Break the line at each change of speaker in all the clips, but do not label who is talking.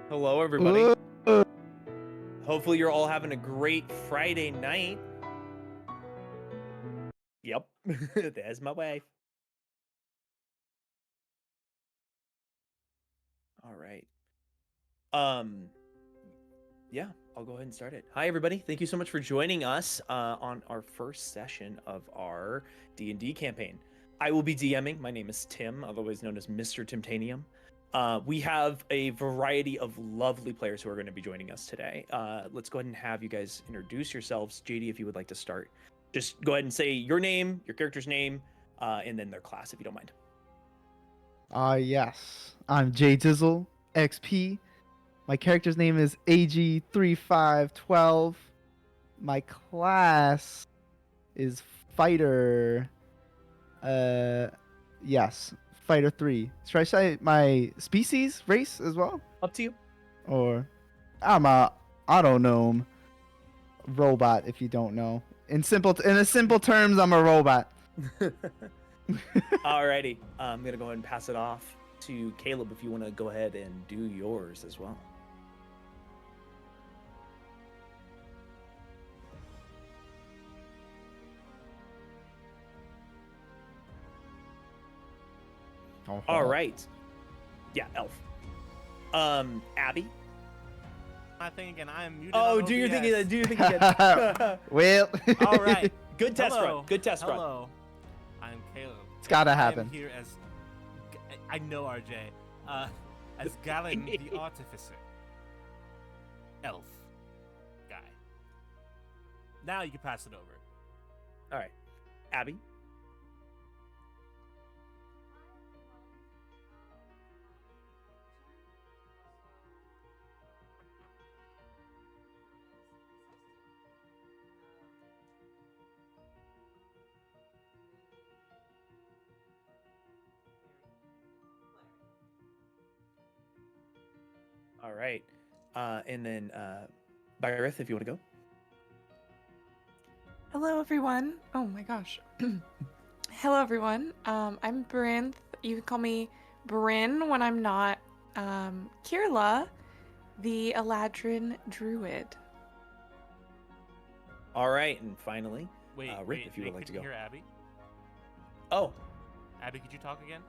Hello, everybody.
Ooh.
Hopefully, you're all having a great Friday night. Yep, there's my wife. All right. Yeah, I'll go ahead and start it. Hi, everybody. Thank you so much for joining us on our first session of our D&D campaign. I will be DMing. My name is Tim, otherwise known as Mr. Timtanium. We have a variety of lovely players who are going to be joining us today. Let's go ahead and have you guys introduce yourselves. JD, if you would like to start, just go ahead and say your name, your character's name, and then their class, if you don't mind.
Yes. I'm J Dizzle, XP. My character's name is AG3512. My class is Fighter. Yes, Fighter 3. Should I say my species, race as well?
Up to you.
Or I'm a autonome robot, if you don't know. In simple terms, I'm a robot.
Alrighty, I'm gonna go ahead and pass it off to Caleb if you want to go ahead and do yours as well. All right. Yeah, elf. Abby.
My thing again. I am muted.
Oh,
on
do your thing
OBS.
again. Do your thing again.
Well.
All right.
Good test
Hello.
run. Good test run.
Hello. I'm Caleb.
It's gotta
I am
happen.
here as I know RJ. As Galan the Artificer. Elf guy. Now you can pass it over.
All right, Abby. All right, and then Byrinth, if you want to go.
Hello, everyone. Oh my gosh. Hello, everyone. I'm Byrinth. You can call me Bryn when I'm not. Keerla, the Eladrin Druid.
All right, and finally,
Wait,
Rip, if you would like to go.
Hear Abby?
Oh,
Abby, could you talk again?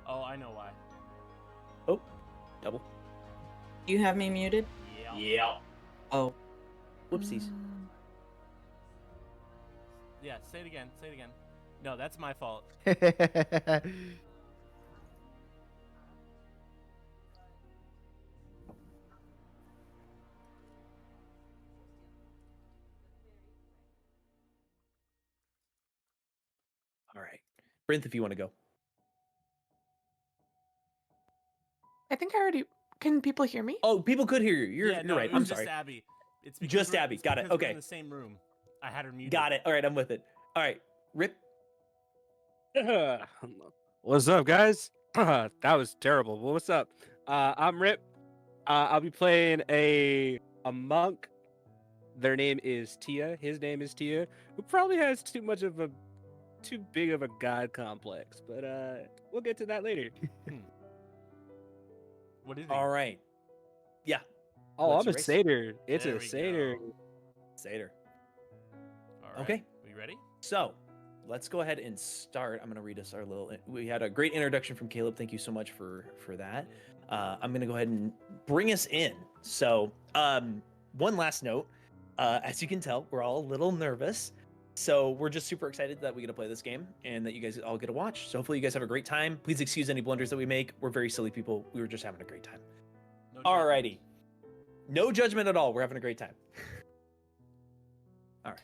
Oh, I know why.
oh, double.
You have me muted?
Yeah.
Oh.
Whoopsies.
Yeah, say it again. Say it again. No, that's my fault.
All right, Brinth, if you want to go.
I think I already. Can people hear me?
Oh, people could hear you. You're
no,
right.
it was
I'm
just
sorry.
Abby. It's because
Just
we're-
Abby.
it's
Got it.
because we're
Okay.
in the same room. I had her muted.
Got it. All right, I'm with it. All right, Rip.
What's up, guys? That was terrible. But what's up? I'm Rip. I'll be playing a monk. Their name is Tia. His name is Tia, who probably has too big of a god complex. But we'll get to that later.
What is he?
All right. Yeah.
Oh,
What's
I'm
your
a
race?
satyr. It's
There
a
we
satyr.
go.
Satyr.
All right.
Okay.
Are you ready?
So let's go ahead and start. I'm going to read us our little. We had a great introduction from Caleb. Thank you so much for that. I'm going to go ahead and bring us in. So one last note. As you can tell, we're all a little nervous. So we're just super excited that we get to play this game and that you guys all get to watch. So hopefully you guys have a great time. Please excuse any blunders that we make. We're very silly people. We were just having a great time.
No
Alrighty. No judgment at all. We're having a great time. All right.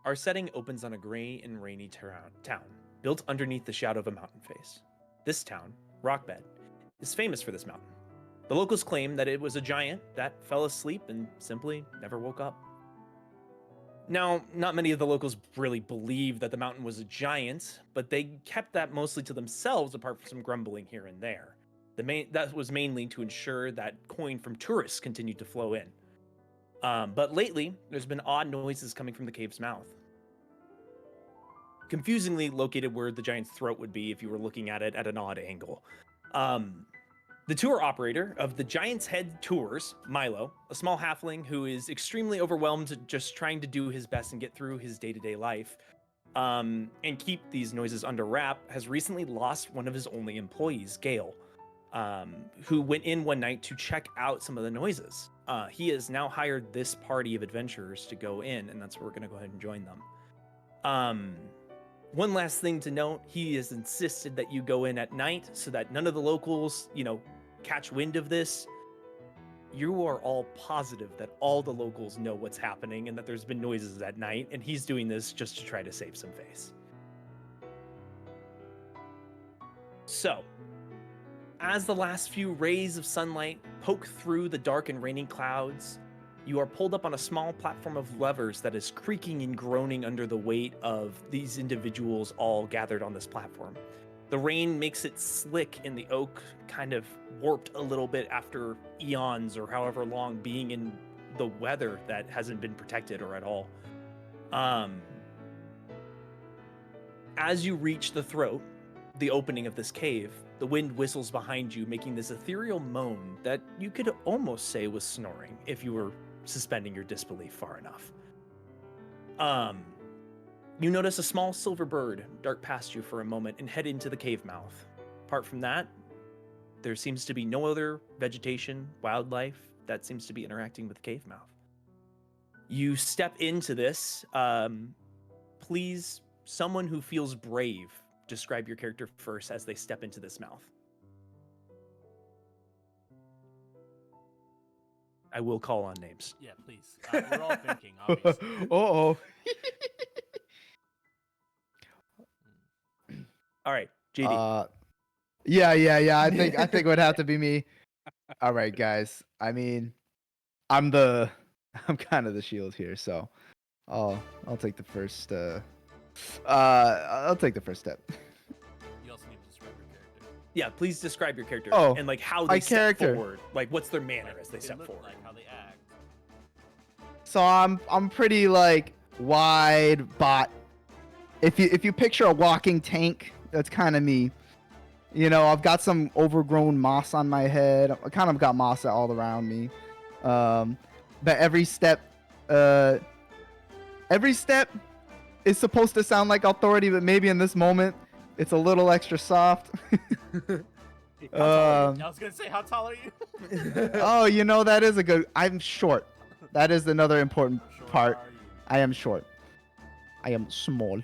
Our setting opens on a gray and rainy town, built underneath the shadow of a mountain face. This town, Rockbed, is famous for this mountain. The locals claim that it was a giant that fell asleep and simply never woke up. Now, not many of the locals really believe that the mountain was a giant, but they kept that mostly to themselves apart from some grumbling here and there. That was mainly to ensure that coin from tourists continued to flow in. But lately, there's been odd noises coming from the cave's mouth. Confusingly located where the giant's throat would be if you were looking at it at an odd angle. The tour operator of the Giant's Head Tours, Milo, a small halfling who is extremely overwhelmed just trying to do his best and get through his day-to-day life, and keep these noises under wrap, has recently lost one of his only employees, Gale, who went in one night to check out some of the noises. He has now hired this party of adventurers to go in, and that's where we're going to go ahead and join them. One last thing to note, he has insisted that you go in at night so that none of the locals, catch wind of this. You are all positive that all the locals know what's happening and that there's been noises at night, and he's doing this just to try to save some face. So, as the last few rays of sunlight poke through the dark and raining clouds, you are pulled up on a small platform of levers that is creaking and groaning under the weight of these individuals all gathered on this platform. The rain makes it slick and the oak kind of warped a little bit after eons or however long being in the weather that hasn't been protected or at all. As you reach the throat, the opening of this cave, the wind whistles behind you, making this ethereal moan that you could almost say was snoring if you were suspending your disbelief far enough. You notice a small silver bird dart past you for a moment and head into the cave mouth. Apart from that, there seems to be no other vegetation, wildlife that seems to be interacting with the cave mouth. You step into this. Please, someone who feels brave, describe your character first as they step into this mouth. I will call on names.
Yeah, please. We're all thinking, obviously.
Uh-oh.
All right, JD.
Yeah. I think it would have to be me. All right, guys. I mean, I'm kind of the shield here, so I'll take the first I'll take the first step.
You also need to describe your character.
Yeah, please describe your character
Oh,
and like how
my
they step
character.
forward. Like what's their manner as they
What
step
look
forward.
like, how they act.
So I'm pretty like wide bot. If you picture a walking tank, that's kind of me. I've got some overgrown moss on my head. I kind of got moss all around me. But every step is supposed to sound like authority, but maybe in this moment it's a little extra soft.
I was gonna say, how tall are you?
Oh, that is a good. I'm short. That is another important part.
Are you?
I am short. I am small.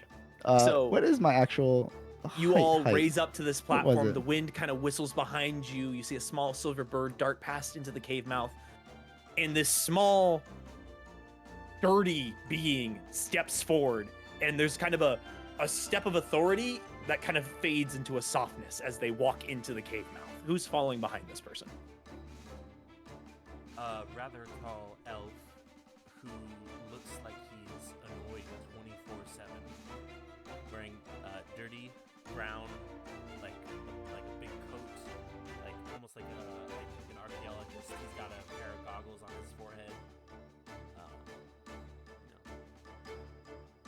So-
what is my actual?
You
height?
all raise up to this
What was
platform.
it?
The wind kind of whistles behind you. You see a small silver bird dart past into the cave mouth. And this small, dirty being steps forward. And there's kind of a step of authority that kind of fades into a softness as they walk into the cave mouth. Who's following behind this person?
Rather tall elf who looks like he's annoyed 24/7, wearing dirty brown, like a big coat, like almost like an archaeologist. He's got a pair of goggles on his forehead.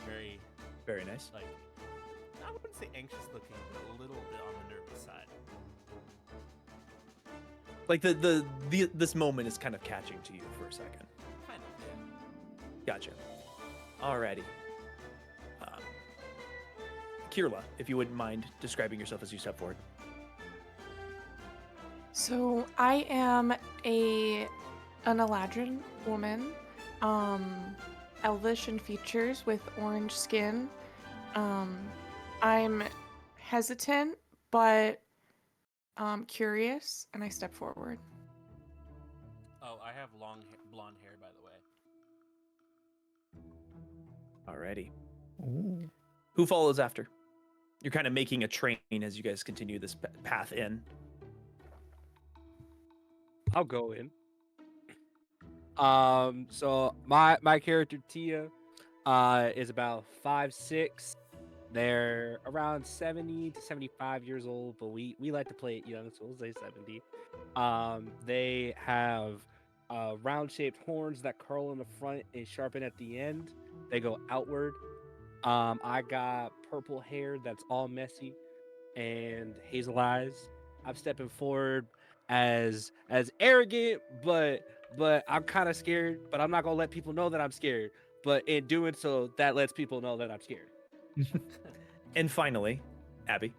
Very
Very nice.
like, I wouldn't say anxious looking, but a little bit on the nervous side.
Like this moment is kind of catching to you for a second.
Kind of. Yeah.
Gotcha. Alrighty. Keerla, if you wouldn't mind describing yourself as you step forward.
So I am an Eladrin woman, elvish in features with orange skin. I'm hesitant, but curious, and I step forward.
Oh, I have long blonde hair, by the way.
Alrighty.
Ooh.
Who follows after? You're kind of making a train as you guys continue this path in.
I'll go in. So my character Tia is about 5'6". They're around 70 to 75 years old, but we like to play it young, so we'll say 70. They have round-shaped horns that curl in the front and sharpen at the end. They go outward. I got purple hair that's all messy and hazel eyes. I'm stepping forward as arrogant, but I'm kind of scared. But I'm not gonna let people know that I'm scared. But in doing so, that lets people know that I'm scared.
And finally, Abby.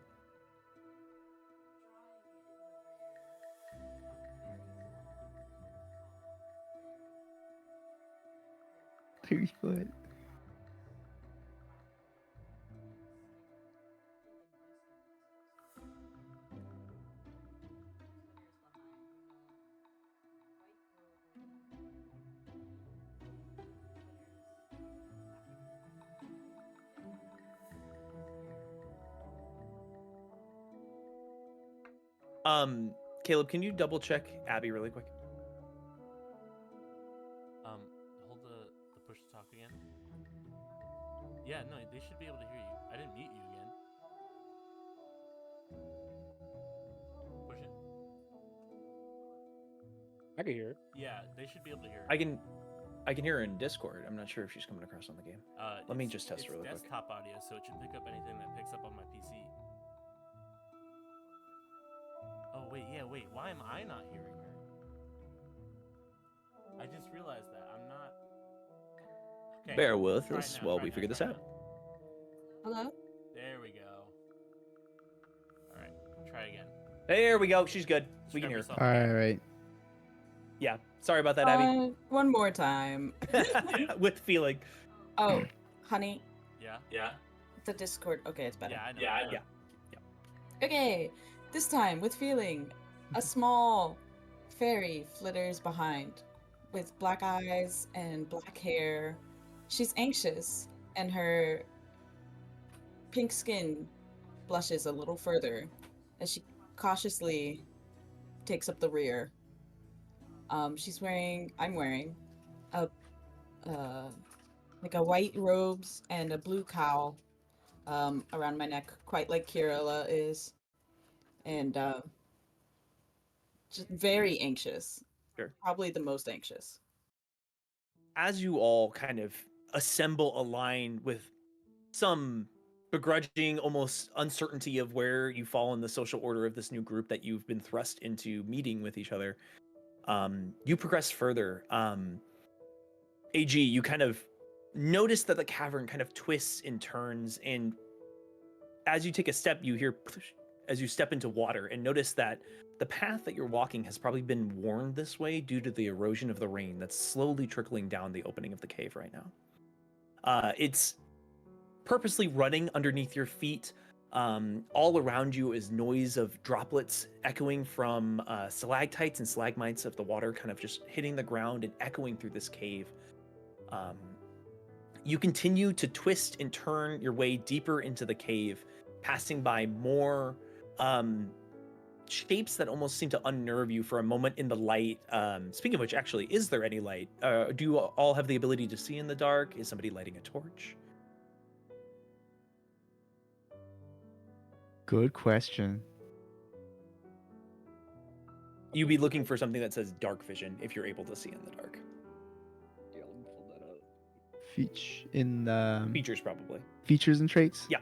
3 foot.
Caleb, can you double check Abby really quick?
Hold the push to talk again. Yeah, no, they should be able to hear you. I didn't mute you again. Push it.
I can hear it.
Yeah, they should be able to hear.
I can hear her in Discord. I'm not sure if she's coming across on the game. Let me just test
it's
really quick.
desktop audio, so it should pick up anything that picks up on my PC. Oh wait, why am I not hearing her? I just realized that I'm not. Okay,
Bear with
try it
us
now,
while
try
we
it now,
figure this
try it
out.
now.
Hello?
There we go. All right, try again.
There we go. She's good. We can
Describe
hear her.
yourself
All
again.
right.
Yeah. Sorry about that, Abby.
One more time.
With feeling.
Oh, honey,
Yeah.
the Discord. Okay, it's better.
Yeah, I know.
Yeah.
Okay, this time with feeling, a small fairy flitters behind with black eyes and black hair. She's anxious, and her pink skin blushes a little further as she cautiously takes up the rear. I'm wearing a like a white robes and a blue cowl around my neck, quite like Keerla is, and just very anxious.
Sure.
Probably the most anxious.
As you all kind of assemble a line with some begrudging, almost uncertainty of where you fall in the social order of this new group that you've been thrust into meeting with each other, you progress further. AG, you kind of notice that the cavern kind of twists and turns, and as you take a step, you hear as you step into water and notice that the path that you're walking has probably been worn this way due to the erosion of the rain that's slowly trickling down the opening of the cave right now. It's purposely running underneath your feet. All around you is noise of droplets echoing from stalactites and stalagmites of the water kind of just hitting the ground and echoing through this cave. You continue to twist and turn your way deeper into the cave, passing by more shapes that almost seem to unnerve you for a moment in the light. Speaking of which, actually, is there any light? Do you all have the ability to see in the dark? Is somebody lighting a torch?
Good question.
You'd be looking for something that says dark vision if you're able to see in the dark.
Yeah, let me pull that up.
Features, probably.
Features and traits.
Yeah.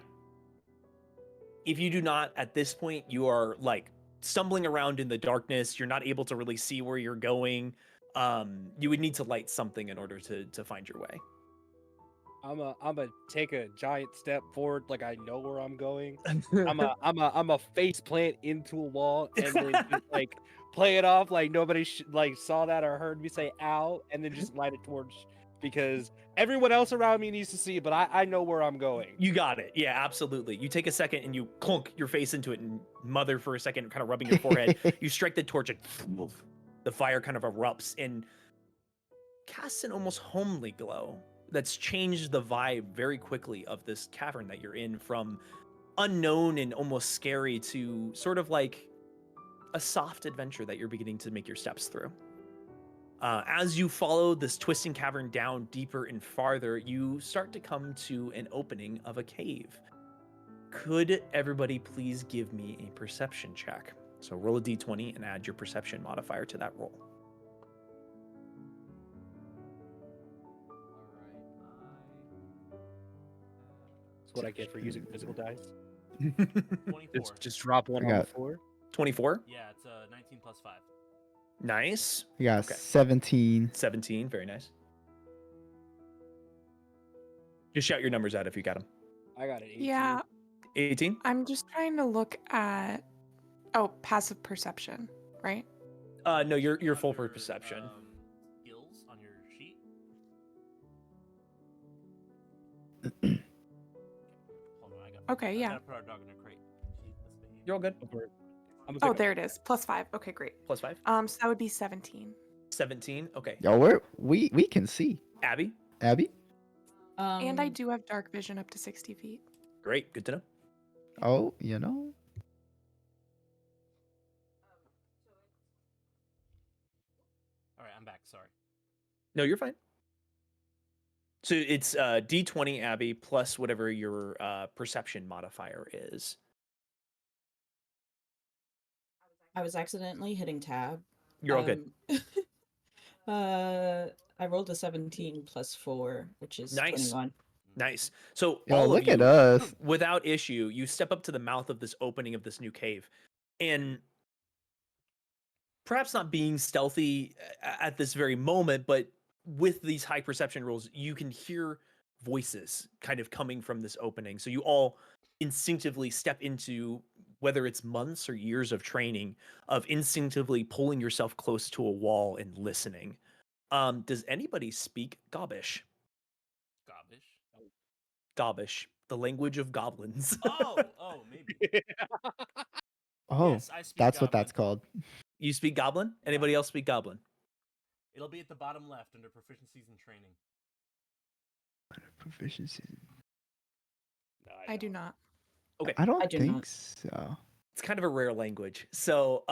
If you do not, at this point, you are like stumbling around in the darkness. You're not able to really see where you're going. You would need to light something in order to find your way.
I'm a take a giant step forward, like I know where I'm going. I'm a face plant into a wall and then just, like play it off like nobody like saw that or heard me say ow, and then just light a torch because everyone else around me needs to see, but I know where I'm going.
You got it. Yeah, absolutely. You take a second and you clunk your face into it and mother for a second, kind of rubbing your forehead. You strike the torch and the fire kind of erupts and casts an almost homely glow that's changed the vibe very quickly of this cavern that you're in, from unknown and almost scary to sort of like a soft adventure that you're beginning to make your steps through. As you follow this twisting cavern down deeper and farther, you start to come to an opening of a cave. Could everybody please give me a perception check? So roll a d20 and add your perception modifier to that roll.
That's what I get for using physical dice.
24.
Just drop one
I
on the
got-
floor.
24.
Yeah, it's 19 plus 5.
Nice.
We got
Okay.
17.
17. Very nice. Just shout your numbers out if you got them.
I got an 18.
Yeah,
18.
I'm just trying to look at. Oh, passive perception, right?
No, you're full
Under,
perception.
Skills on your sheet. Hold on, I got.
Okay,
I
yeah.
gotta put our dog in a crate. Jeez, this behavior.
You're all good.
Oh, there it is. +5. Okay, great.
+5.
So that would be 17.
17. Okay.
Yo, we can see.
Abby.
Abby?
And I do have dark vision up to 60 feet.
Great. Good to know.
Oh, you know.
All right, I'm back. Sorry.
No, you're fine. So it's D20, Abby, plus whatever your perception modifier is.
I was accidentally hitting tab.
You're all good.
I rolled a 17 plus 4, which is
Nice.
21.
Nice. So
Yo,
all
look
of you,
at us.
without issue, you step up to the mouth of this opening of this new cave, and perhaps not being stealthy at this very moment, but with these high perception rolls, you can hear voices kind of coming from this opening. So you all instinctively step into, whether it's months or years of training, of instinctively pulling yourself close to a wall and listening. Does anybody speak Gobbish?
Gobbish.
Gobbish, the language of goblins.
Oh, maybe.
Oh,
Yes, I speak
that's what
Goblin.
that's called.
You speak Goblin? Anybody else speak Goblin?
It'll be at the bottom left under proficiencies and training.
Proficiency.
No,
I do not.
Okay.
I don't
I do
think
not.
so.
It's kind of a rare language. So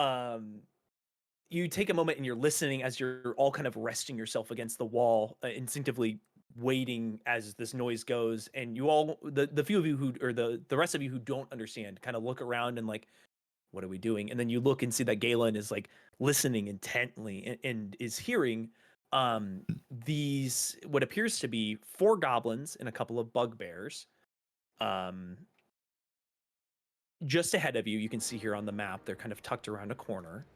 you take a moment and you're listening as you're all kind of resting yourself against the wall, instinctively waiting as this noise goes. And you all, the few of you who, or the rest of you who don't understand, kind of look around and like, what are we doing? And then you look and see that Galan is like listening intently and is hearing these, what appears to be 4 goblins and a couple of bugbears. Just ahead of you, you can see here on the map, they're kind of tucked around a corner.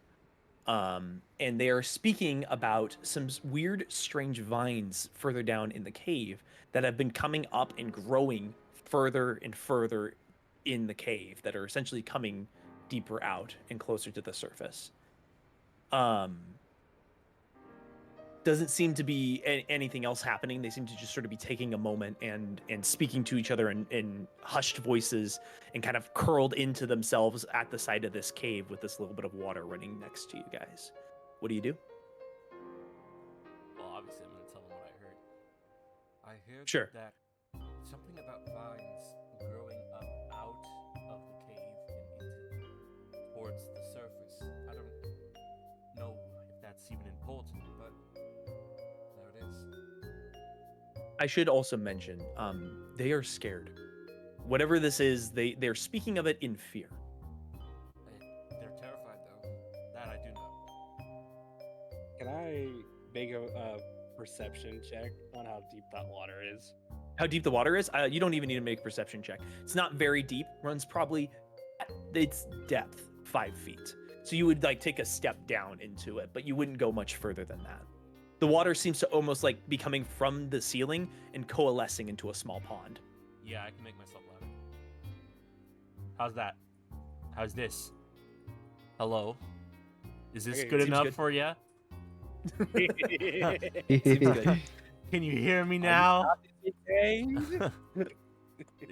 And they are speaking about some weird, strange vines further down in the cave that have been coming up and growing further and further in the cave, that are essentially coming deeper out and closer to the surface. Doesn't seem to be anything else happening. They seem to just sort of be taking a moment and speaking to each other in hushed voices and kind of curled into themselves at the side of this cave with this little bit of water running next to you guys. What do you do?
Well, obviously, I'm going to tell them what I heard. I heard
Sure.
that something about vines growing up out of the cave and into towards the surface. I don't know if that's even important, but there it is.
I should also mention, they are scared. Whatever this is, they're speaking of it in fear.
They're terrified, though. That I do know.
Can I make a perception check on how deep that water is?
How deep the water is? You don't even need to make a perception check. It's not very deep. Runs probably at its depth 5 feet. So you would like take a step down into it, but you wouldn't go much further than that. The water seems to almost like be coming from the ceiling and coalescing into a small pond.
Yeah, I can make myself louder. How's that? How's this? Hello? Is this
Okay,
good
seems
enough
good.
for you?
Seems good.
Can you hear me now?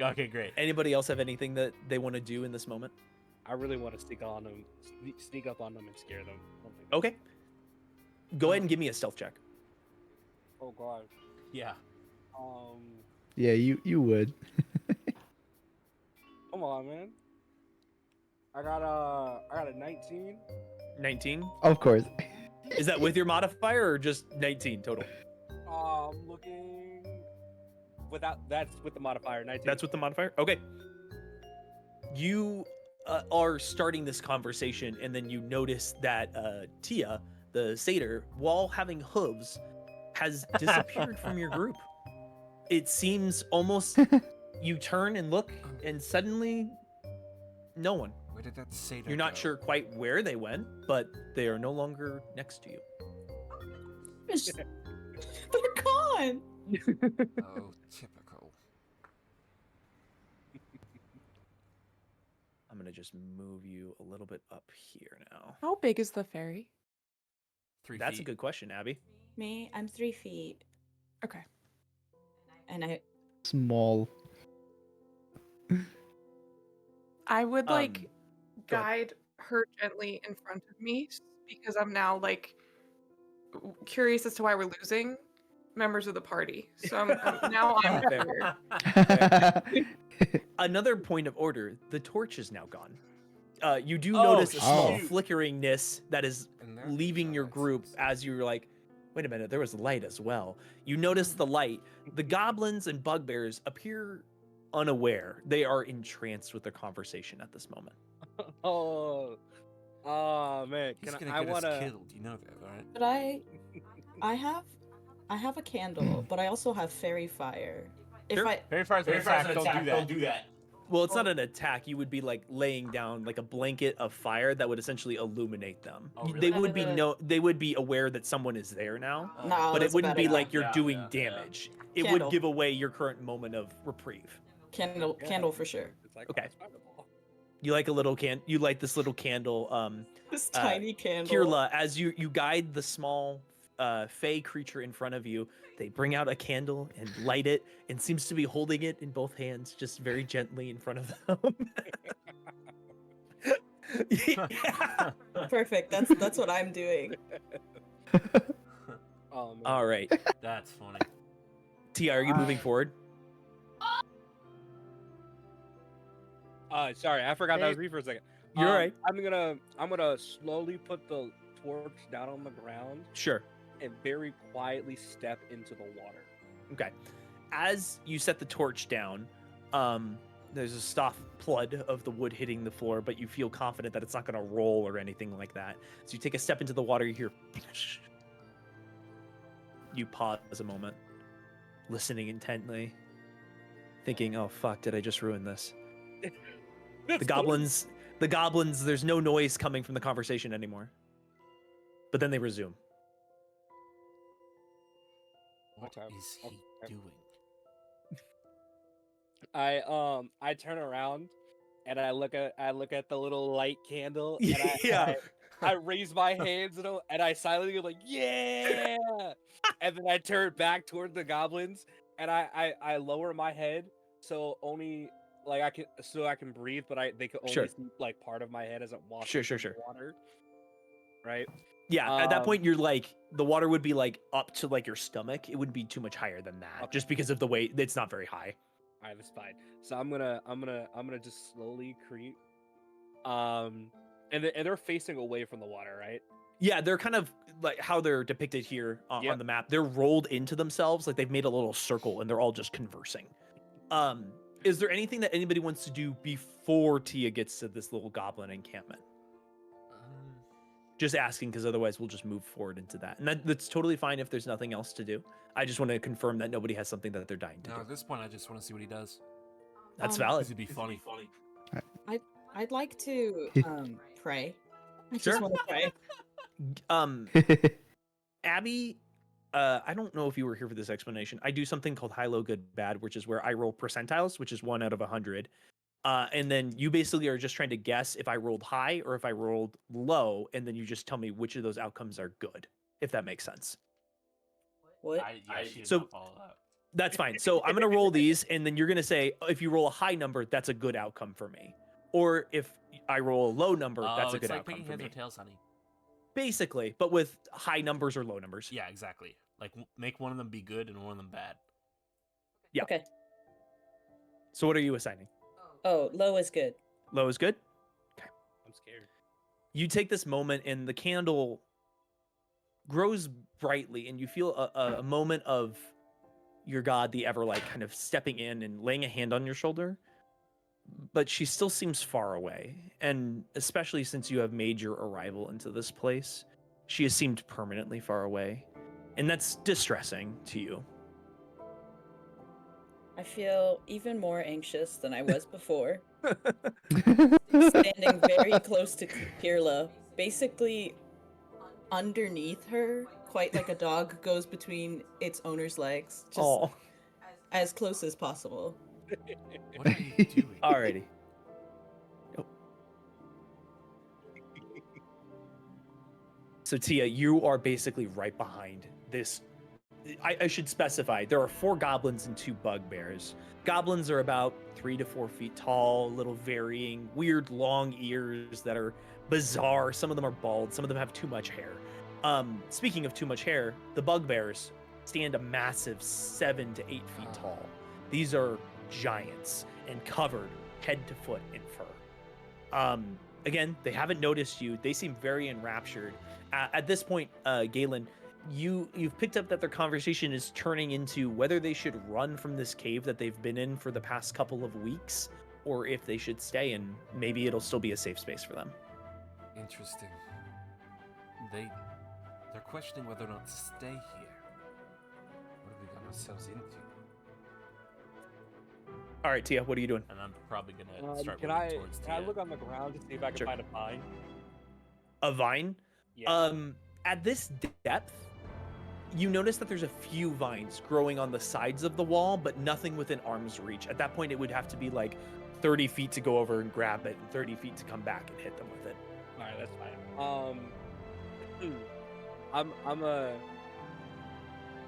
Okay, great.
Anybody else have anything that they want to do in this moment?
I really want to sneak up on them and scare them.
Okay. Go ahead and give me a stealth check.
Oh god.
Yeah.
Yeah, you would.
Come on, man. I got a 19.
19.
Of course.
Is that with your modifier or just 19 total?
I'm looking that's with the modifier 19.
That's with the modifier? Okay. You are starting this conversation, and then you notice that Tia, the satyr, while having hooves, has disappeared from your group. It seems almost you turn and look, and suddenly no one.
Where did that satyr
You're not
go?
sure quite where they went, but they are no longer next to you.
They're gone.
Oh, typical.
I'm gonna just move you a little bit up here now.
How big is the fairy?
3
That's
feet.
a good question, Abby.
Me, I'm 3 feet,
Okay.
and I
Small.
I would
Um,
like
go ahead.
guide her gently in front of me because I'm now like curious as to why we're losing members of the party. So now I'm
Fair.
scared.
Another point of order: the torch is now gone. You do
Oh,
notice a small
shoot.
flickeringness that is
And there-
leaving your
that
group
makes
as you're like, wait a minute, there was light as well. You notice the light. The goblins and bugbears appear unaware. They are entranced with their conversation at this moment.
Oh, man.
He's
Can
gonna
I
get us
wanna?
killed. You know that, right?
but I have a candle, but I also have fairy fire. If
Sure.
I
Very far as an attack, don't do that.
Well, it's not an attack. You would be like laying down like a blanket of fire that would essentially illuminate them.
Oh,
They
really?
would be they would be aware that someone is there now,
No,
but it
that's a
wouldn't
bad
be
idea.
like you're
Yeah,
doing
yeah,
damage. It
Candle.
would give away your current moment of reprieve.
candle for sure.
It's like,
Okay.
oh, it's fireball.
You like a little you like this little candle.
This
Uh,
tiny candle.
Keerla, as you guide the small fey creature in front of you, they bring out a candle and light it, and seems to be holding it in both hands, just very gently in front of them. Yeah.
Perfect. That's what I'm doing.
Oh, man.
All right,
That's funny.
Tia, are you moving forward?
Sorry, I forgot that was me for a second.
You're right.
I'm gonna slowly put the torch down on the ground
Sure.
and very quietly step into the water.
Okay. As you set the torch down, there's a soft plud of the wood hitting the floor, but you feel confident that it's not going to roll or anything like that. So you take a step into the water, you hear. You pause a moment, listening intently, thinking, "Oh fuck, did I just ruin this?" The goblins, there's no noise coming from the conversation anymore. But then they resume.
What
Okay.
is he doing?
I turn around and I look at the little light candle and
Yeah.
I raise my hands and I silently go like, yeah, and then I turn back toward the goblins and I lower my head so only like I can breathe, but they can only
Sure.
see like part of my head as it washes
Sure.
through the water, right?
Yeah, at that point, you're like, the water would be like up to like your stomach. It wouldn't be too much higher than that,
Okay.
just because of the way it's not very high.
All right, that's fine. So I'm gonna just slowly creep, and they're facing away from the water, right?
Yeah, they're kind of like how they're depicted here
Yep.
on the map. They're rolled into themselves, like they've made a little circle, and they're all just conversing. Is there anything that anybody wants to do before Tia gets to this little goblin encampment? Just asking, because otherwise we'll just move forward into that. And that's totally fine if there's nothing else to do. I just want to confirm that nobody has something that they're dying to
No,
do.
at this point, I just want to see what he does.
That's
Um,
valid.
It'd be funny.
I'd like to pray. I
Sure.
just want to pray.
Abby, I don't know if you were here for this explanation. I do something called high, low, good, bad, which is where I roll percentiles, which is 1 out of 100. And then you basically are just trying to guess if I rolled high or if I rolled low, and then you just tell me which of those outcomes are good, if that makes sense.
What?
She did
So-
not follow that.
That's fine. So I'm gonna roll these, and then you're gonna say if you roll a high number, that's a good outcome for me, or if I roll a low number, that's a
it's
good
like
outcome
picking
for
heads
me.
or tails, honey.
Basically, but with high numbers or low numbers.
Yeah, exactly. Like make one of them be good and one of them bad.
Yeah.
Okay.
So what are you assigning?
Oh, low is good.
Low is good.
I'm scared.
You take this moment, and the candle grows brightly, and you feel a moment of your god, the Everlight, kind of stepping in and laying a hand on your shoulder. But she still seems far away, and especially since you have made your arrival into this place, she has seemed permanently far away, and that's distressing to you.
I feel even more anxious than I was before. Standing very close to Keerla, basically underneath her, quite like a dog goes between its owner's legs, just
Oh,
as close as possible.
What are you doing?
alrighty. Oh. So Tia, you are basically right behind this. I should specify, there are 4 goblins and 2 bugbears. Goblins are about 3 to 4 feet tall, little varying, weird long ears that are bizarre. Some of them are bald, some of them have too much hair. Speaking of too much hair, the bugbears stand a massive 7 to 8 feet tall. These are giants and covered head to foot in fur. Again, they haven't noticed you. They seem very enraptured. At this point, Galan, you've picked up that their conversation is turning into whether they should run from this cave that they've been in for the past couple of weeks, or if they should stay and maybe it'll still be a safe space for them.
Interesting. They're questioning whether or not to stay here. What have we got ourselves into?
All right, Tia, what are you doing?
And I'm probably gonna start
Can
moving
I
towards
can I
Tia.
look on the ground to see if I can
Sure.
find a pine?
A vine?
Yeah.
At this depth, you notice that there's a few vines growing on the sides of the wall, but nothing within arm's reach. At that point, it would have to be like 30 feet to go over and grab it, and 30 feet to come back and hit them with it.
All right, that's fine. I'm a.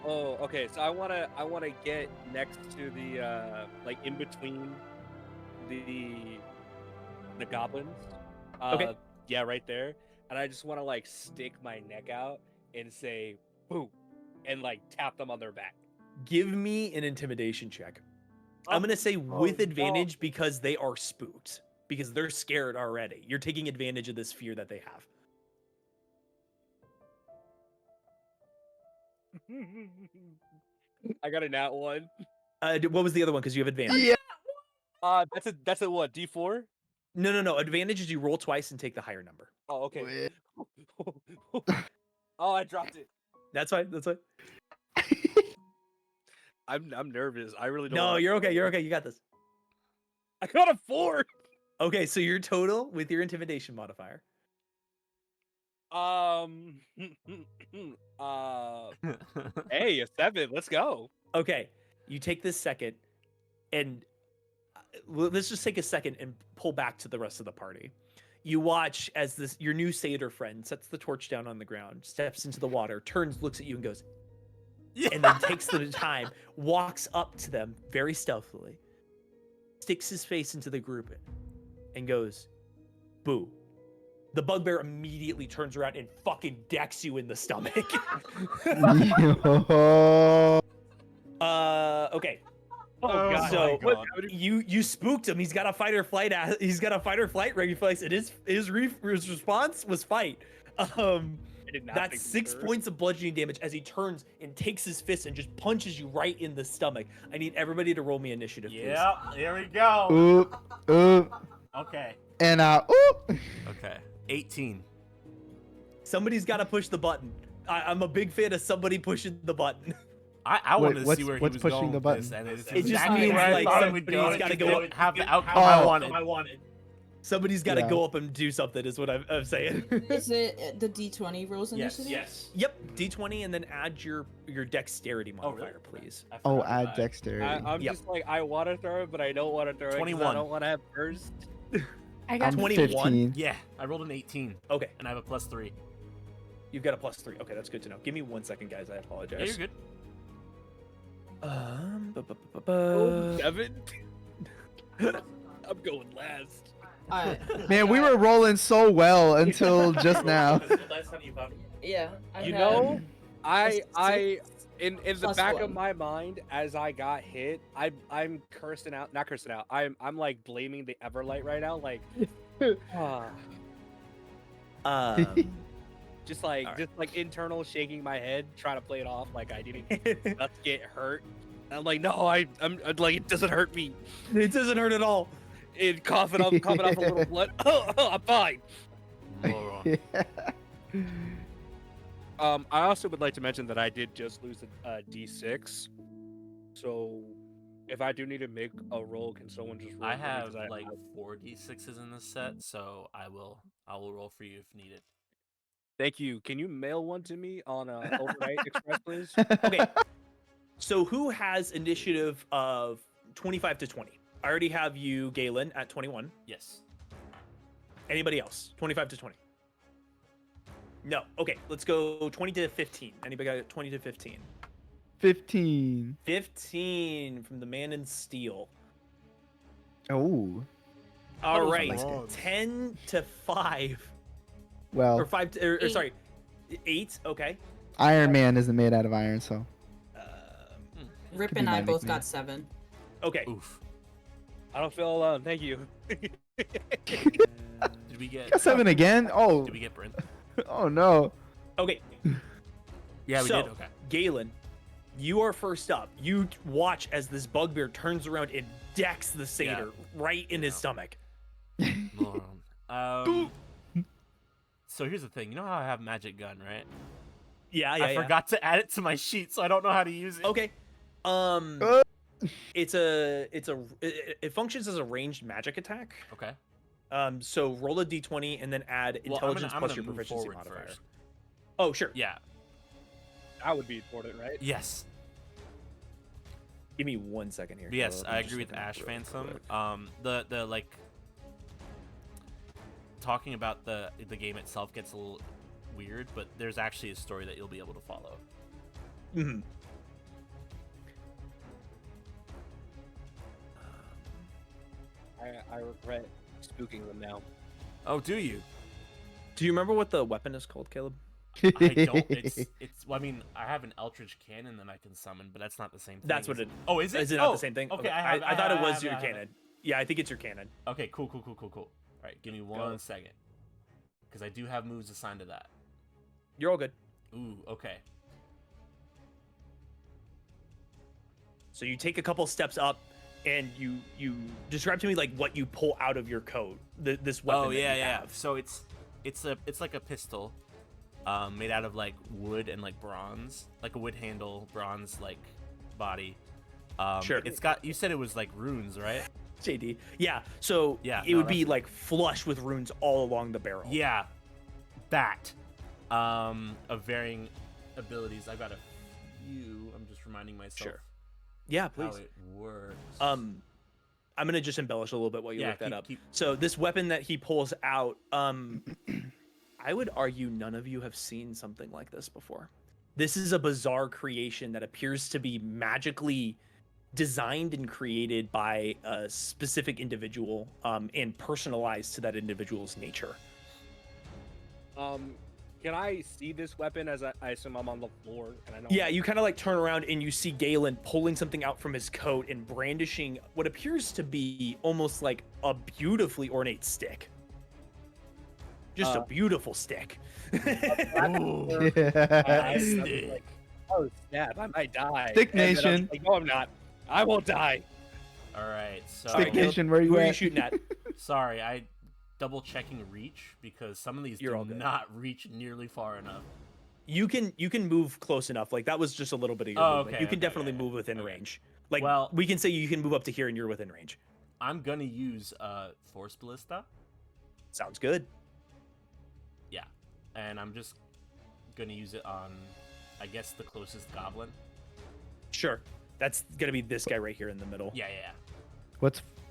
Oh, okay. So I wanna get next to the like in between the goblins.
Okay.
Yeah, right there. And I just wanna like stick my neck out and say boo, and like tap them on their back.
Give me an intimidation check. I'm gonna say with
no.
advantage because they are spooked, because they're scared already. You're taking advantage of this fear that they have.
I got a nat 1.
What was the other one? Because you have advantage.
Yeah.
That's a what? D4?
No. Advantage is you roll twice and take the higher number.
Oh, okay. Oh, I dropped it.
That's fine.
I'm nervous. I really don't.
No,
wanna-
you're okay. You're okay. You got this.
I got a 4.
Okay, so your total with your intimidation modifier.
Hey, a 7. Let's go.
Okay, you take this second, and let's just take a second and pull back to the rest of the party. You watch as your new satyr friend sets the torch down on the ground, steps into the water, turns, looks at you, and goes, and then takes the time, walks up to them very stealthily, sticks his face into the group, and goes, "Boo." The bugbear immediately turns around and fucking decks you in the stomach.
Yo.
Okay.
Oh, God.
So
What-
you spooked him. He's got a fight or flight. He's got a fight or flight reflex, and his response was fight.
I did not
That's
think
6
sir.
points of bludgeoning damage as he turns and takes his fist and just punches you right in the stomach. I need everybody to roll me initiative, please.
Yeah, here we go.
Oop. Oop.
Okay.
And oop.
Okay. 18.
Somebody's got to push the button. I'm a big fan of somebody pushing the button.
I
Wait,
wanted to see
what's-
where he
what's
was
pushing
going
the
with
button?
this, and it's
It just
exactly
means
where I
like
thought it would
somebody's
go.
gotta
It
go
didn't have the outcome
Oh.
I wanted.
Somebody's got to
Yeah.
go up and do something, is what I'm saying.
Is it the D20 rules initiative?
Yep, D20, and then add your dexterity
Oh, really?
modifier, please.
I
Oh,
forgot
add
about it.
dexterity.
I'm
Yep.
just like I want to throw it, but I don't want to throw it. 'cause
21.
I don't want to have burst.
I got
I'm
21?
15.
Yeah, I rolled an 18,
Okay,
and I have a +3.
you've got a +3. Okay, that's good to know. Give me 1 second, guys. I apologize.
Yeah, you're good.
Oh, 7. I'm going last.
Alright.
Man, we were rolling so well until just now.
Yeah.
You know, I
Six
in the
plus
back of
one.
my mind as I got hit, I'm cursing out, not cursing out. I'm like blaming the Everlight right now, like just like
Alright.
just like internal shaking my head, trying to play it off like I didn't not get hurt. And I'm like, no, I'm like it doesn't hurt me.
It doesn't hurt at all.
It coughing off a little blood. Oh, I'm fine.
Moron.
I also would like to mention that I did just lose a D6, so If I do need to make a roll, can someone just roll?
I
for me?
have
'Cause
like 4d6s in this set, so I will roll for you if needed.
Thank you. Can you mail one to me on overnight express, please?
Okay. So who has initiative of 25 to 20? I already have you, Galan, at 21.
Yes.
Anybody else? 25 to 20. No. Okay, let's go 20 to 15. Anybody got 20 to 15?
15.
15 from the man in steel.
Oh.
All
those
right.
bronze.
10 to 5.
Well,
Or 5 to, or
Eight.
sorry. 8. Okay.
Iron Man isn't made out of iron, so.
Rip
Could be
and I
my
both
nickname.
got 7.
Okay.
Oof.
I don't feel alone. Thank you.
Did we get?
Got 7 again? Oh.
Did we get Brent?
Oh no.
Okay.
Yeah, we
So,
did. Okay.
Galen, you are first up. You watch as this bugbear turns around and decks the satyr right in his
Yeah.
stomach.
Moron. So here's the thing. You know how I have magic gun, right?
Yeah,
I forgot to add it to my sheet, so I don't know how to use it.
Okay. It functions as a ranged magic attack.
Okay.
So roll a d20 and then add
Well,
intelligence
I'm
plus
gonna
your
move
proficiency
forward
modifier.
first.
Oh, sure.
Yeah.
That would be important, right?
Yes.
Give me 1 second here.
But yes,
Caleb.
I
I'm just
agree with
looking up
Ash
real
Phantom.
quick.
The like talking about the game itself gets a little weird, but there's actually a story that you'll be able to follow.
Mhm.
I regret spooking them now.
Oh, do you?
Do you remember what the weapon is called, Caleb?
I don't. It's. Well, I mean, I have an Eldritch Cannon that I can summon, but that's not the same thing.
That's what
is
it.
Oh, is it?
Is it not
Oh,
the same thing?
Okay,
I thought it was your
have it.
cannon. Yeah, I think it's your cannon.
Okay, cool. All right, give me 1 second, because I do have moves assigned to that.
You're all good.
Ooh, okay.
So you take a couple steps up, and you describe to me like what you pull out of your coat. This weapon.
Oh
that
yeah,
you
yeah.
have.
So it's like a pistol, made out of like wood and like bronze, like a wood handle, bronze like body.
Sure.
It's got. You said it was like runes, right?
JD. Yeah. So
Yeah,
it
no,
would be
that's-
like flush with runes all along the barrel.
Yeah, that. Of varying abilities. I've got a few. I'm just reminding myself.
Sure. Yeah,
How
please.
it works.
I'm gonna just embellish a little bit while you
Yeah,
look that up.
keep-
So this weapon that he pulls out, I would argue none of you have seen something like this before. This is a bizarre creation that appears to be magically designed and created by a specific individual, and personalized to that individual's nature.
Can I see this weapon as I assume I'm on the floor and I know?
Yeah, you kind of like turn around and you see Galen pulling something out from his coat and brandishing what appears to be almost like a beautifully ornate stick. Just a beautiful stick.
Ooh.
Yeah.
Stick.
Like, oh snap! I might die.
Stick
And then I was
Nation.
like, no, I'm not. I won't die.
All right. So
Stick Nation, where
Who
you
are you
at?
shooting at?
sorry, I double checking reach because some of these
You're all
do
good.
not reach nearly far enough.
You can move close enough. Like that was just a little bit of your
Oh,
movement.
okay,
You can
okay,
definitely
okay,
move within
okay.
range. Like
Well-
we can say you can move up to here and you're within range.
I'm gonna use Force Ballista.
Sounds good.
Yeah, and I'm just gonna use it on, I guess, the closest goblin.
Sure. That's gonna be this guy right here in the middle.
Yeah, yeah.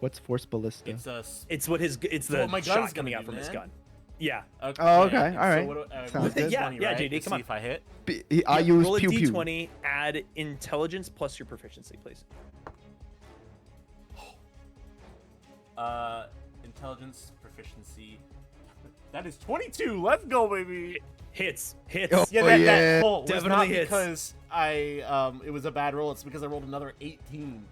What's Force Ballista?
It's a.
It's what it's
what
the
my gun's
shot
gonna
coming out
do,
from his
man.
gun. Yeah.
Okay.
Oh, okay,
So
alright.
what
Sounds good.
Yeah,
20,
yeah,
right?
JD,
Let's
come
see
on.
if I hit.
I
Yeah,
use
roll a
pew pew.
d20, add intelligence plus your proficiency, please.
Intelligence proficiency. That is 22. Let's go, baby.
Hits.
Oh,
Yeah, that
yeah.
fault was
Definitely
not
hits.
because it was a bad roll. It's because I rolled another 18.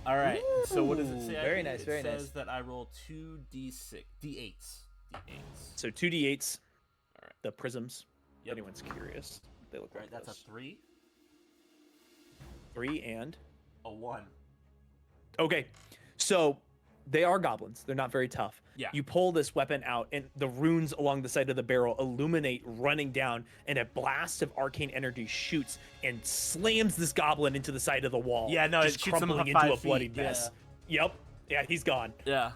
All right. So what does it say?
Ooh, very
It
nice, very nice.
says that I roll 2d8s.
So 2d8s.
All right.
The prisms. If
Yep.
anyone's curious, they look
All
like
right, that's
this.
a 3,
3 and
a 1.
okay. So They are goblins. They're not very tough.
Yeah.
You pull this weapon out, and the runes along the side of the barrel illuminate, running down, and a blast of arcane energy shoots and slams this goblin into the side of the wall.
Yeah, no,
just
it shoots him
crumpling
off
into
5
a bloody
feet,
mess. Yep. Yeah, he's gone.
Yeah.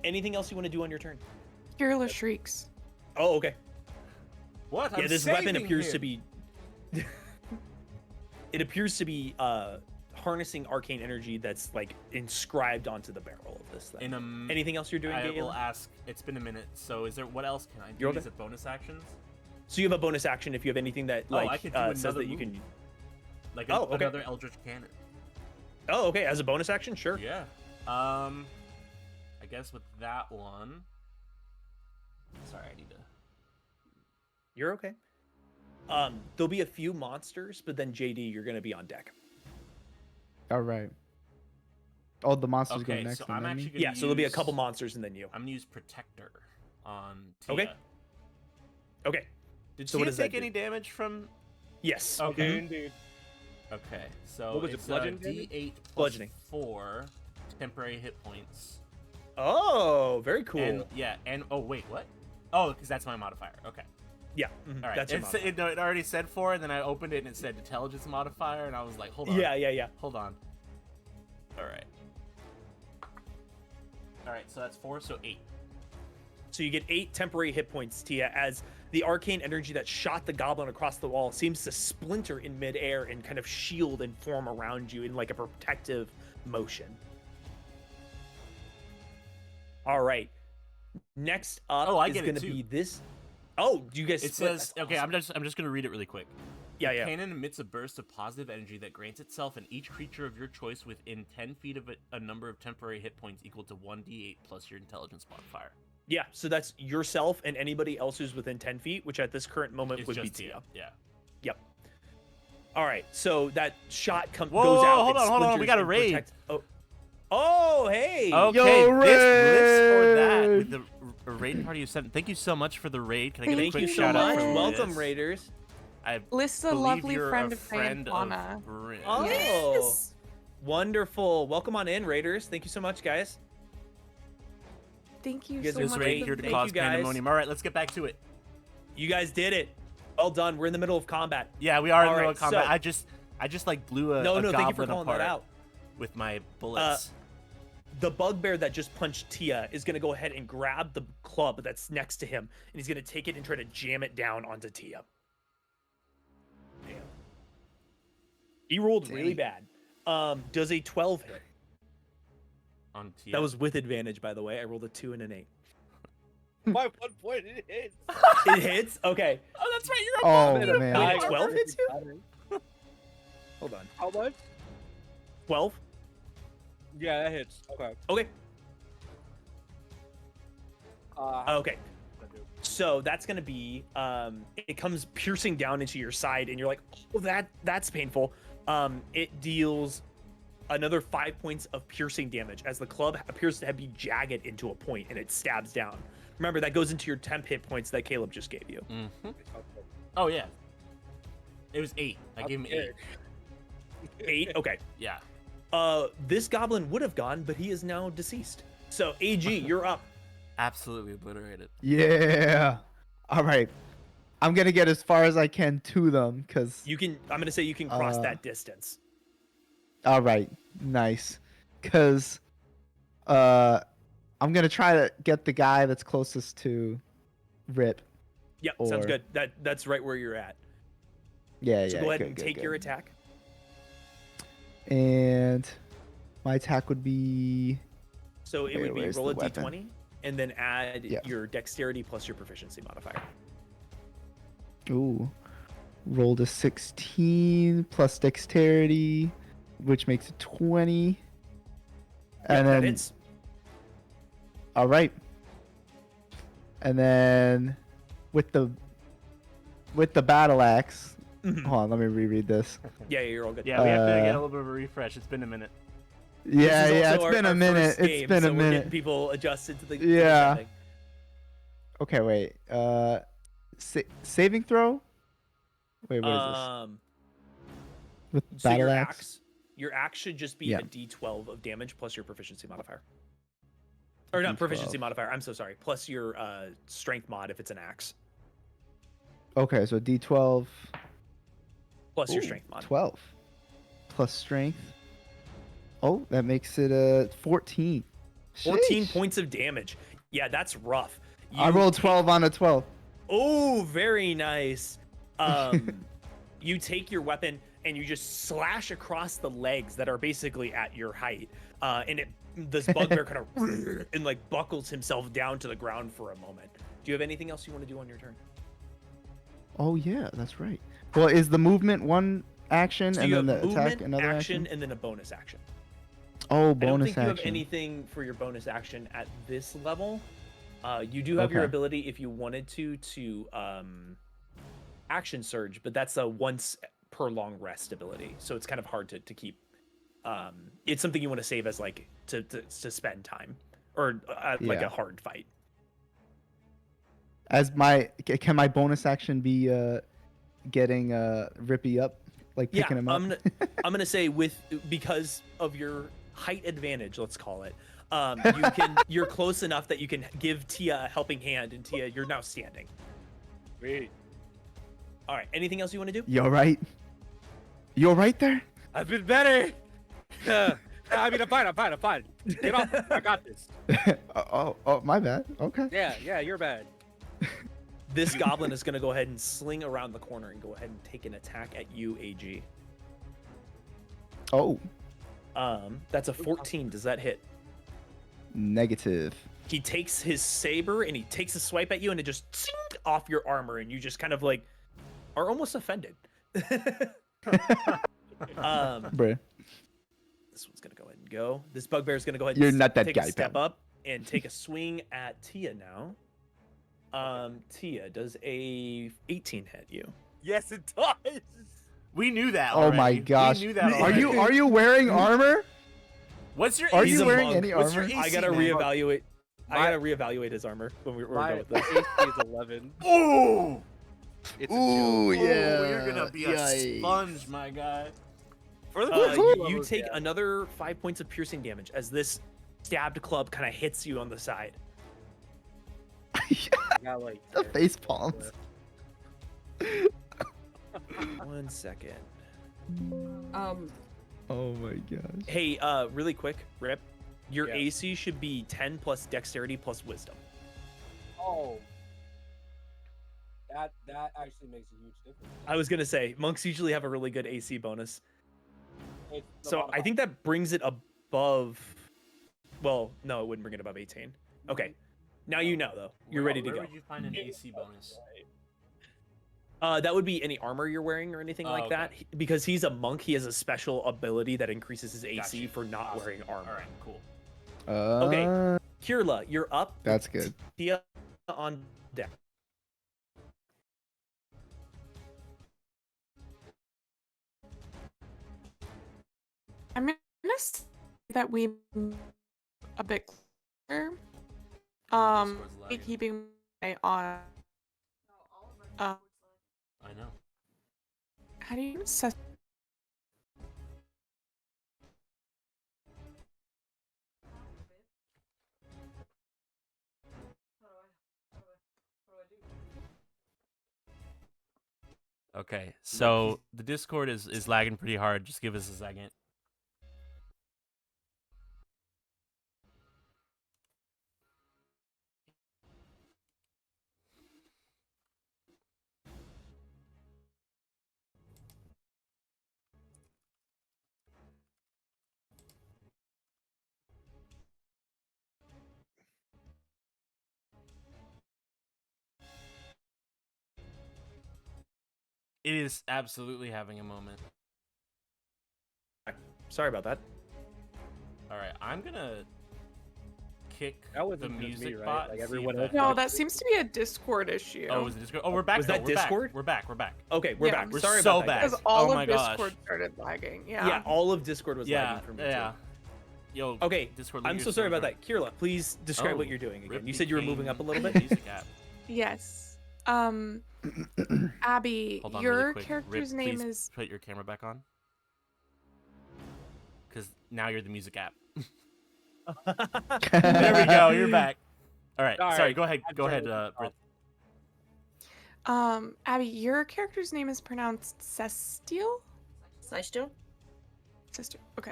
Anything else you want to do on your turn?
Keerla shrieks.
Oh, okay.
What?
Yeah,
I'm
this weapon
saving
appears
him.
to be. It appears to be harnessing arcane energy that's like inscribed onto the barrel of this thing. Anything else you're doing,
I will
Galen?
ask. It's been a minute, so is there? What else can I do?
You're okay.
Is it bonus actions?
So you have a bonus action if you have anything that like
I could do
says
another
that you
move.
can.
Like
Oh, okay.
another Eldritch Cannon.
Oh, okay. As a bonus action, sure.
Yeah. I guess with that one. Sorry, I need to.
You're okay. There'll be a few monsters, but then JD, you're gonna be on deck.
All right. Oh, the monsters go
Okay,
next.
so
and
I'm
then me?
actually gonna
Yeah, so there'll be a
use-
couple monsters and then you.
I'm gonna use Protector on Tia.
Okay. Okay.
Did
So what
Tia
does that
take
do?
any damage from?
Yes.
Okay.
Indeed.
Okay, so
What was it,
it's
bludgeoning damage?
D8 plus
Bludgeoning.
4 temporary hit points.
Oh, very cool.
And oh wait, what? Oh, because that's my modifier. Okay.
Yeah. Mhm,
All right.
That's your
It already said 4, and then I opened it and it said intelligence modifier, and I was like, hold on.
Yeah.
Hold on. All right. All right. So that's 4. So 8.
So you get 8 temporary hit points, Tia, as the arcane energy that shot the goblin across the wall seems to splinter in midair and kind of shield and form around you in like a protective motion. All right. Next up
Oh, I
is
get it
going to
too.
be this. Oh, do you guys?
It
split?
says,
That's
okay,
awesome.
I'm just gonna read it really quick.
Yeah,
The
yeah.
cannon emits a burst of positive energy that grants itself and each creature of your choice within 10 feet of it a number of temporary hit points equal to 1d8 plus your intelligence modifier.
Yeah, so that's yourself and anybody else who's within 10 feet, which at this current moment
It's
would be
just
Tia.
Yeah.
Yep. All right, so that shot
Whoa,
goes out.
hold
and
on, we
splinters
got a
and
raid.
protects- Oh, hey.
Okay,
Yo,
this for that
raid!
with the raid party you sent. Thank you so much for the raid. Can I get a
Thank
quick
you so
shout out
much.
from
Welcome,
Liz?
Raiders.
I
Liz a
believe
lovely
you're
friend
a
of
friend
Fauna.
Bryn.
Oh.
Yes.
Wonderful. Welcome on in, Raiders. Thank you so much, guys.
Thank you
You guys
so
are
This
much.
great.
raid here to
Thank
cause
you, guys.
pandemonium. All right, let's get back to it.
You guys did it. Well done. We're in the middle of combat.
Yeah, we are in
All
the middle
right,
of combat.
so-
I just like blew a
No,
a
thank you for
goblin
calling
apart
that out.
with my bullets.
The bugbear that just punched Tia is going to go ahead and grab the club that's next to him, and he's going to take it and try to jam it down onto Tia. Damn. He rolled really bad. Does a 12 hit?
On Tia.
That was with advantage, by the way. I rolled a 2 and an 8.
By 1 point, it hits.
It hits? Okay.
Oh, that's right. You're a
Oh
barbarian.
man.
Wait,
I-
12 hits you? Hold on.
How much?
12?
Yeah, that hits. Okay.
Okay.
How
Okay. So that's gonna be it comes piercing down into your side, and you're like, oh, that's painful. It deals another 5 points of piercing damage as the club appears to be jagged into a point, and it stabs down. Remember, that goes into your temp hit points that Caleb just gave you.
Mhm. Oh yeah. It was 8. I gave him 8.
8. Okay.
Yeah.
This goblin would have gone, but he is now deceased. So AG, you're up.
Absolutely obliterated.
Yeah. All right. I'm gonna get as far as I can to them, cause.
You can. I'm gonna say you can cross
Uh,
that distance.
All right. Nice. Cause, I'm gonna try to get the guy that's closest to Rip.
Yep, sounds
or-
good. That's right where you're at.
Yeah,
So
yeah.
go ahead
good,
and
good,
take
good.
your attack.
And my attack would be.
So it
Wait,
would be
where's
roll a
the weapon?
d20 and then add
Yeah.
your dexterity plus your proficiency modifier.
Ooh. Rolled a 16 plus dexterity, which makes it 20.
Yep,
And
that
then.
hits.
All right. And then with the battle axe.
Mhm.
Hold on, let me reread this.
Yeah, you're all good.
Yeah, we have to get a
Uh,
little bit of a refresh. It's been a minute.
This
Yeah,
is
yeah,
also
it's
our-
been a
our
minute.
first game,
It's been
so
a
we're getting
minute.
people adjusted to the
Yeah.
setting.
Okay, wait. Saving throw? Wait, what is this? With
So
battle
your
axe?
axe should just be
Yeah.
a d12 of damage plus your proficiency modifier. Or not
D12.
proficiency modifier. I'm so sorry. Plus your strength mod if it's an axe.
Okay, so D12.
Plus your
Ooh,
strength mod.
12 plus strength. Oh, that makes it 14.
14
Sheesh.
points of damage. Yeah, that's rough.
I rolled 12 on a 12.
Oh, very nice. You take your weapon and you just slash across the legs that are basically at your height. And this bugbear kind of and like buckles himself down to the ground for a moment. Do you have anything else you want to do on your turn?
Oh yeah, that's right. Well, is the movement one action
So
and
you
then
have
the attack
movement,
another
action,
action?
and then a bonus action.
Oh,
I don't
bonus
think you have
action.
anything for your bonus action at this level. You do have your
Okay.
ability if you wanted to action surge, but that's a once per long rest ability, so it's kind of hard to keep. It's something you want to save as like to spend time or like
Yeah.
a hard fight.
As can my bonus action be getting Rippy up, like
Yeah,
picking him up?
I'm gonna say because of your height advantage, let's call it. You're close enough that you can give Tia a helping hand, and Tia, you're now standing.
Wait.
All right. Anything else you want to do?
You all right? You all right there?
I've been better. I mean, I'm fine. Get off. I got this.
oh, my bad. Okay.
Yeah, you're bad.
This goblin is gonna go ahead and sling around the corner and go ahead and take an attack at you, AG.
Oh,
That's a 14. Does that hit?
negative.
He takes his saber and he takes a swipe at you, and it just zing off your armor, and you just kind of like are almost offended.
Bruh.
This one's gonna go ahead and go. This bugbear is gonna go ahead.
You're
and
not that
take
guy,
a step
pal.
up and take a swing at Tia now. Tia, does a 18 hit you?
Yes, it does.
We knew that.
Oh my
already.
gosh.
We knew that.
Are you
already.
wearing armor?
What's your?
Are
AC?
He's
you
a
wearing
monk.
any
What's your
armor?
AC,
I gotta
man?
reevaluate. I
My-
gotta reevaluate his armor when we're
My
done with this.
AC is 11.
Ooh.
It's a
Ooh,
joke.
yeah.
Ooh, you're gonna be a
Yikes.
sponge, my guy.
For the
You take
yeah.
another 5 points of piercing damage as this stabbed club kind of hits you on the side.
I got, like,
The
10.
face palms.
1 second.
Oh my gosh.
Hey, really quick, Rip. Your
Yeah.
AC should be 10 plus dexterity plus wisdom.
Oh. That actually makes a huge difference.
I was gonna say monks usually have a really good AC bonus,
It's a
so
lot of
I think that brings it above. Well, no, it wouldn't bring it above 18. Okay, now you know though. You're ready to
Where
go.
would you find an AC bonus?
That would be any armor you're wearing or anything
Oh,
like
okay.
that. Because he's a monk, he has a special ability that increases his AC
Gotcha.
for not
Awesome.
wearing armor.
All right, cool.
Okay. Keerla, you're up.
That's good.
Tia on deck.
I'm gonna say that we move a bit closer.
Discord's lagging.
Keeping my eye on.
I know.
How do you assess?
Okay, so the Discord is lagging pretty hard. Just give us a second. It is absolutely having a moment.
Sorry about that.
All right, I'm gonna kick
That
the
wasn't just me,
music
right?
bot.
Like,
and see
everyone
if
else
No,
that-
that seems to be a Discord issue.
Oh, was it Discord? Oh, we're back.
Was
though.
that
We're back.
Discord?
We're back. We're back.
Okay, we're
Yeah.
back.
We're
Sorry
so
about that,
back.
guys.
Because all
Oh
of
my gosh.
Discord started lagging.
Yeah, all of Discord was
Yeah,
lagging for me
yeah.
too.
Yo.
Okay,
Discord.
I'm
leave
so
your
sorry about
server.
that. Keerla, please describe what
Oh,
you're doing again.
Rip
You said you were moving up a little
became
bit.
Music app.
Yes. Abby,
Hold on,
your
really quick.
character's
Rip,
name
please
is.
put your camera back on. Because now you're the music app. There we go. You're back. All right.
All
Sorry.
right,
Go ahead.
I'm
Go ahead,
sorry.
Brit.
Abby, your character's name is pronounced Ceistyl?
Ceistyl?
Sister. Okay.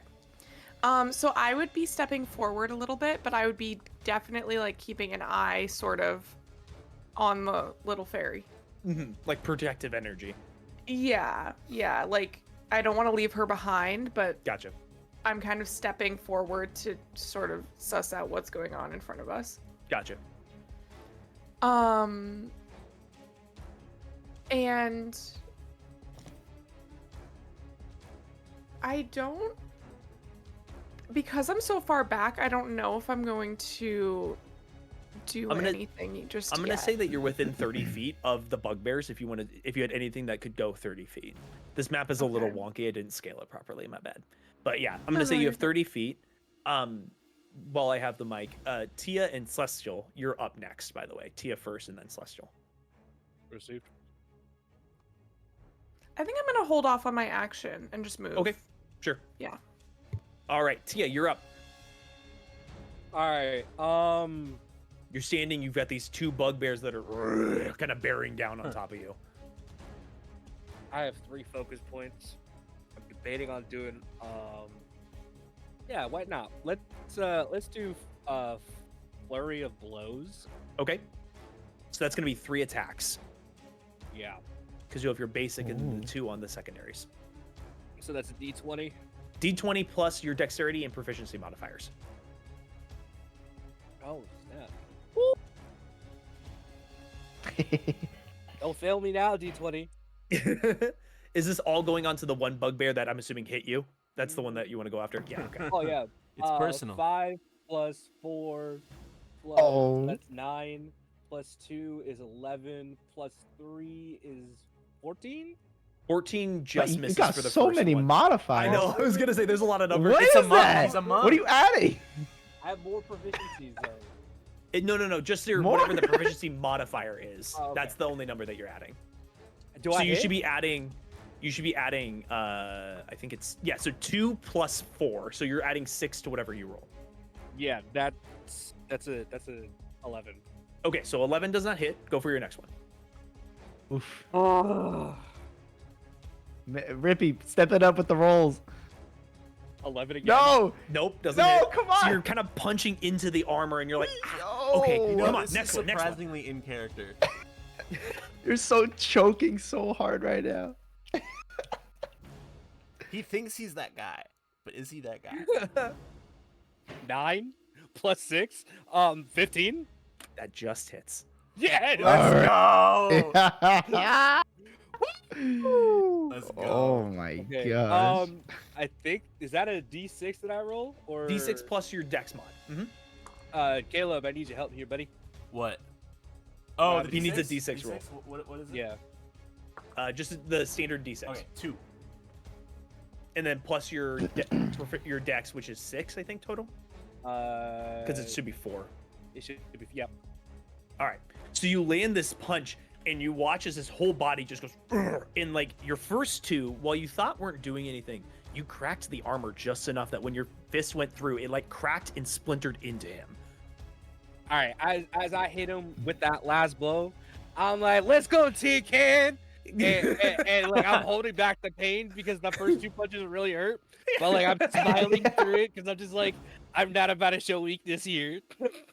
So I would be stepping forward a little bit, but I would be definitely like keeping an eye sort of on the little fairy.
Like protective energy.
Yeah. Like I don't want to leave her behind, but
Gotcha.
I'm kind of stepping forward to sort of suss out what's going on in front of us.
Gotcha.
And I don't, because I'm so far back, I don't know if I'm going to do anything just
I'm gonna
yet.
say that you're within 30 feet of the bugbears if you had anything that could go 30 feet. This map is a little
Okay.
wonky. I didn't scale it properly. My bad. But yeah, I'm
No,
gonna say
no,
you
you're
have 30 feet. While I have the mic, Tia and Ceistyl, you're up next. By the way, Tia first, and then Ceistyl.
Received.
I think I'm gonna hold off on my action and just move.
Okay, sure.
Yeah.
All right, Tia, you're up.
All right.
You're standing. You've got these two bugbears that are kind of bearing down on top of you.
I have 3 focus points. I'm debating on doing. Yeah, why not? Let's do flurry of blows.
Okay. So that's gonna be 3 attacks
Yeah.
because you have your basic and then the 2 on the secondaries.
So that's a D20.
D20 plus your dexterity and proficiency modifiers.
Oh snap! Don't fail me now, D20.
Is this all going on to the one bugbear that I'm assuming hit you? That's the one that you want to go after? Yeah, okay.
Oh yeah.
It's personal.
5 plus 4 plus
Oh.
that's 9 plus 2 is 11 plus 3 is 14.
14 just
you
misses
got
for the
so
first
many
one.
modifiers.
I know. I was gonna say there's a lot of numbers.
What
It's
is
a monk,
that?
he's a monk.
What are you adding?
I have more proficiencies though.
No. Just your
More?
whatever the proficiency modifier is.
Oh, okay.
That's the only number that you're adding.
Do
So
I
you
hit?
should be adding. I think it's so 2 plus 4. So you're adding 6 to whatever you roll.
Yeah, that's a 11.
Okay, so 11 does not hit. Go for your next one.
Oof.
Oh.
Rippy, step it up with the rolls.
11 again.
No!
Nope, doesn't
No,
hit.
come
So
on!
you're kind of punching into the armor, and you're like,
No!
okay,
You know,
come on,
this
next
is
one, next one.
surprisingly in character.
You're so choking so hard right now.
He thinks he's that guy, but is he that guy?
9 plus 6, 15.
That just hits.
Yeah, it is.
Let's
Alright.
go. Let's go.
Oh my
Okay,
gosh.
I think is that a D6 that I roll or
D6 plus your dex mod.
Caleb, I need your help here, buddy.
What? Oh,
Uh,
the
he needs a
D6?
D6 roll.
What is it?
Yeah.
Just the standard D6.
Okay, 2.
And then plus your your dex, which is 6, I think, total. Because it should be 4.
It should be. Yep.
All right. So you land this punch, and you watch as his whole body just goes. "Urgh," and like your first 2, while you thought weren't doing anything, you cracked the armor just enough that when your fist went through, it like cracked and splintered into him.
All right. As I hit him with that last blow, I'm like, "Let's go, T-Can!" and like I'm holding back the pain because the first 2 punches really hurt. But like I'm smiling through it because I'm just like, I'm not about to show weakness here.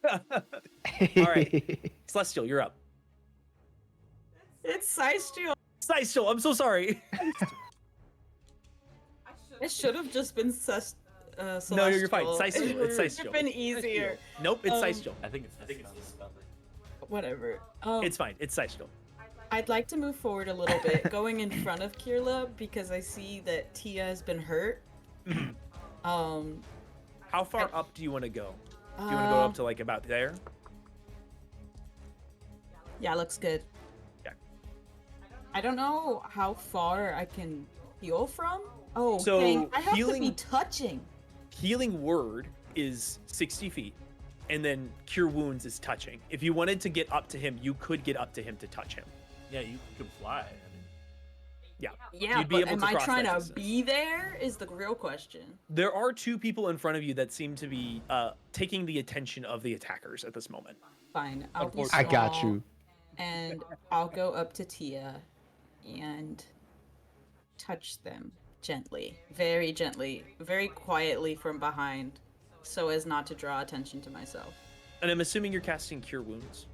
All right. Celestial, you're up.
It's Ceistyl.
Ceistyl, I'm so sorry.
It should have just been Celestial.
No, you're fine.
It
Ceistyl.
would
It's
have
Ceistyl.
been easier.
Nope, it's
Um,
Ceistyl.
I think it's
Whatever.
It's fine. It's Ceistyl.
I'd like to move forward a little bit, going in front of Keerla because I see that Tia has been hurt.
How far up do you want to go? Do you want to go up to like about there?
Yeah, looks good.
Yeah.
I don't know how far I can heal from. Oh,
So,
dang, I have to
healing-
be touching.
Healing word is 60 feet, and then cure wounds is touching. If you wanted to get up to him, you could get up to him to touch him.
Yeah, you can fly. I mean,
Yeah.
Yeah,
You'd be
but
able
am
to
I
cross
trying
that
to
distance.
be there? Is the real question.
There are two people in front of you that seem to be taking the attention of the attackers at this moment.
Fine, I'll be
I
small.
got you.
And I'll go up to Tia and touch them gently, very quietly from behind, so as not to draw attention to myself.
And I'm assuming you're casting Cure Wounds.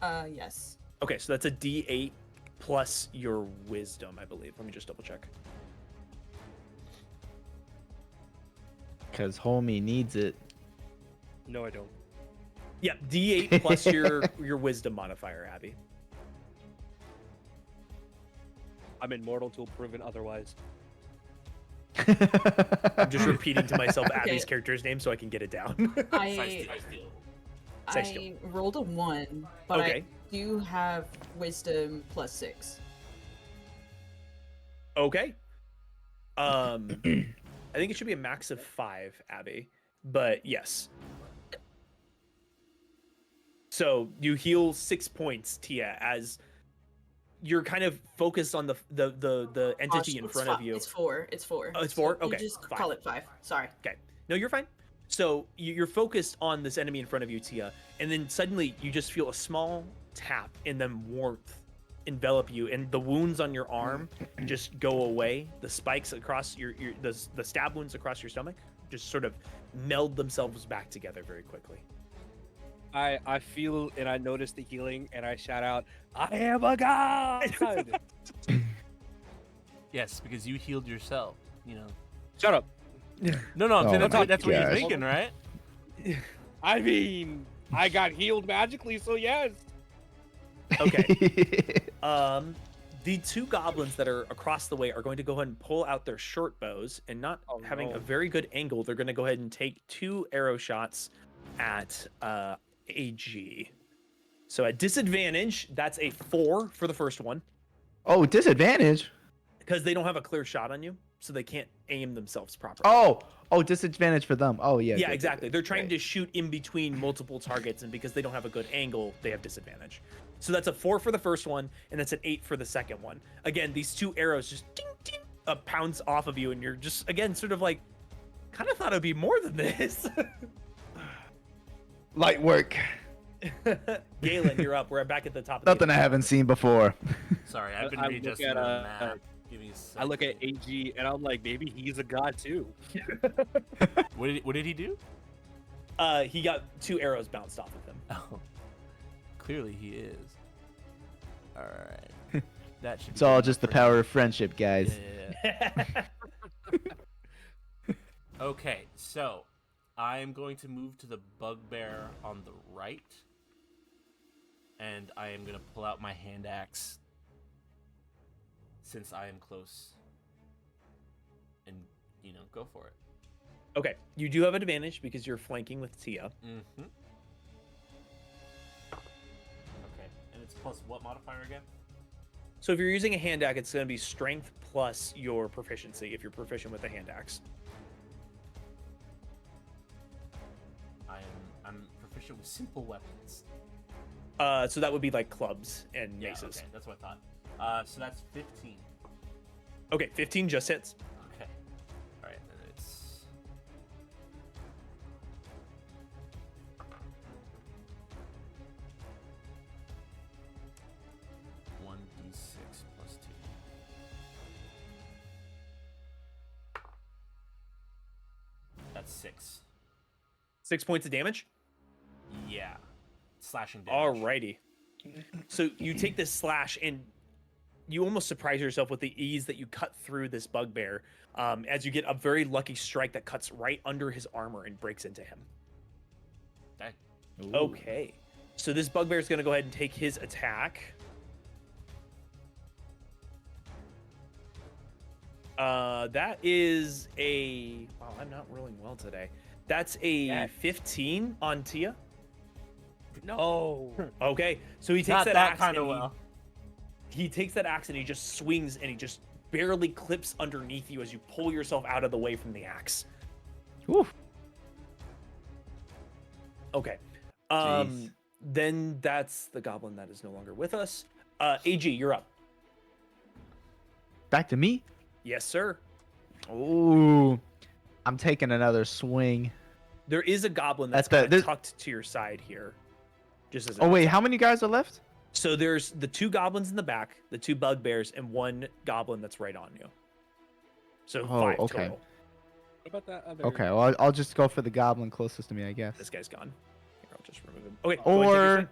Yes.
Okay, so that's a D8 plus your Wisdom, I believe. Let me just double check.
Cause homie needs it.
No, I don't.
Yeah, D8 plus your Wisdom modifier, Abby.
I'm immortal till proven otherwise.
I'm just repeating to myself Abby's
Okay.
character's name so I can get it down.
I
Ceistyl.
rolled a 1, but
Okay.
I do have wisdom plus 6.
Okay. I think it should be a max of 5, Abby. But yes. So you heal 6 points, Tia, as you're kind of focused on the entity in front of you.
It's 4. It's 4.
Oh, it's 4?
You
Okay,
just
5.
call it 5. Sorry.
Okay. No, you're fine. So you're focused on this enemy in front of you, Tia, and then suddenly you just feel a small tap and then warmth envelop you, and the wounds on your arm just go away. The spikes across the stab wounds across your stomach just sort of meld themselves back together very quickly.
I feel and I notice the healing and I shout out, I am a god!
Yes, because you healed yourself. You know.
Shut up.
No, I'm
Oh
saying
my
that's what he's
gosh.
thinking, right?
I mean, I got healed magically, so yes.
Okay. The two goblins that are across the way are going to go ahead and pull out their short bows, and not having
no.
a very good angle, they're going to go ahead and take 2 arrow shots at AG. So at disadvantage, that's a 4 for the first one,
Oh, disadvantage.
because they don't have a clear shot on you, so they can't aim themselves properly.
Oh, disadvantage for them. Oh yeah.
Yeah,
good,
exactly.
good,
They're trying
right.
to shoot in between multiple targets, and because they don't have a good angle, they have disadvantage. So that's a 4 for the first one, and that's an 8 for the second one. Again, these 2 arrows just ding, ding, pounce off of you, and you're just, again, sort of like, kind of thought it'd be more than this.
Light work.
Galen, you're up. We're back at the top of
Nothing
the
I haven't seen before.
Sorry, I've been
I look
readjusting
at,
the
uh,
map. Give me a
I look at
second.
AG and I'm like, maybe he's a god too.
What did he do?
He got 2 arrows bounced off of him.
Oh, clearly he is. All right. That should.
It's
be
all
enough
just the
for
power
him.
of friendship, guys.
Yeah. Okay, so I am going to move to the bugbear on the right, and I am going to pull out my hand axe since I am close, and go for it.
Okay, you do have an advantage because you're flanking with Tia.
Mm-hmm. Okay, and it's plus what modifier again?
So if you're using a hand axe, it's going to be strength plus your proficiency if you're proficient with a hand axe.
I'm proficient with simple weapons.
So that would be like clubs and
Yeah,
maces.
okay, that's what I thought. So that's 15.
Okay, 15 just hits.
Okay. All right, then it's 1d6 plus 2. That's 6.
6 points of damage.
Yeah. Slashing damage.
Alrighty. So you take this slash and you almost surprise yourself with the ease that you cut through this bugbear, as you get a very lucky strike that cuts right under his armor and breaks into him.
Dang.
Okay. So this bugbear is going to go ahead and take his attack. That is a... Wow, I'm not rolling well today. That's a 15 on Tia.
No.
Okay, so he takes
Not
that
that
axe
kind of
and
well.
he takes that axe and he just swings and he just barely clips underneath you as you pull yourself out of the way from the axe.
Woo.
Okay.
Jeez.
Then that's the goblin that is no longer with us. AG, you're up.
Back to me.
Yes, sir.
Ooh, I'm taking another swing.
There is a goblin that's
At the-
kind of
this-
tucked to your side here. Just as
Oh wait, how many guys are left?
So there's the 2 goblins in the back, the 2 bugbears, and 1 goblin that's right on you. So
Oh,
5
okay.
total.
What about that other?
Okay, well I'll just go for the goblin closest to me, I guess.
This guy's gone. Here, I'll just remove him. Okay. go ahead and take your swing.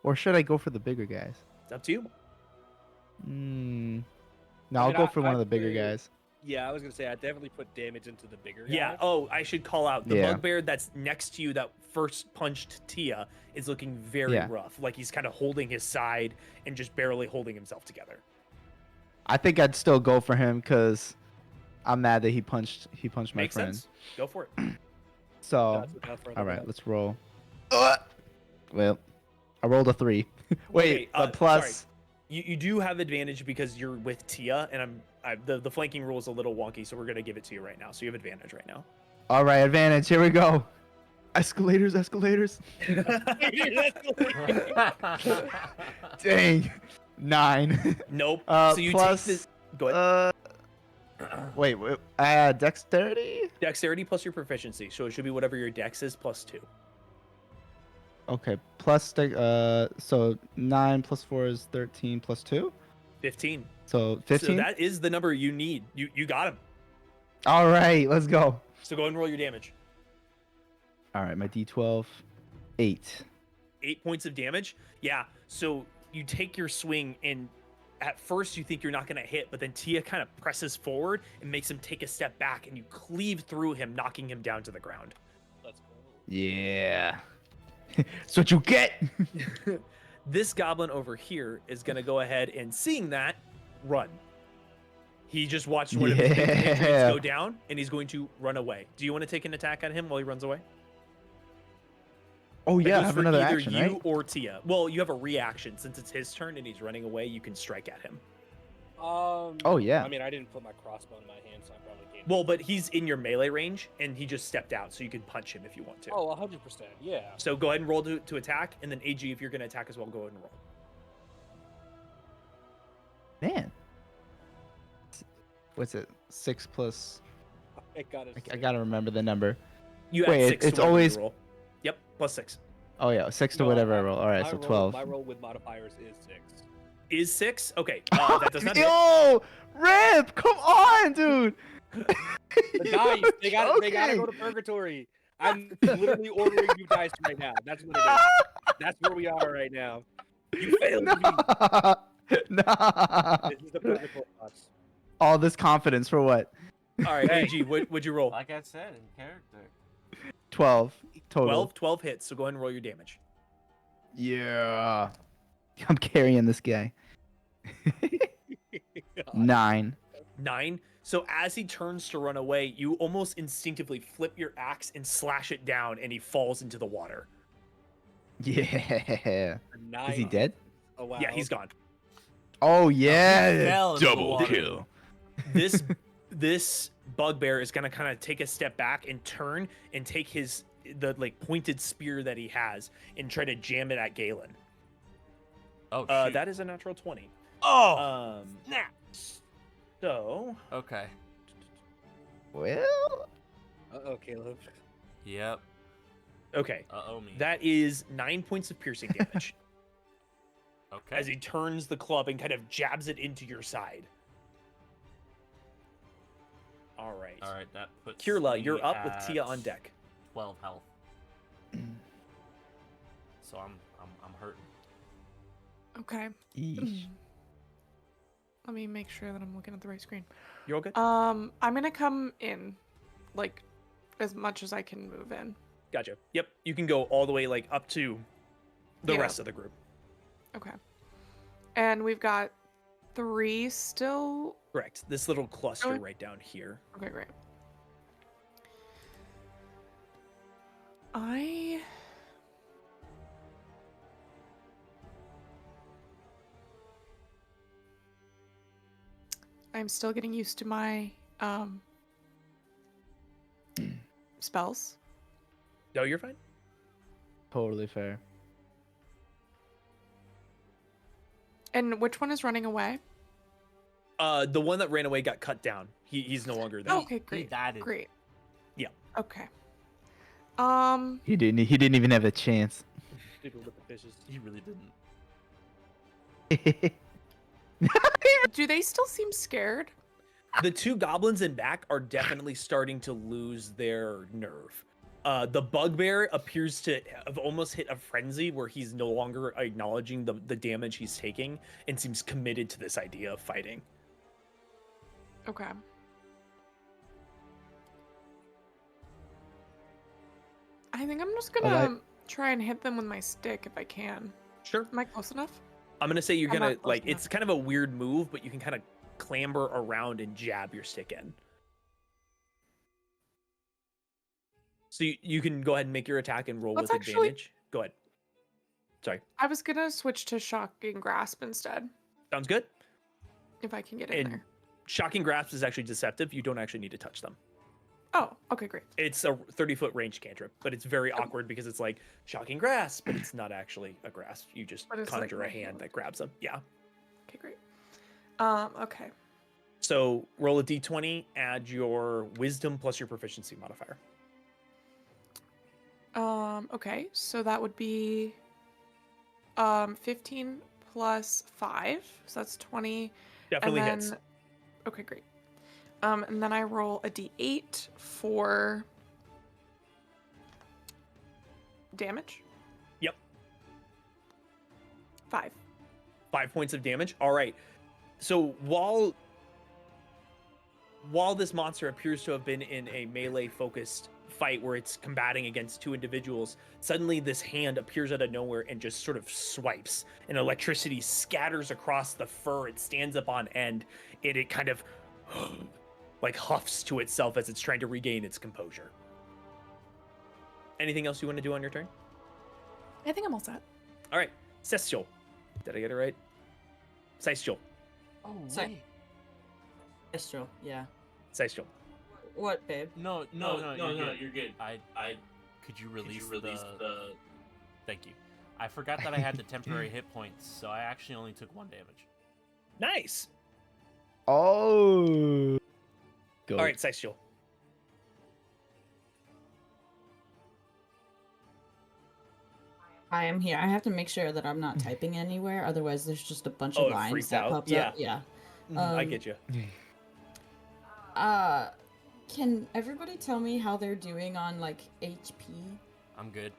Or should I go for the bigger guys?
It's up to you.
Hmm. No,
I
I'll
mean,
go for one
I'd
of the bigger
say-
guys.
Yeah, I was gonna say I definitely put damage into the bigger guy.
Yeah. Oh, I should call out the
Yeah.
bugbear that's next to you that first punched Tia is looking very
Yeah.
rough. Like he's kind of holding his side and just barely holding himself together.
I think I'd still go for him because I'm mad that he punched my
Makes
friend.
sense. Go for it.
So,
That's enough for
all
the
right,
guy.
let's roll. Well, I rolled a 3. Wait,
Okay,
but plus.
sorry. You do have advantage because you're with Tia, and the flanking rule is a little wonky, so we're gonna give it to you right now. So you have advantage right now.
All right, advantage. Here we go. Escalators. Dang. 9.
Nope.
Uh,
so you
plus,
take this. Go ahead.
Wait. Dexterity.
Dexterity plus your proficiency, so it should be whatever your dex is plus 2.
Okay. Plus so 9 plus 4 is 13 plus 2.
15.
So 15.
So that is the number you need. You got him.
All right, let's go.
So go ahead and roll your damage.
All right, my D12. 8.
8 points of damage. Yeah. So you take your swing, and at first you think you're not gonna hit, but then Tia kind of presses forward and makes him take a step back, and you cleave through him, knocking him down to the ground.
Let's go.
Yeah. That's what you get.
This goblin over here is gonna go ahead and, seeing that, run. He just watched one of his big injuries
Yeah.
go down, and he's going to run away. Do you want to take an attack on him while he runs away?
Oh
That
yeah, I
goes
have
for
another
either
action,
you
right?
or Tia. Well, you have a reaction since it's his turn and he's running away. You can strike at him.
Oh yeah.
I mean, I didn't put my crossbow in my hand, so I probably can't.
Well, but he's in your melee range, and he just stepped out, so you can punch him if you want to.
Oh, 100%. Yeah.
So go ahead and roll to attack, and then AG, if you're going to attack as well, go ahead and roll.
Man. What's it? 6 plus.
I got it.
I gotta remember the number.
You add
Wait,
6 to
it's
whatever you
always-
roll. Yep, plus 6.
Oh yeah, 6 to whatever I roll. All right, so 12.
My roll with modifiers is 6.
Is 6? Okay, that does not hit.
Yo, Rip, come on, dude.
The dice, they gotta go to purgatory. I'm literally ordering you dice right now. That's what it is. That's where we are right now. You failed me.
Nah.
This is the purgatory box.
All this confidence for what?
All right, AG, what'd you roll?
Like I said, in character.
12 total.
12 hits, so go ahead and roll your damage.
Yeah. I'm carrying this guy. 9.
9. So as he turns to run away, you almost instinctively flip your axe and slash it down, and he falls into the water.
Yeah.
A
Is he
9.
dead?
Oh wow.
Yeah, he's gone.
Oh
He
yeah.
fell into the
Double
water.
kill.
This bugbear is gonna kind of take a step back and turn and take the pointed spear that he has and try to jam it at Galan.
Oh, shoot.
That is a natural 20.
Oh,
Snap. So
okay.
Well,
Uh-oh, Caleb.
Yep.
okay,
Uh-oh me.
that is 9 points of piercing damage
Okay.
as he turns the club and kind of jabs it into your side. All right.
All right, that puts
Keerla,
me
you're up with
at
Tia on deck.
12 health. So I'm hurting.
Okay.
Eesh.
Let me make sure that I'm looking at the right screen.
You all good?
I'm gonna come in, like, as much as I can move in.
Gotcha. Yep. You can go all the way up to the
Yeah.
rest of the group.
Okay. And we've got 3 still.
Correct. This little cluster
Okay.
right down here.
Okay, great. I'm still getting used to my spells.
No, you're fine.
Totally fair.
And which one is running away?
The one that ran away got cut down. He's no longer there.
Okay, great.
died.
Great.
Yeah.
Okay.
He didn't even have a chance.
People with the fishes.
He really didn't.
Do they still seem scared?
The two goblins in back are definitely starting to lose their nerve. The bugbear appears to have almost hit a frenzy where he's no longer acknowledging the damage he's taking and seems committed to this idea of fighting.
Okay. I think I'm just gonna try and hit them with my stick if I can.
Sure.
Am I close enough?
I'm gonna say you're
I'm
gonna
not close
it's kind of a weird move, but you can kind of clamber around and jab your stick in. So you can go ahead and make your attack and roll
Let's
with
actually-
advantage. Go ahead. Sorry.
I was gonna switch to shocking grasp instead,
Sounds good.
if I can get in
And
there.
shocking grasp is actually deceptive. You don't actually need to touch them.
Oh, okay, great.
It's a 30-foot range cantrip, but it's very awkward because it's like shocking grasp, but it's not actually a grasp. You just
But it's like
conjure a
my
hand
hand.
that grabs them. Yeah.
Okay, great. Okay.
So roll a d20, add your wisdom plus your proficiency modifier.
Okay, so that would be 15 plus 5, so that's 20.
Definitely
and
hits.
then, Okay, great. And then I roll a d8 for damage.
Yep.
5.
5 points of damage. All right. So while this monster appears to have been in a melee focused fight where it's combating against two individuals, suddenly this hand appears out of nowhere and just sort of swipes, and electricity scatters across the fur. It stands up on end, and it kind of like huffs to itself as it's trying to regain its composure. Anything else you want to do on your turn?
I think I'm all set.
All right. Ceistyl. Did I get it right? Ceistyl.
Oh,
Sorry.
wait.
Astro, yeah.
Ceistyl.
What, babe?
No, you're good. I could you release, the... Thank you. I forgot that I had the temporary hit points, so I actually only took 1 damage.
Nice.
Oh. Go.
All right, Ceistyl.
I am here. I have to make sure that I'm not typing anywhere, otherwise there's just a bunch
Oh,
of
it
lines
freaks
that
out?
pops
Yeah.
up. Yeah.
I
Um,
get you.
Can everybody tell me how they're doing on like HP?
I'm good.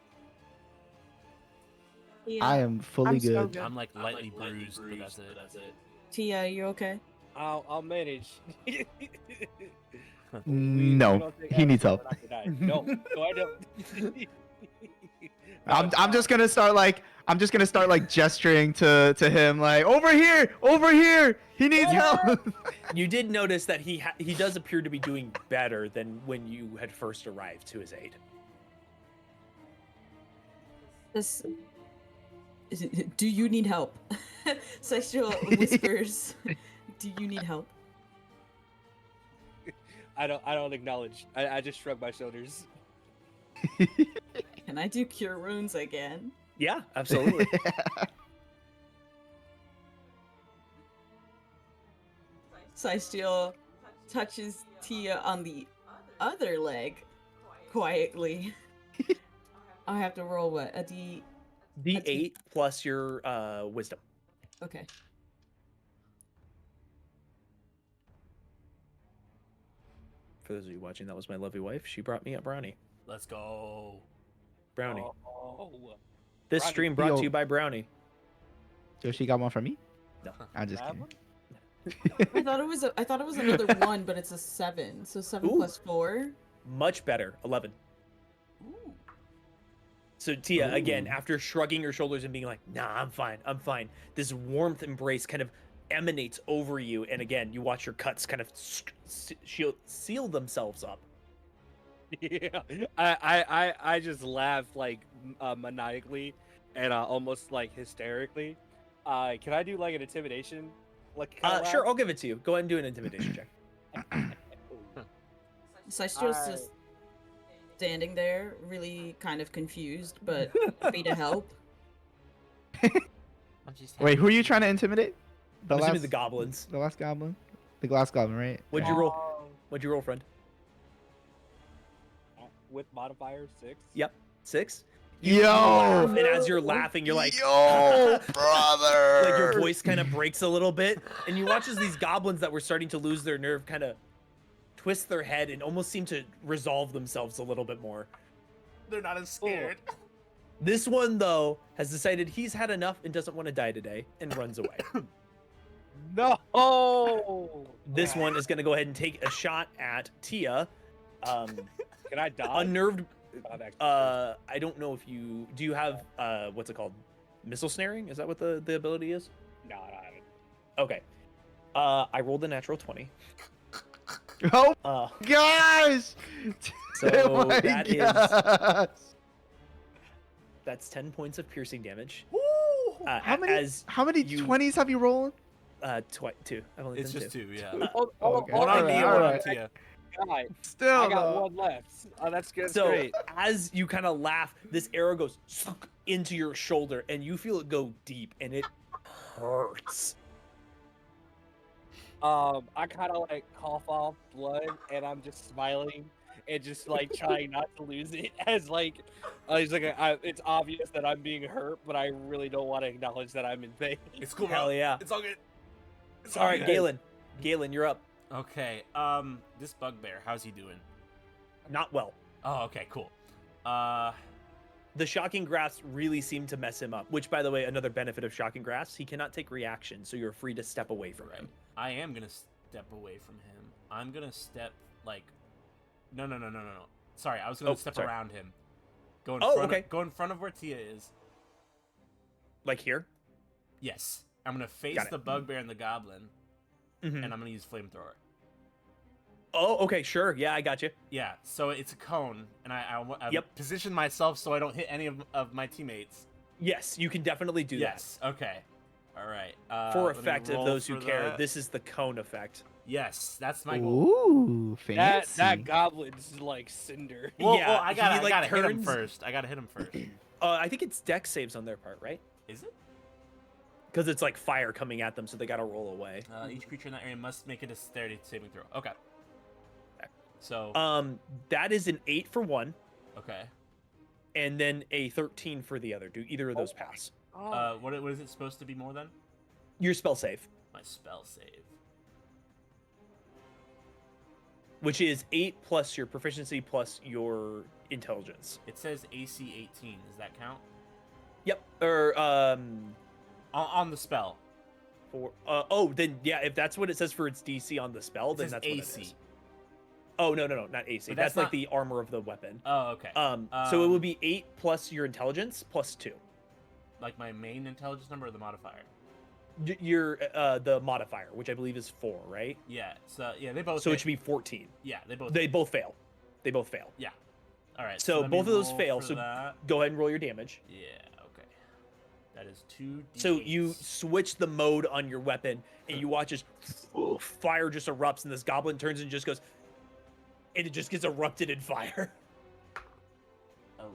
I am fully
I'm so
good.
good.
I'm like lightly bruised, but that's it.
Tia, you okay?
I'll manage.
No, he needs help.
No, I don't.
I'm just gonna start like gesturing to him like over here. He needs help.
You did notice that he does appear to be doing better than when you had first arrived to his aid.
Do you need help? Sexual whispers. Do you need help?
I don't acknowledge. I just shrug my shoulders.
Can I do cure wounds again?
Yeah, absolutely.
Ceistyl touches Tia on the other leg quietly. I have to roll what? A D.
D8 plus your wisdom.
Okay.
For those of you watching, that was my lovely wife. She brought me a brownie.
Let's go.
Brownie.
Oh.
This
Brownie.
stream brought
Yo.
to you by Brownie.
So she got one from me?
No.
I'm just
Grab
kidding.
one?
I thought it was another 1, but it's a 7. So 7
Ooh.
plus 4.
Much better. 11.
Ooh.
So Tia, again,
Ooh.
after shrugging her shoulders and being like, "Nah, I'm fine," this warmth embrace kind of emanates over you, and again, you watch your cuts kind of seal themselves up.
Yeah. I just laugh like maniacally and almost like hysterically. Can I do like an intimidation? Like
Sure, I'll give it to you. Go ahead and do an intimidation check.
Ceystyl's
I-
just standing there, really kind of confused, but happy to help.
I'm just
Wait, who are you trying to intimidate?
I'm assuming the goblins.
The last goblin. The glass goblin, right?
What'd you roll? What'd you roll, friend?
With modifier 6.
Yep, 6.
Yo!
Laugh, and as you're laughing, you're like,
Yo, brother!
like your voice kind of breaks a little bit, and you watch as these goblins that were starting to lose their nerve kind of twist their head and almost seem to resolve themselves a little bit more.
They're not as scared.
This one, though, has decided he's had enough and doesn't want to die today and runs away.
No!
This one is going to go ahead and take a shot at Tia.
Can I die?
Unnerved. I don't know if you do. You have what's it called? Missile snaring? Is that what the ability is?
No, I haven't.
Okay. I rolled a natural 20.
Oh,
Uh,
gosh!
so
Oh my
that is
gosh.
that's 10 points of piercing damage.
How many?
As
How many
you-
20s have you rolled?
2. I've only
It's
done
just 2, yeah.
Okay.
Hold on,
Alright,
Tia, hold on,
alright.
Tia.
God,
Still,
I got
though.
one left. Oh, that's good.
So
Great.
as you kind of laugh, this arrow goes sunk into your shoulder, and you feel it go deep, and it hurts.
I kind of like cough off blood, and I'm just smiling and just like trying not to lose it. As like, he's like, it's obvious that I'm being hurt, but I really don't want to acknowledge that I'm in pain.
It's cool,
Hell
bro.
yeah!
It's all good. It's
All right,
good.
Galen. Galen, you're up.
Okay, this bugbear, how's he doing?
Not well.
Oh, okay, cool.
The shocking grasp really seemed to mess him up. Which, by the way, another benefit of shocking grasp, he cannot take reaction, so you're free to step away from him.
I am gonna step away from him. I'm gonna step, like... No. Sorry, I was gonna step
sorry.
around him. Go in
Oh,
front
okay.
Go in front of where Tia is.
Like here.
Yes. I'm gonna face
Got it.
the bugbear and the goblin,
Mhm.
and I'm gonna use flamethrower.
Oh, okay, sure. Yeah, I got you.
Yeah, so it's a cone, and I
Yep.
position myself so I don't hit any of my teammates.
Yes, you can definitely do
Yes, okay. All right.
that. For
let me
effect of
roll
those who
for
care,
that.
this is the cone effect.
Yes, that's my goal.
Ooh, fancy.
That goblin's like cinder.
Well,
Yeah,
well, I gotta,
he, like,
I gotta hit him
turns-
first. I gotta hit him first.
I think it's dex saves on their part, right?
Is it?
Because it's like fire coming at them, so they gotta roll away.
Each creature in that area must make a dexterity saving throw. Okay. So,
That is an 8 for one,
okay.
and then a 13 for the other. Do either of those pass?
What is it supposed to be more than?
Your spell save,
My spell save.
which is 8 plus your proficiency plus your intelligence.
It says AC 18. Does that count?
Yep. Or
On the spell.
for then yeah, if that's what it says for its DC on the spell,
It
then
says
that's what
AC.
it is. Oh no, not AC.
But
That's
that's
like
not-
the armor of the weapon.
Oh, okay.
So it would be 8 plus your intelligence plus 2.
Like my main intelligence number or the modifier?
Your the modifier, which I believe is 4, right?
Yeah. So yeah, they both.
So it should be 14.
Yeah, they both.
They both fail. They both fail.
Yeah. All right.
So
let me
both of those
roll
fail,
for
so
that.
Go ahead and roll your damage.
Yeah. Okay. That is 2d8.
So you switch the mode on your weapon, and you watch as fire just erupts, and this goblin turns and just goes, and it just gets erupted in fire.
Oh.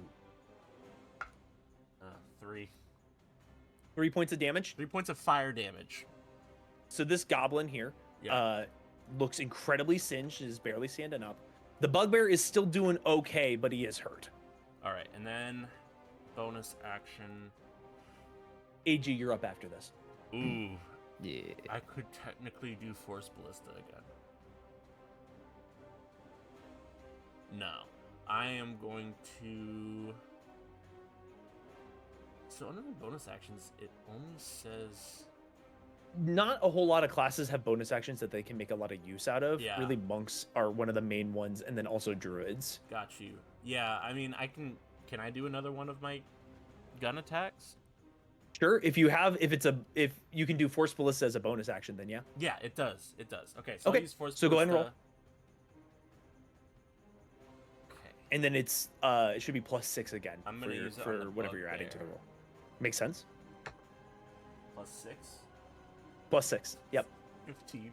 3.
3 points of damage.
3 points of fire damage.
So this goblin here
Yeah.
looks incredibly singed, is barely standing up. The bugbear is still doing okay, but he is hurt.
All right, and then bonus action.
AG, you're up after this.
Ooh,
Yeah.
I could technically do Force Ballista again. No, I am going to. So under the bonus actions, it only says.
Not a whole lot of classes have bonus actions that they can make a lot of use out of.
Yeah.
Really, monks are one of the main ones, and then also druids.
Got you. Yeah, I mean, I can. Can I do another one of my gun attacks?
Sure, if you can do Force Ballista as a bonus action, then yeah.
Yeah, it does. It does. Okay, so
Okay,
I'll use Force
so go ahead and roll.
Ballista. Okay.
And then it should be +6 again
I'm gonna use it on
for
the
whatever you're adding to the
bugbear.
roll. Makes sense.
+6.
+6. Yep.
15.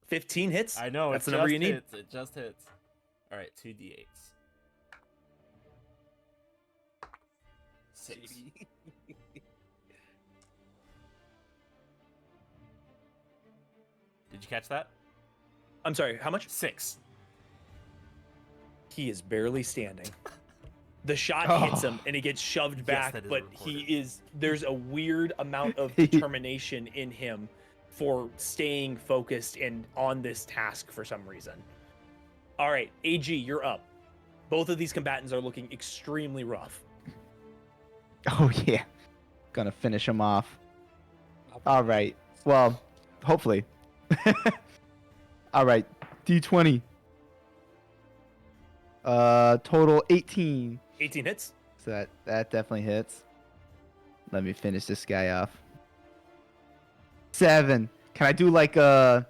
15 hits.
I know,
That's
it
the number
just
you need.
hits. It just hits. All right, 2d8s. 6. Did you catch that?
I'm sorry, how much?
6.
He is barely standing. The shot hits him and he gets shoved back,
that is
but
recorded.
there's a weird amount of determination in him for staying focused and on this task for some reason. All right, AG, you're up. Both of these combatants are looking extremely rough.
Oh yeah, gonna finish him off. All right. Well, hopefully. All right. D20. Total 18.
18 hits.
So that definitely hits. Let me finish this guy off. 7. Can I do like a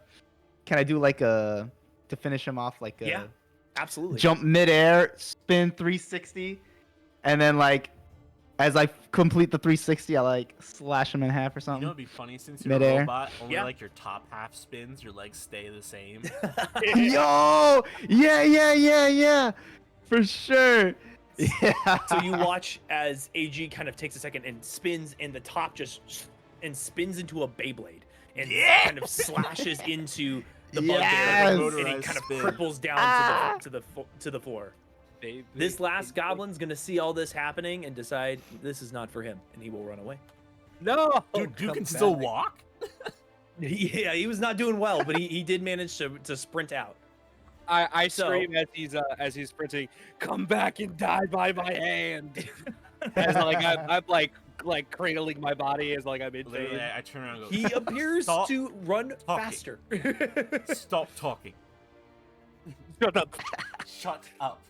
to finish him off like a
Yeah, absolutely.
jump midair, spin 360, and then like as I complete the 360, I like slash him in half or
You
something.
know, it'd be funny since you're a
Midair.
robot. Only
Yeah.
like your top half spins, your legs stay the same.
Yo! Yeah. For sure. Yeah.
So you watch as AG kind of takes a second and spins, and the top spins into a Beyblade and kind of slashes into the bugbear,
Yes!
and he
Motorized
kind of
spin.
cripples down to the floor.
They-
This
they-
last
they-
goblin's gonna see all this happening and decide this is not for him, and he will run away.
No,
Dude, you
come
can still
back.
walk?
Yeah, he was not doing well, but he did manage to sprint out.
I
So-
scream as he's sprinting. Come back and die by my hand. As like I'm like cradling my body as like I'm in
Literally,
pain.
I turn around and go,
He appears
Stop
to run
talking.
faster.
stop talking.
Shut up.
Shut up.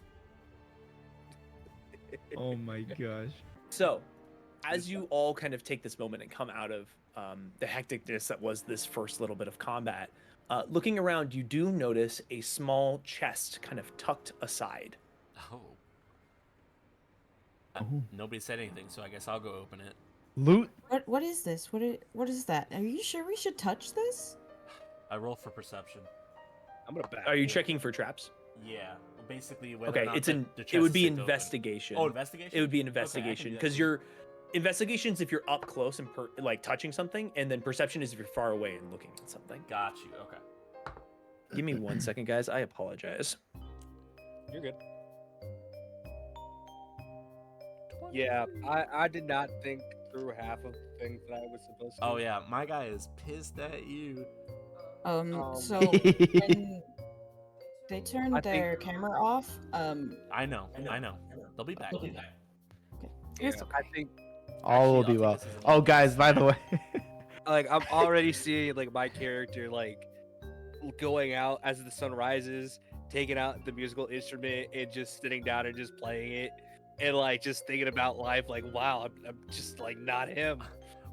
Oh my gosh.
So, as you all kind of take this moment and come out of the hecticness that was this first little bit of combat, looking around, you do notice a small chest kind of tucked aside.
Oh.
Oh.
Nobody said anything, so I guess I'll go open it.
Loot?
What is this? What is that? Are you sure we should touch this?
I roll for perception.
I'm gonna back.
Are you
away.
checking for traps?
Yeah, well, basically, whether
Okay,
or not
it's
the,
in.
the
It
chest
would be
sits open.
investigation.
Oh, investigation.
It would be an
Okay, I can
investigation
do that
because
too.
your investigations if you're up close and like touching something, and then perception is if you're far away and looking at something.
Got you. Okay.
Give me 1 second, guys. I apologize.
You're good. Yeah, I did not think through half of the things that I was supposed to.
Oh yeah, my guy is pissed at you.
So when they turned
I think-
their camera off,
I know. They'll be back.
It's
I think
All will
Actually,
be
I'll
well.
take this as a
Oh,
little
guys, by the way.
like I'm already seeing like my character like going out as the sun rises, taking out the musical instrument and just sitting down and just playing it, and like just thinking about life. Like, wow, I'm just like not him.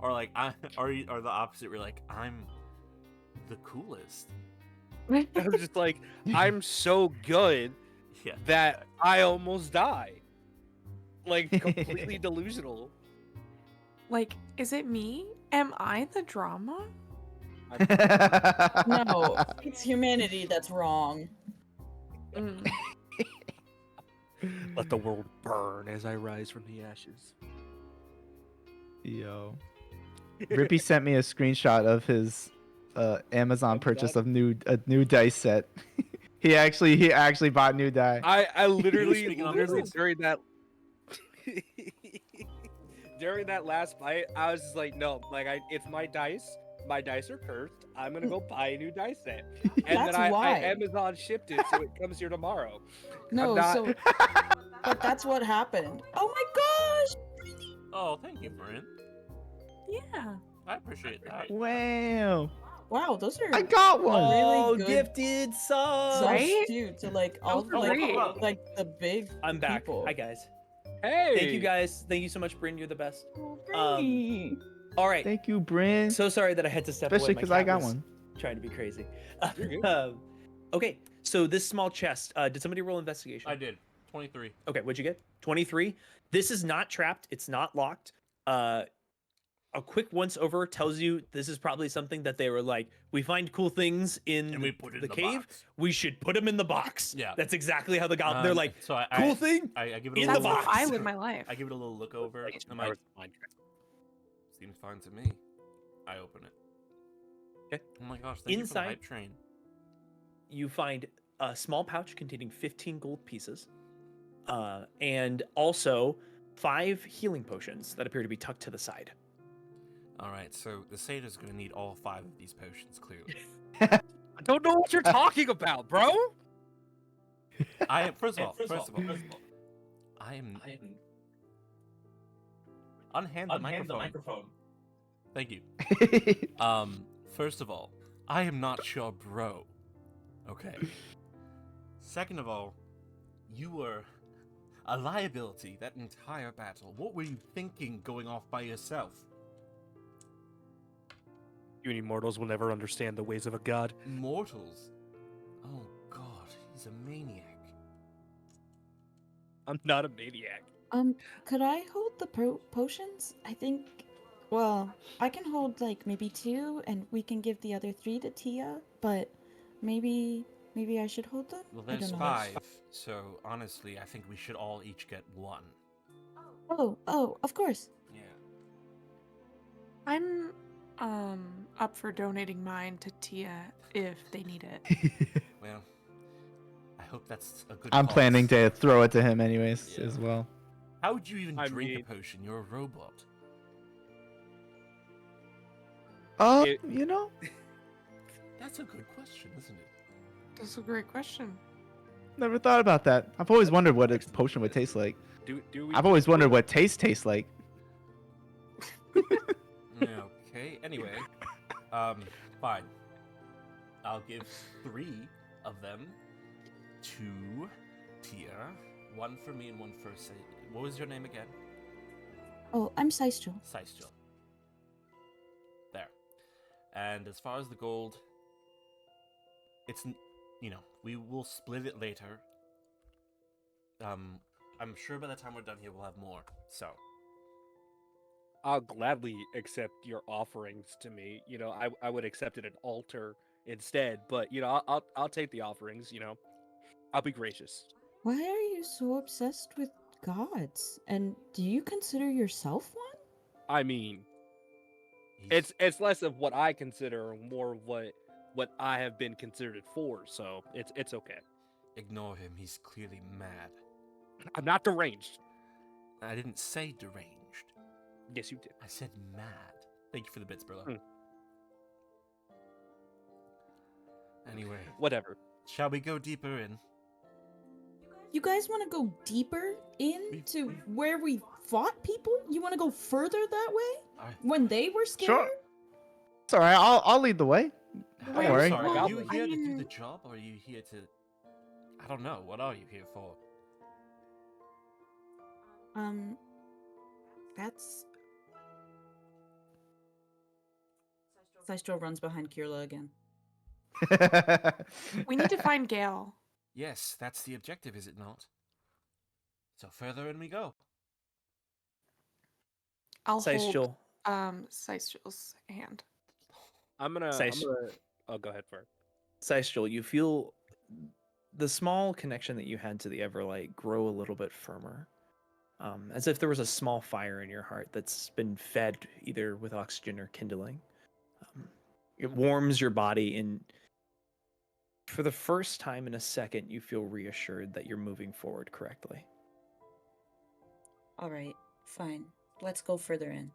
Or like or the opposite. We're like, I'm the coolest.
I'm just like I'm so good
Yeah.
that I almost die. Like completely delusional.
Like, is it me? Am I the drama?
no, it's humanity that's wrong.
Mm.
Let the world burn as I rise from the ashes.
Yo. Rippy sent me a screenshot of his Amazon
Of
purchase
that?
of a new dice set. he actually bought new die.
I literally
speaking on
literally
business.
during that during that last fight, I was just like, no, like it's my dice. My dice are cursed. I'm gonna go buy a new dice set. And
That's
then I
why.
Amazon shipped it, so it comes here tomorrow.
No,
not-
so but that's what happened. Oh my gosh!
Oh, thank you, Brent.
Yeah.
I appreciate that.
Wow.
Wow, those are
I got one.
Oh,
good
gifted subs.
so
Right?
cute to like all
Those are great.
like the big
I'm back.
people.
Hi, guys.
Hey,
Thank you, guys. Thank you so much, Bryn. You're the best.
Oh,
Um,
great.
All right.
Thank you, Bryn.
So sorry that I had to step
Especially
away. My
because I
cat
got
was
one.
Trying to be crazy.
You're good.
Okay, so this small chest. Did somebody roll investigation?
I did. 23.
Okay, what'd you get? 23. This is not trapped. It's not locked. A quick once over tells you this is probably something that they were like, we find cool things in
And we put it
the
in the
cave.
box.
We should put them in the box.
Yeah.
That's exactly how the goblin. They're like,
so
cool thing.
I give it a
in
little
the
That's how I
box.
live my life.
I give it a little look over.
Like,
I'm like, seems fine to me. I open it.
Okay.
Oh my gosh! Thank you for the
Inside-
hype train.
You find a small pouch containing 15 gold pieces, and also 5 healing potions that appear to be tucked to the side.
All right, so the satyr's going to need all 5 of these potions, clearly.
I don't know what you're talking about, bro.
I am first of all, I am unhand the microphone. Thank you. First of all, I am not your bro. Okay. Second of all, you were a liability that entire battle. What were you thinking going off by yourself?
You immortals will never understand the ways of a god.
Mortals? Oh god, he's a maniac.
I'm not a maniac.
Could I hold the potions? I think. Well, I can hold like maybe 2, and we can give the other 3 to Tia. But maybe I should hold them.
Well,
I
there's
don't know.
5, so honestly, I think we should all each get 1.
Oh, of course.
Yeah.
I'm up for donating mine to Tia if they need it.
Well, I hope that's a good.
I'm
cause.
planning to throw it to him anyways
Yeah.
as well.
How would you even
I
drink
mean-
a potion? You're a robot.
It-
You know,
That's a good question, isn't it?
That's a great question.
never thought about that. I've always wondered what a potion would taste like.
Do we?
I've always wondered what taste tastes like.
Okay. Anyway, fine. I'll give 3 of them to Tia. 1 for me and 1 for What was your name again?
Oh, I'm Ceistyl.
Ceistyl. There. And as far as the gold, it's we will split it later. I'm sure by the time we're done here, we'll have more. So.
I'll gladly accept your offerings to me. You know, I would accept it an altar instead, but you know, I'll take the offerings. You know, I'll be gracious.
Why are you so obsessed with gods? And do you consider yourself one?
I mean,
he's-
it's less of what I consider, and more of what I have been considered for. So it's okay.
Ignore him. He's clearly mad.
I'm not deranged.
I didn't say deranged.
Yes, you did.
I said mad. Thank you for the bits, Brilla.
Hmm.
Anyway,
Whatever.
shall we go deeper in?
You guys want to go deeper into where we fought people? You want to go further that way?
I-
When they were scared?
Sure. It's all right. I'll lead the way.
I'm
worry.
sorry. Are
Well,
you
I
here to do
mean-
the job, or are you here to? I don't know. What are you here for?
That's. Ceistyl runs behind Keerla again.
We need to find Gale.
Yes, that's the objective, is it not? So further in we go.
I'll
Ceistyl,
hold Ceistyl's hand.
I'm gonna. Oh, go ahead first.
Ceistyl, you feel the small connection that you had to the Everlight grow a little bit firmer. As if there was a small fire in your heart that's been fed either with oxygen or kindling. It warms your body, and for the first time in a second, you feel reassured that you're moving forward correctly.
All right, fine. Let's go further in.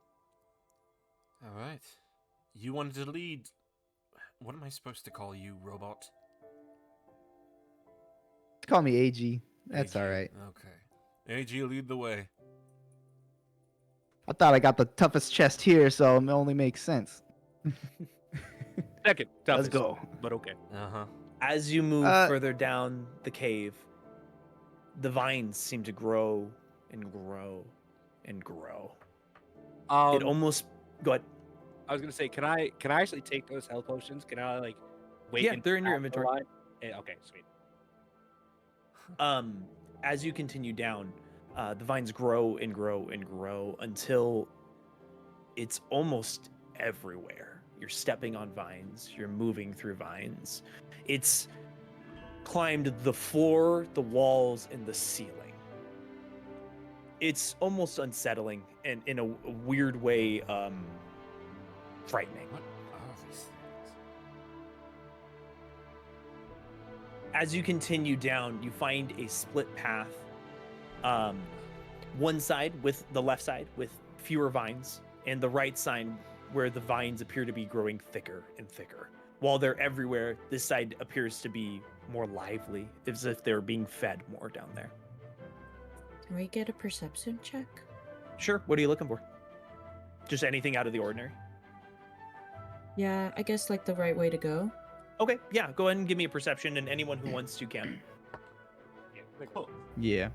All right. You wanted to lead. What am I supposed to call you, robot?
Call me AG. That's
AG.
all right.
Okay. AG, lead the way.
I thought I got the toughest chest here, so it only makes sense.
Second.
Let's
toughest,
go.
But okay.
Uh-huh.
As you move
Uh,
further down the cave, the vines seem to grow and grow and grow. It almost go ahead.
I was gonna say, can I actually take those health potions? Can I like wait?
Yeah,
until
they're in your
after
inventory.
line? Okay, sweet.
As you continue down, the vines grow and grow and grow until it's almost everywhere. You're stepping on vines, you're moving through vines. It's climbed the floor, the walls, and the ceiling. It's almost unsettling and in a weird way frightening.
What are these things?
As you continue down, you find a split path. One side with the left side with fewer vines, and the right side where the vines appear to be growing thicker and thicker. While they're everywhere, this side appears to be more lively, as if they're being fed more down there.
Can we get a perception check?
Sure, what are you looking for? Just anything out of the ordinary?
Yeah, I guess like the right way to go.
Okay, yeah, go ahead and give me a perception, and anyone who wants to can.
Yeah.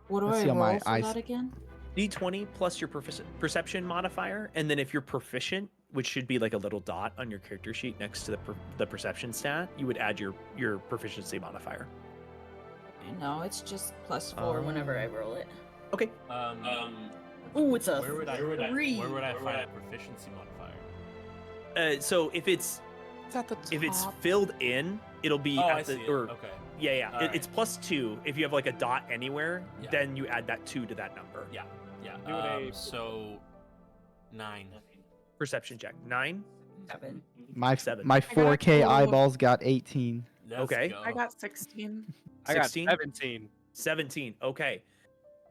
What do
Let's
I
see how
roll
my
for
eyes-
that again?
D20 plus your perception modifier, and then if you're proficient, which should be like a little dot on your character sheet next to the perception stat, you would add your proficiency modifier.
No, it's just +4 whenever I roll it.
Okay.
Oh, it's a
Where would
3.
Where would I find a proficiency modifier?
So if it's
It's at the top.
if it's filled in, it'll be
Oh,
at
I
the
see it.
or
Okay.
yeah.
Alright.
It's +2. If you have like a dot anywhere,
Yeah.
then you add that 2 to that number.
Yeah. Yeah.
Do it a-
So 9.
Perception check. 9.
7.
My
7.
my
got
4K
gold.
eyeballs got 18.
Let's
Okay.
go.
I got 16.
I got
16?
17.
17. Okay.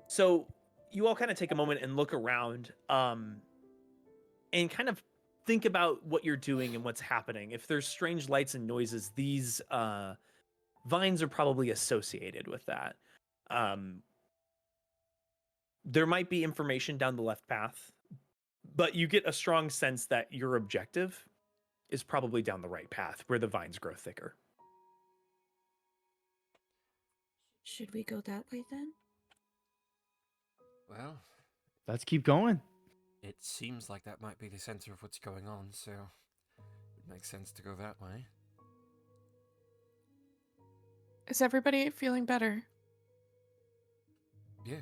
So you all kind of take a moment and look around and kind of think about what you're doing and what's happening. If there's strange lights and noises, these vines are probably associated with that. There might be information down the left path, but you get a strong sense that your objective is probably down the right path where the vines grow thicker.
Should we go that way then?
Well,
Let's keep going.
it seems like that might be the center of what's going on, so it makes sense to go that way.
Is everybody feeling better?
Yeah.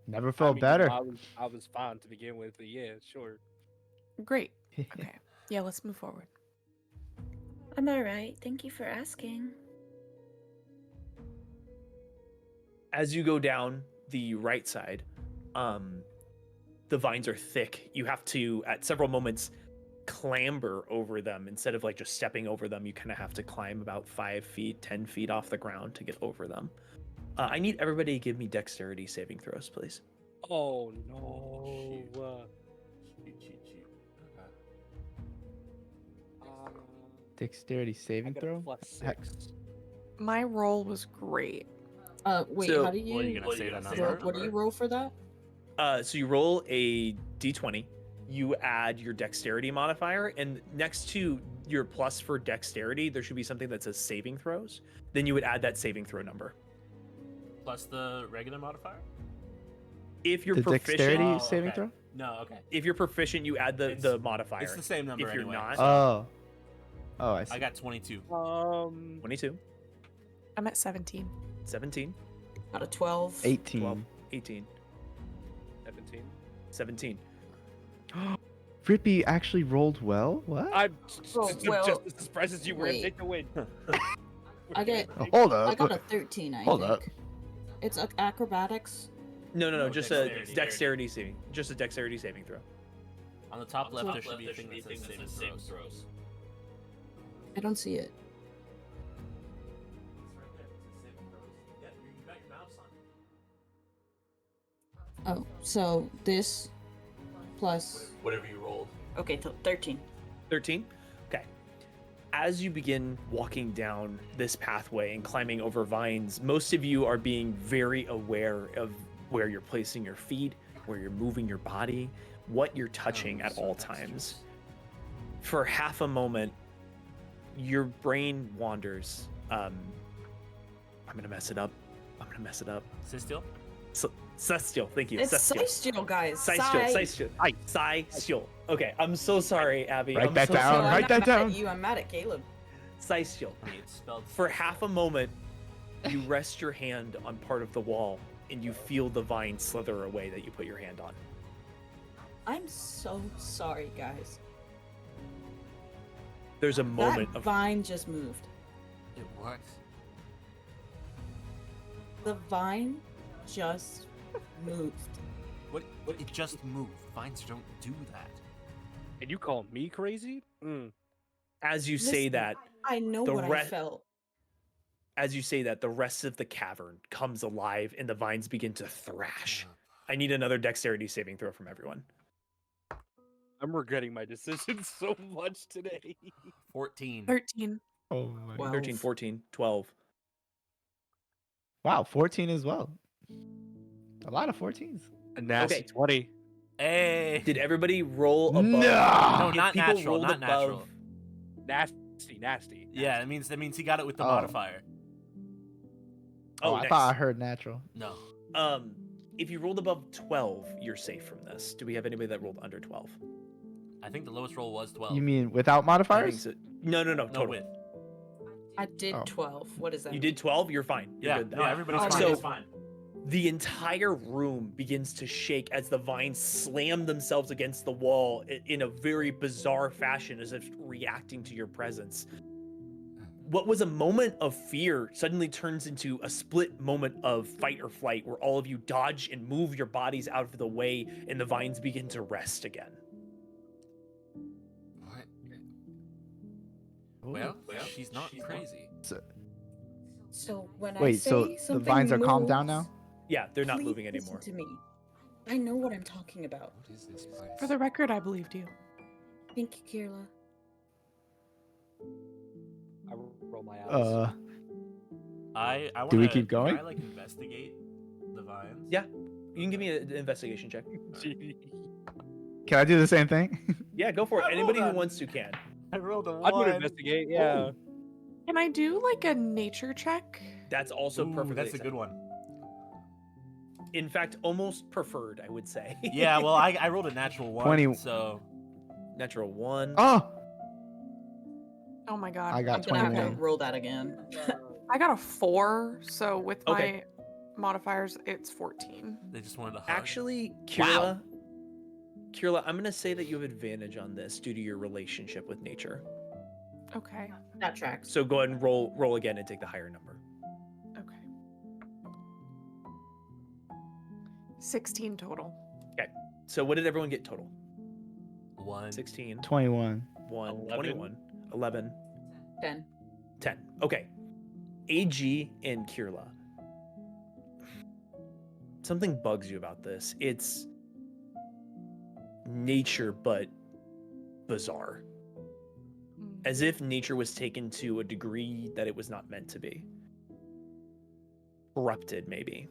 Never
I
felt
mean,
better.
I was fine to begin with, but yeah, sure.
Great. Okay. Yeah, let's move forward.
I'm alright. Thank you for asking.
As you go down the right side, the vines are thick. You have to, at several moments, clamber over them instead of like just stepping over them. You kind of have to climb about 5 feet, 10 feet off the ground to get over them. I need everybody to give me dexterity saving throws, please.
Oh no.
Cheat. Okay.
Dexterity
I
saving
got a
throw.
+6.
My roll was great.
Wait,
So-
how do you?
What are you gonna say that number?
What do you roll for that?
So you roll a d20, you add your dexterity modifier, and next to your plus for dexterity, there should be something that says saving throws. Then you would add that saving throw number.
Plus the regular modifier?
If you're
The
proficient,
dexterity
Oh,
saving
okay.
throw.
No, okay.
if you're proficient, you add the
It's-
modifier.
It's the same number
If you're
anyway.
not-
so
Oh, I see.
I got 22.
22,
I'm at 17.
17,
Out of 12.
18.
12, 18,
17.
17.
Frippy actually rolled well. What?
I'm
Oh, well,
just as surprised as you were.
wait.
Take the win.
I get.
Hold
I
up.
got a 13. I
Hold
think.
up.
It's acrobatics.
No,
No,
just
dexterity.
a dexterity saving, just a dexterity saving throw.
On the top left, there should be a thing that says saving throws.
I don't see it. Oh, so this plus.
Whatever you rolled.
Okay, 13.
13? Okay. As you begin walking down this pathway and climbing over vines, most of you are being very aware of where you're placing your feet, where you're moving your body, what you're touching at all times. For half a moment, your brain wanders. I'm gonna mess it up.
Ceistyl?
Ceistyl, thank you.
It's
Ceistyl.
Ceistyl, guys.
Ceistyl. Okay, I'm so sorry, Abby.
Write
I'm
that
so
down,
sorry.
write that
I'm not mad
down.
at you. I'm mad at Caleb.
Ceistyl.
It's spelled
For half a moment, you rest your hand on part of the wall and you feel the vine slither away that you put your hand on.
I'm so sorry, guys.
There's a moment
That
of
vine just moved.
It what?
The vine just moved.
What? It just moved. Vines don't do that.
And you call me crazy?
as you say
Listen,
that,
I know
The
what I
re-
felt.
as you say that, the rest of the cavern comes alive and the vines begin to thrash. I need another dexterity saving throw from everyone.
I'm regretting my decision so much today.
14.
13.
Oh my.
13, 14, 12.
Wow, 14 as well. A lot of 14s.
A nasty
Okay.
20.
Hey.
Did everybody roll above?
No!
No,
If
not
people
natural.
rolled
Not
above-
natural.
Nasty.
Yeah, that means he got it with the
Oh.
modifier.
Oh,
Oh,
I
nice.
thought I heard natural.
No.
If you rolled above 12, you're safe from this. Do we have anybody that rolled under 12?
I think the lowest roll was 12.
You mean without
I think
modifiers?
so. No,
no
total.
with?
I did
Oh.
12. What is that?
You did 12, you're fine. You're
Yeah,
good then.
no, everybody's
Oh,
fine.
So-
It's fine.
The entire room begins to shake as the vines slam themselves against the wall in a very bizarre fashion, as if reacting to your presence. What was a moment of fear suddenly turns into a split moment of fight or flight, where all of you dodge and move your bodies out of the way, and the vines begin to rest again.
What?
Well, she's not crazy.
So when I
Wait,
say
so the
something
vines are calmed down
moves,
now?
Yeah, they're not
please
moving
listen
anymore.
To me. I know what I'm talking about.
What is this place?
For the record, I believed you.
Thank you, Keerla.
I roll my eyes.
I want
Do we keep going?
Can I investigate the vines?
Yeah. You can give me an investigation check.
Can I do the same thing?
Yeah, go for it.
I
Anybody who
rolled a-
wants to can.
I rolled a
I'm
one.
gonna investigate. Yeah.
Can I do like a nature check?
That's also
Ooh,
perfectly
that's a good
acceptable.
one.
In fact, almost preferred, I would say.
Yeah, well, I rolled a natural one,
20.
so
Natural 1.
Oh,
Oh my god.
I got
I'm gonna have to
21.
roll that again.
I got a 4, so with
Okay.
my modifiers, it's 14.
they just wanted to hug.
Actually, Keerla, I'm going to say that you have advantage on this due to your relationship with nature.
Okay.
That tracks.
So go ahead and roll again and take the higher number.
Okay. 16 total.
So what did everyone get total?
1.
16,
21.
1,
11.
21, 11,
10.
10. Okay. AG and Keerla. Something bugs you about this. It's nature, but bizarre.
Mm.
As if nature was taken to a degree that it was not meant to be. Corrupted, maybe.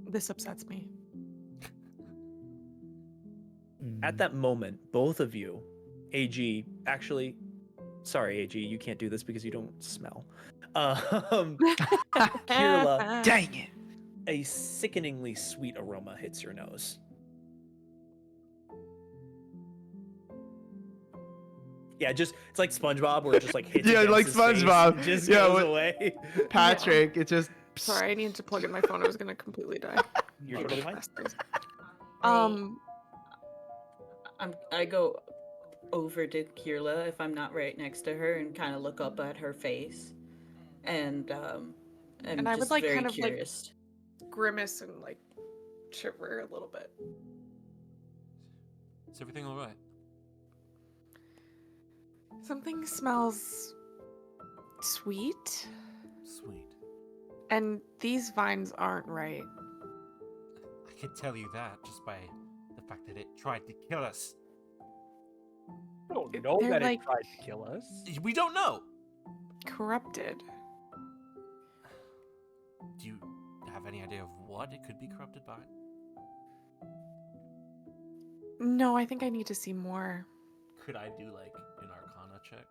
This upsets me.
At that moment, both of you, AG, actually, sorry, AG, you can't do this because you don't smell. Keerla,
Dang it.
a sickeningly sweet aroma hits your nose. Yeah, it's like SpongeBob, where it just like hits.
Yeah,
against
like
his face
SpongeBob.
and just
Yeah,
goes
what-
away.
Patrick, it just.
Sorry, I need to plug in my phone. I was gonna completely die.
You're totally fine.
I go over to Keerla if I'm not right next to her and kind of look up at her face, and
And I would,
just
like,
very
kind of, like,
curious.
grimace and like shiver a little bit.
Is everything all right?
Something smells sweet,
Sweet.
and these vines aren't right.
I could tell you that just by the fact that it tried to kill us.
I don't know
They're
that
like-
it tried to kill us.
We don't know.
Corrupted.
Do you have any idea of what it could be corrupted by?
No, I think I need to see more.
Could I do like an Arcana check?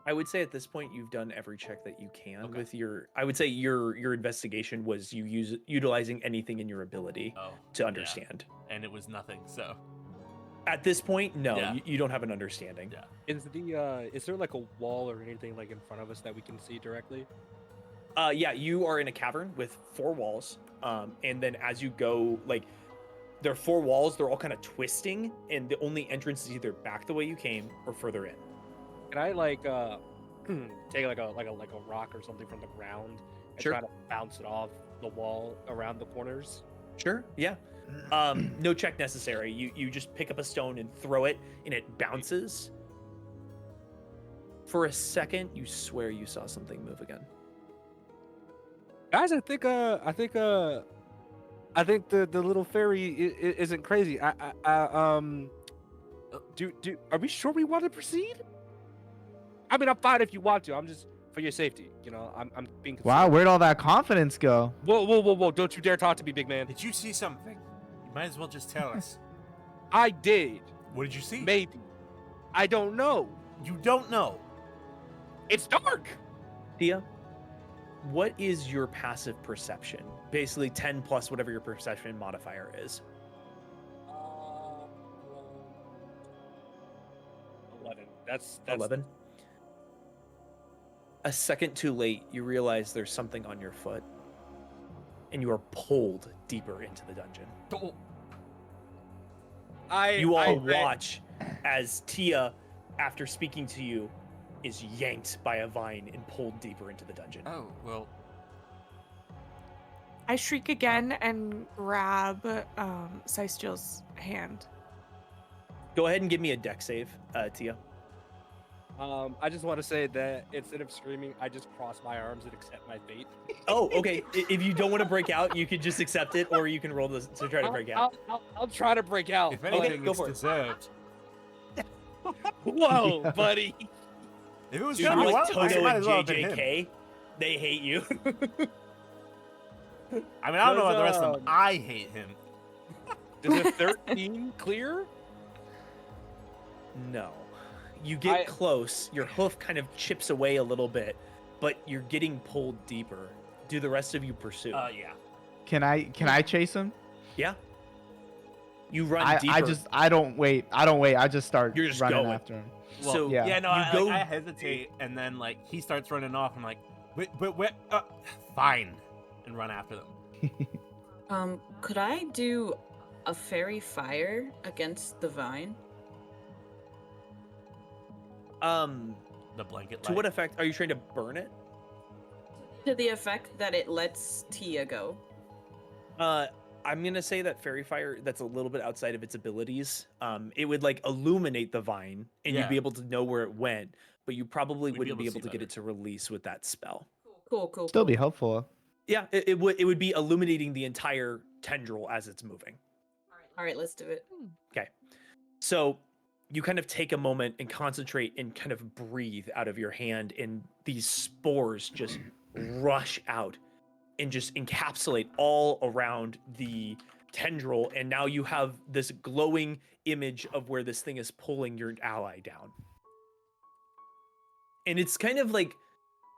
I would say at this point you've done every check that you can
Okay.
with your. I would say your investigation was utilizing anything in your ability
Oh,
to
yeah.
understand.
And it was nothing. So
At this point, no,
Yeah.
you don't have an understanding.
yeah.
Is there like a wall or anything like in front of us that we can see directly?
Yeah, you are in a cavern with 4 walls, and then as you go, like there are 4 walls. They're all kind of twisting, and the only entrance is either back the way you came or further in.
Can I like take like a rock or something from the ground and
Sure.
try to bounce it off the wall around the corners?
Sure. Yeah. No check necessary. You just pick up a stone and throw it, and it bounces. For a second, you swear you saw something move again.
Guys, I think the little fairy isn't crazy. Are we sure we want to proceed? I mean, I'm fine if you want to. I'm just for your safety. You know, I'm being
Wow,
considerate.
where'd all that confidence go?
Whoa! Don't you dare talk to me, big man.
Did you see something? You might as well just tell us.
I did.
What did you see?
Maybe. I don't know.
You don't know.
It's dark.
Tia, what is your passive perception? Basically 10 plus whatever your perception modifier is.
11. That's
11. A second too late, you realize there's something on your foot, and you are pulled deeper into the dungeon. You all watch as Tia, after speaking to you, is yanked by a vine and pulled deeper into the dungeon.
Oh, well,
I shriek again and grab Ceystyl's hand.
Go ahead and give me a deck save, Tia.
I just want to say that instead of screaming, I just cross my arms and accept my fate.
Oh, okay. If you don't want to break out, you could just accept it, or you can roll this to try to break out.
I'll try to break out.
if anything,
go
it's
for it.
deserved.
Whoa,
Yeah.
buddy.
If it was
Dude,
for
you're
me,
like
I
Toto
might
and
as well have been him.
JJK. They hate you.
I mean, I don't know about the rest of them.
Does,
I hate him.
Does a 13 clear?
No. You get close, your hoof kind of chips away a little bit, but you're getting pulled deeper. Do the rest of you pursue?
Yeah.
Can I chase him?
Yeah. You run deeper.
I don't wait. I just start
You're just
running
going.
after him.
Well,
So,
yeah.
yeah, no,
you go-
I hesitate, and then like he starts running off. I'm like, wait, fine, and run after them.
Could I do a fairy fire against the vine?
The blanket.
To what effect? Are you trying to burn it?
To the effect that it lets Tia go.
I'm gonna say that fairy fire, that's a little bit outside of its abilities. It would like illuminate the vine, and you'd be
Yeah.
able to know where it went, but you probably
We'd be
wouldn't
able
be
to
able
see
to get
better.
it to release with that spell.
Cool.
Still be helpful.
Yeah, it would be illuminating the entire tendril as it's moving.
All right, let's do it.
Okay. So you kind of take a moment and concentrate and kind of breathe out of your hand, and these spores just rush out and just encapsulate all around the tendril. And now you have this glowing image of where this thing is pulling your ally down. And it's kind of like,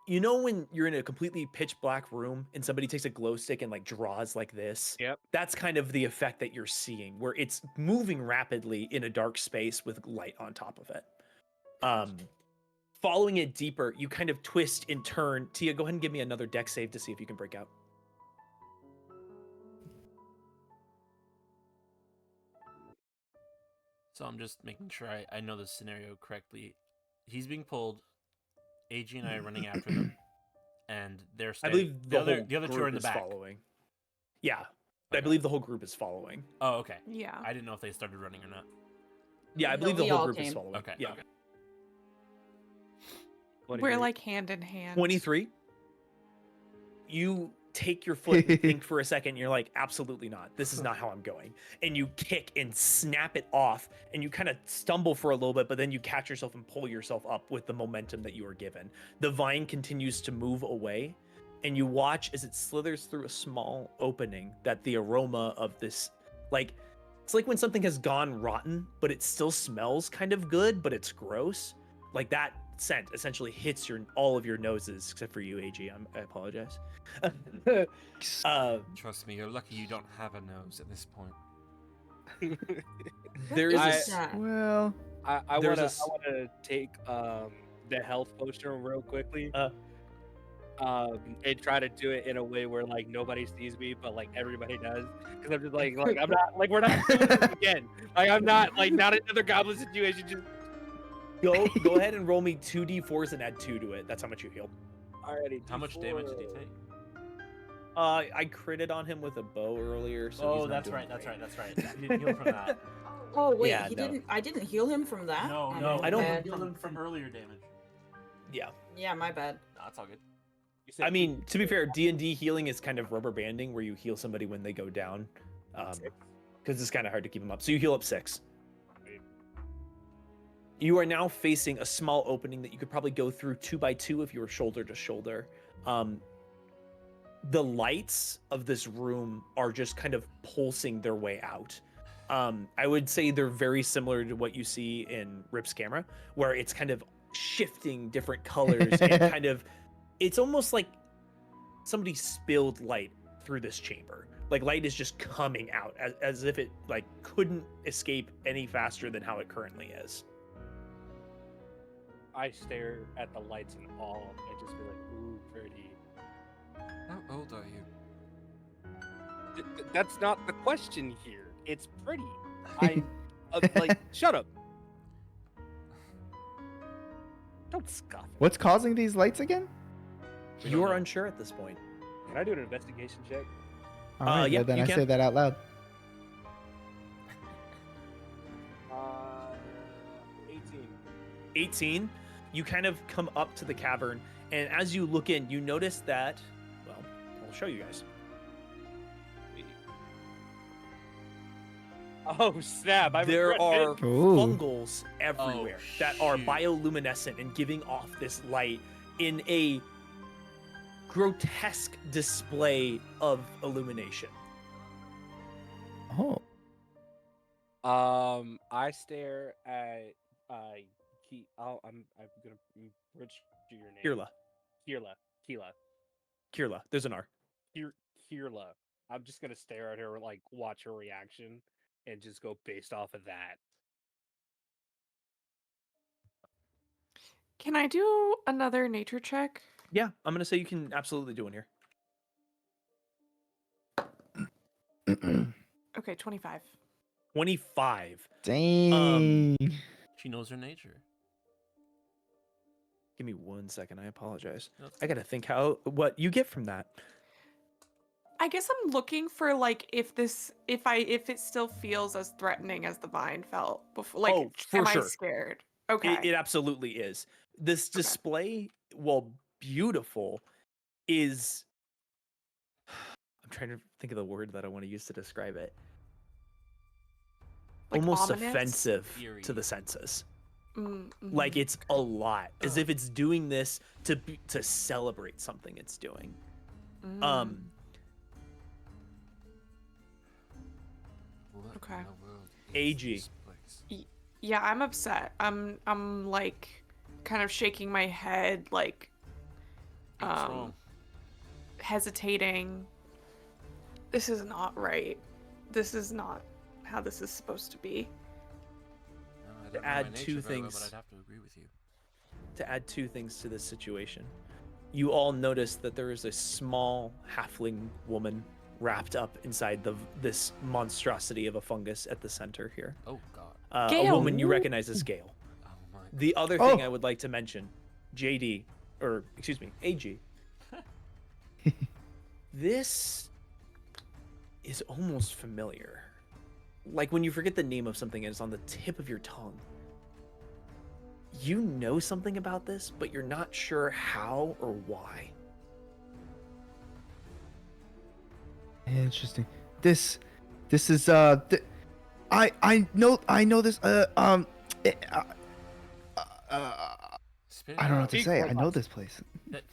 you know, when you're in a completely pitch black room and somebody takes a glow stick and like draws like this?
Yep.
That's kind of the effect that you're seeing, where it's moving rapidly in a dark space with light on top of it. Following it deeper, you kind of twist and turn. Tia, go ahead and give me another deck save to see if you can break out.
So I'm just making sure I know the scenario correctly. He's being pulled. AG and I are running after them, and they're.
I
Standing,
believe
the other two are
group
in the
is
back.
following. Yeah, I
Okay.
believe the whole group is following.
Oh, okay.
Yeah.
I didn't know if they started running or not.
Yeah, I
No,
believe the
we
whole
all
group is
came.
following.
Okay.
Yeah.
Okay.
We're like hand in hand.
23. You take your foot and think for a second, and you're like, absolutely not. This is not how I'm going. And you kick and snap it off, and you kind of stumble for a little bit, but then you catch yourself and pull yourself up with the momentum that you were given. The vine continues to move away, and you watch as it slithers through a small opening that the aroma of this, like, it's like when something has gone rotten, but it still smells kind of good, but it's gross. Like that scent essentially hits all of your noses, except for you, AG. I apologize.
Trust me, you're lucky you don't have a nose at this point.
There is
Is
a
that?
Well,
I
There's
want to take the health potion real quickly. And try to do it in a way where like nobody sees me, but like everybody does. Because I'm just like I'm not like we're not doing this again. Like I'm not like not another goblin situation. Just
go ahead and roll me 2d4s and add 2 to it. That's how much you heal.
already.
How much damage did he take?
I critted on him with a bow earlier, so he's not doing great.
That's right. He didn't heal from that.
Oh wait,
Yeah,
he
no.
didn't. I didn't heal him from that.
No,
Oh,
no.
my
I don't-
bad.
healed him from earlier damage.
Yeah.
Yeah, my bad.
No, that's all good.
You said
I mean, to be
8.
fair, D&D healing is kind of rubber banding, where you heal somebody when they go down, because it's kind of hard to keep them up. So you heal up 6. You are now facing a small opening that you could probably go through 2 by 2 if you were shoulder to shoulder. The lights of this room are just kind of pulsing their way out. I would say they're very similar to what you see in Rip's camera, where it's kind of shifting different colors and kind of, it's almost like somebody spilled light through this chamber. Like light is just coming out as if it like couldn't escape any faster than how it currently is.
I stare at the lights in awe and just be like, ooh, pretty.
How old are you?
That's not the question here. It's pretty. I like, shut up. Don't scoff.
What's causing these lights again?
We
You
don't
are
know.
unsure at this point.
Can I do an investigation check?
All right,
yeah,
well, then
you
I
can.
say that out loud.
18.
18, you kind of come up to the cavern, and as you look in, you notice that, well, I'll show you guys.
Oh snap! I
There
regret
are
it.
Ooh.
fungals everywhere that are
shoot.
bioluminescent and giving off this light in a grotesque display of illumination.
Oh.
I stare at I'm gonna butcher your name.
Keerla.
Keerla.
There's an R.
Keerla. I'm just gonna stare at her, like watch her reaction, and just go based off of that.
Can I do another nature check?
Yeah, I'm gonna say you can absolutely do one here.
Okay, 25.
25.
Dang.
She knows her nature.
Give me 1 second. I apologize.
That's-
I gotta think what you get from that.
I guess I'm looking for like if it still feels as threatening as the vine felt before. Like,
Oh, for
am
sure.
I scared? Okay.
It absolutely is. This
Okay.
display, while beautiful, is. I'm trying to think of the word that I want to use to describe it.
Like
Almost
ominous?
offensive
Eerie.
to the senses.
Mhm.
Like it's a lot, as if it's doing this to celebrate something it's doing.
Mm.
What
Okay.
in the world is
AG.
this place?
Yeah, I'm upset. I'm like kind of shaking my head, like
What's wrong?
hesitating. This is not right. This is not how this is supposed to be.
No, I don't know my
add
nature
two
very well,
things.
but I'd have to agree with you.
To add 2 things to this situation, you all notice that there is a small halfling woman wrapped up inside this monstrosity of a fungus at the center here.
Oh God.
A
Gale.
woman you recognize as Gale.
Oh my.
The other thing
Oh.
I would like to mention, JD, or excuse me, AG. This is almost familiar. Like when you forget the name of something and it's on the tip of your tongue. You know something about this, but you're not sure how or why.
Interesting. This is I know this
Spirit
I don't know what to
Speak
say.
for
I know
us.
this place.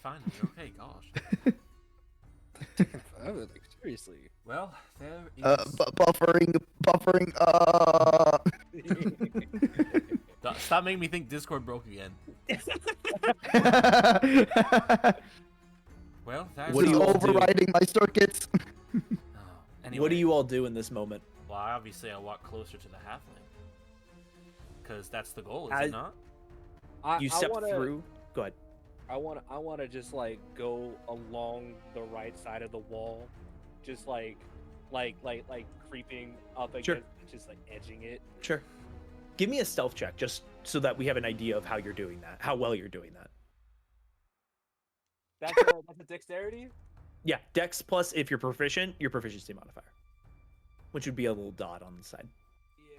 Finally, you're okay. Gosh.
Like, seriously.
Well, there is.
Buffering.
Stop making me think Discord broke again.
Well, that's.
What do
This
you
is
all do?
overriding my circuits.
Oh, anyway,
What do you all do in this moment?
Well, obviously I walk closer to the halfling. Because that's the goal, is
I-
it not?
You step through. Go ahead.
I want to just like go along the right side of the wall, just like creeping up against,
Sure.
it, just like edging it.
Sure. Give me a stealth check just so that we have an idea of how you're doing that, how well you're doing that.
That's a dexterity.
Yeah, Dex plus if you're proficient, your proficiency modifier, which would be a little dot on the side.
Yeah.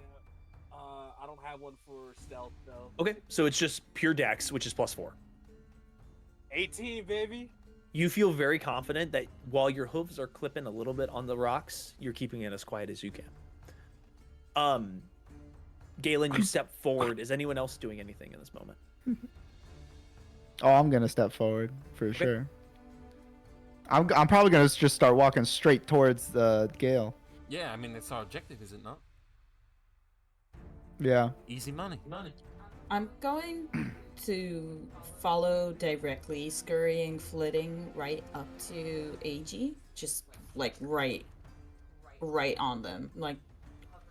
I don't have one for stealth though.
Okay, so it's just pure Dex, which is +4.
18, baby.
You feel very confident that while your hooves are clipping a little bit on the rocks, you're keeping it as quiet as you can. Galan, you step forward. Is anyone else doing anything in this moment?
Oh, I'm gonna step forward for sure. I'm probably gonna just start walking straight towards the Gale.
Yeah, I mean, that's our objective, is it not?
Yeah.
Easy money.
I'm going to follow directly, scurrying, flitting right up to AG, just like right on them, like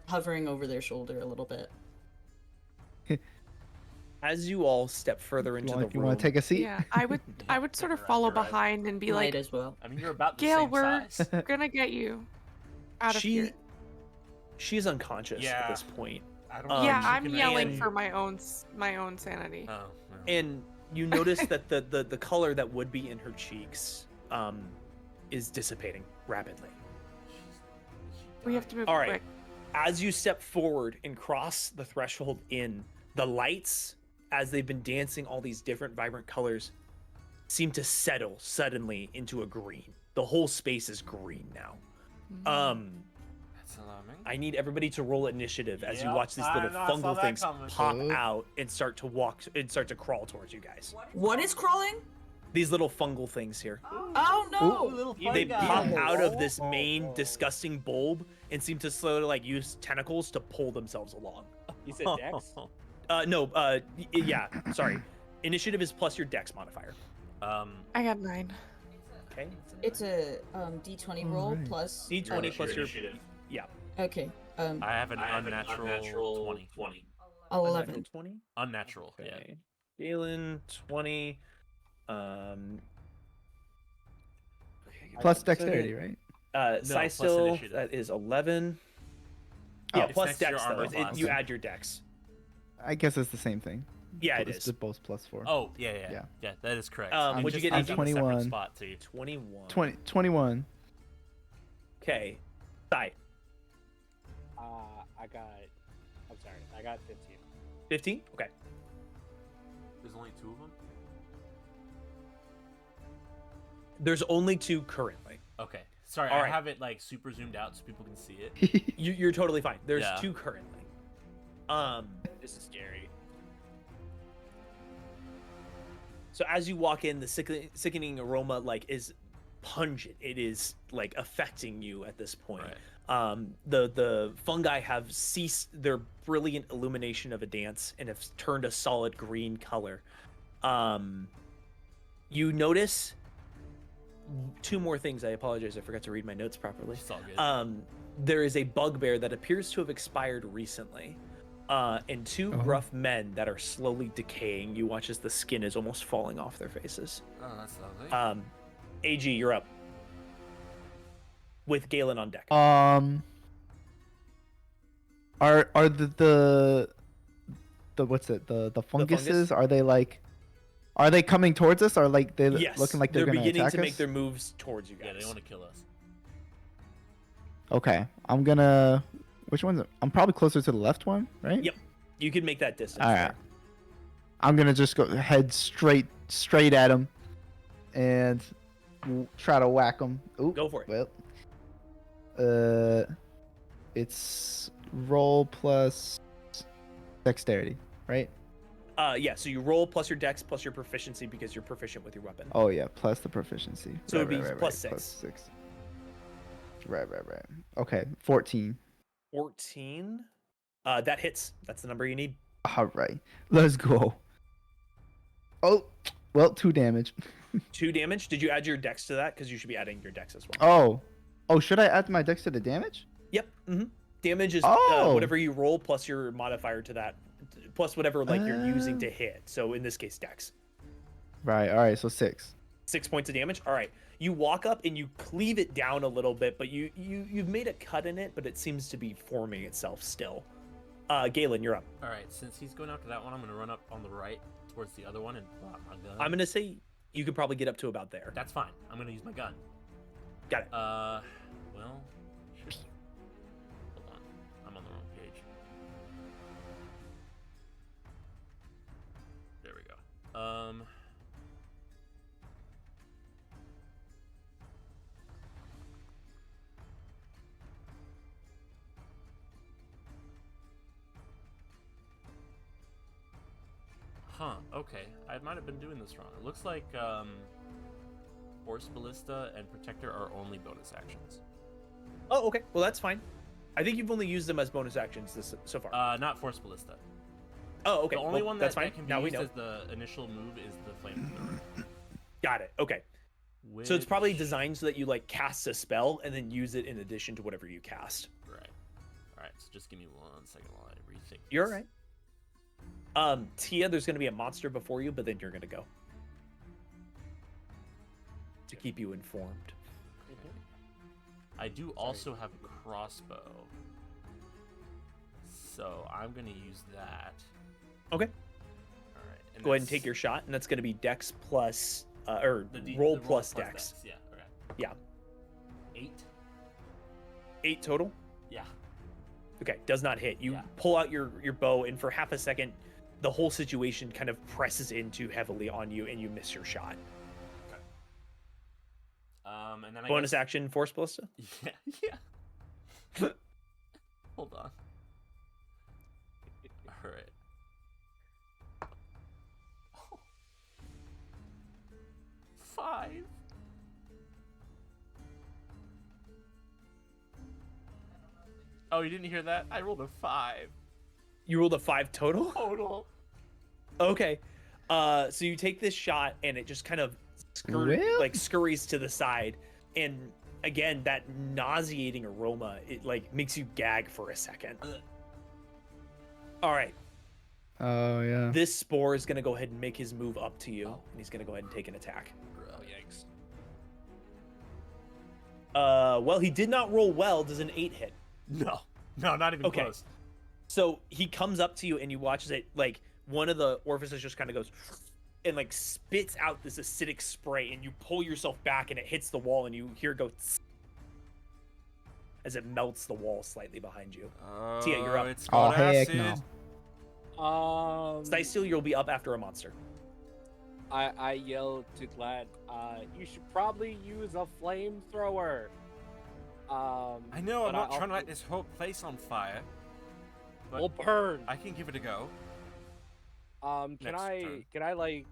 hovering over their shoulder a little bit.
As you all step further into the
You
room,
want to take a seat?
Yeah, I would sort of
Right,
follow
you're right.
behind and be
Might
like,
as well.
I mean, you're about the
Gail,
same
we're
size.
gonna get you out of here.
she's unconscious at
Yeah.
this point.
I don't
Yeah,
think she
I'm
can
yelling
make
for
it.
my own sanity.
Oh, no.
And you notice that the color that would be in her cheeks is dissipating rapidly.
We have to move
All right.
quick.
As you step forward and cross the threshold in, the lights, as they've been dancing all these different vibrant colors, seem to settle suddenly into a green. The whole space is green now.
That's alarming.
I need everybody to roll initiative as you
Yep,
watch these
I
little
know, I saw
fungal
that
things
coming.
pop
Oh.
out and start to walk and start to crawl towards you guys.
What is crawling?
These little fungal things here.
Oh no!
little
They
fun
pop
guys.
out of this main disgusting bulb and seem to slowly like use tentacles to pull themselves along.
You said Dex?
Yeah, sorry. Initiative is plus your dex modifier.
I got 9.
Okay.
It's a D20 roll
Alright.
plus
D20 plus your
initiative.
yeah.
Okay.
I have an unnatural 20.
11.
20.
Unnatural, yeah.
Okay. Galen 20.
Plus
So
dexterity, right?
plus
Ceistyl,
initiative.
that is 11. Yeah,
It's
plus
next to your
dex though.
armor class.
You add your dex.
I guess it's the same thing.
Yeah, it
It's
is.
just both plus 4.
Oh, yeah.
Yeah.
That is correct.
What'd you
just
get,
ends
AG?
on a separate
21.
spot too.
21.
21.
Okay. Sai.
I got 15.
15? Okay.
There's only 2 of them?
There's only 2 currently.
Okay. Sorry,
All
I
right.
have it like super zoomed out so people can see it.
You're totally fine. There's
Yeah.
2 currently.
This is scary.
So as you walk in, the sickening aroma like is pungent. It is like affecting you at this point.
Right.
The fungi have ceased their brilliant illumination of a dance and have turned a solid green color. You notice 2 more things. I apologize. I forgot to read my notes properly.
It's all good.
There is a bugbear that appears to have expired recently. And 2
Uh-huh.
rough men that are slowly decaying. You watch as the skin is almost falling off their faces.
Oh, that's lovely.
AG, you're up. With Galan on deck.
Are the what's it? The
fungus?
funguses, are they coming towards us, or like they
Yes,
looking like they're gonna
beginning
attack
to
us?
make their moves towards you guys.
Yeah, they want to kill us.
Okay, I'm gonna. Which one's? I'm probably closer to the left one, right?
Yep. You can make that distance.
All right. I'm gonna just go head straight at him, and try to whack him. Ooh,
Go for it.
Well, it's roll plus dexterity, right?
Yeah. So you roll plus your dex plus your proficiency because you're proficient with your weapon.
Oh yeah, plus the proficiency.
So it'd be plus 6.
Plus 6. Right. Okay, 14.
14. That hits. That's the number you need.
All right, let's go. Oh, well, 2 damage.
2 damage. Did you add your dex to that? Because you should be adding your dex as well.
Oh, should I add my dex to the damage?
Yep. Damage is
Oh.
whatever you roll plus your modifier to that, plus whatever like you're using to hit. So in this case, dex.
Right. All right. So 6.
6 points of damage. All right. You walk up and you cleave it down a little bit, but you've made a cut in it, but it seems to be forming itself still. Galan, you're up.
All right, since he's going after that one, I'm gonna run up on the right towards the other one and pull out my gun.
I'm gonna say you could probably get up to about there.
That's fine. I'm gonna use my gun.
Got it.
Well, shit. Hold on. I'm on the wrong page. There we go. Huh. Okay. I might have been doing this wrong. It looks like Force Ballista and Protector are only bonus actions.
Oh, okay. Well, that's fine. I think you've only used them as bonus actions so far.
Not Force Ballista.
Oh, okay.
The only
well,
one
that's
that
fine.
can be
Now we
used
know.
as the initial move is the Flamethrower.
Got it. Okay. So it's probably designed so that you like cast a spell and then use it in addition to whatever you cast.
Right. All right. So just give me 1 second while I rethink.
You're
this.
all right. Tia, there's going to be a monster before you, but then you're going to go to keep you informed.
I do also have a crossbow, so I'm gonna use that.
Okay.
All right. And
Go ahead and take your shot, and that's going to be Dex plus or
the
roll
the
plus Dex.
Yeah. Okay.
Yeah.
8.
8 total.
Yeah.
Okay, does not hit. You
Yeah.
pull out your bow, and for half a second, the whole situation kind of presses in too heavily on you, and you miss your shot.
And then
Bonus action, Force Ballista.
Yeah. Yeah. Hold on. All right. Oh. 5. Oh, you didn't hear that? I rolled a 5
You rolled a 5 total.
total.
Okay. So you take this shot, and it just kind of
Really?
scurries to the side, and again, that nauseating aroma, it like makes you gag for a second. All right.
Oh yeah.
This spore is gonna go ahead and make his move up to you, and he's gonna go ahead and take an attack.
Oh, yikes.
Well, he did not roll well. Does an 8 hit?
No, not even
Okay.
close.
So he comes up to you, and you watch as it like one of the orifices just kind of goes and like spits out this acidic spray, and you pull yourself back, and it hits the wall, and you hear it go as it melts the wall slightly behind you. Tia, you're up.
It's
Oh
called
heck
acid.
no.
Ceistyl, you'll be up after a monster.
I yell to Glad, you should probably use a flamethrower.
I know, I'm
But
not
I'll-
trying to light this whole place on fire. But
We'll burn.
I can give it a go.
Can
next turn.
I like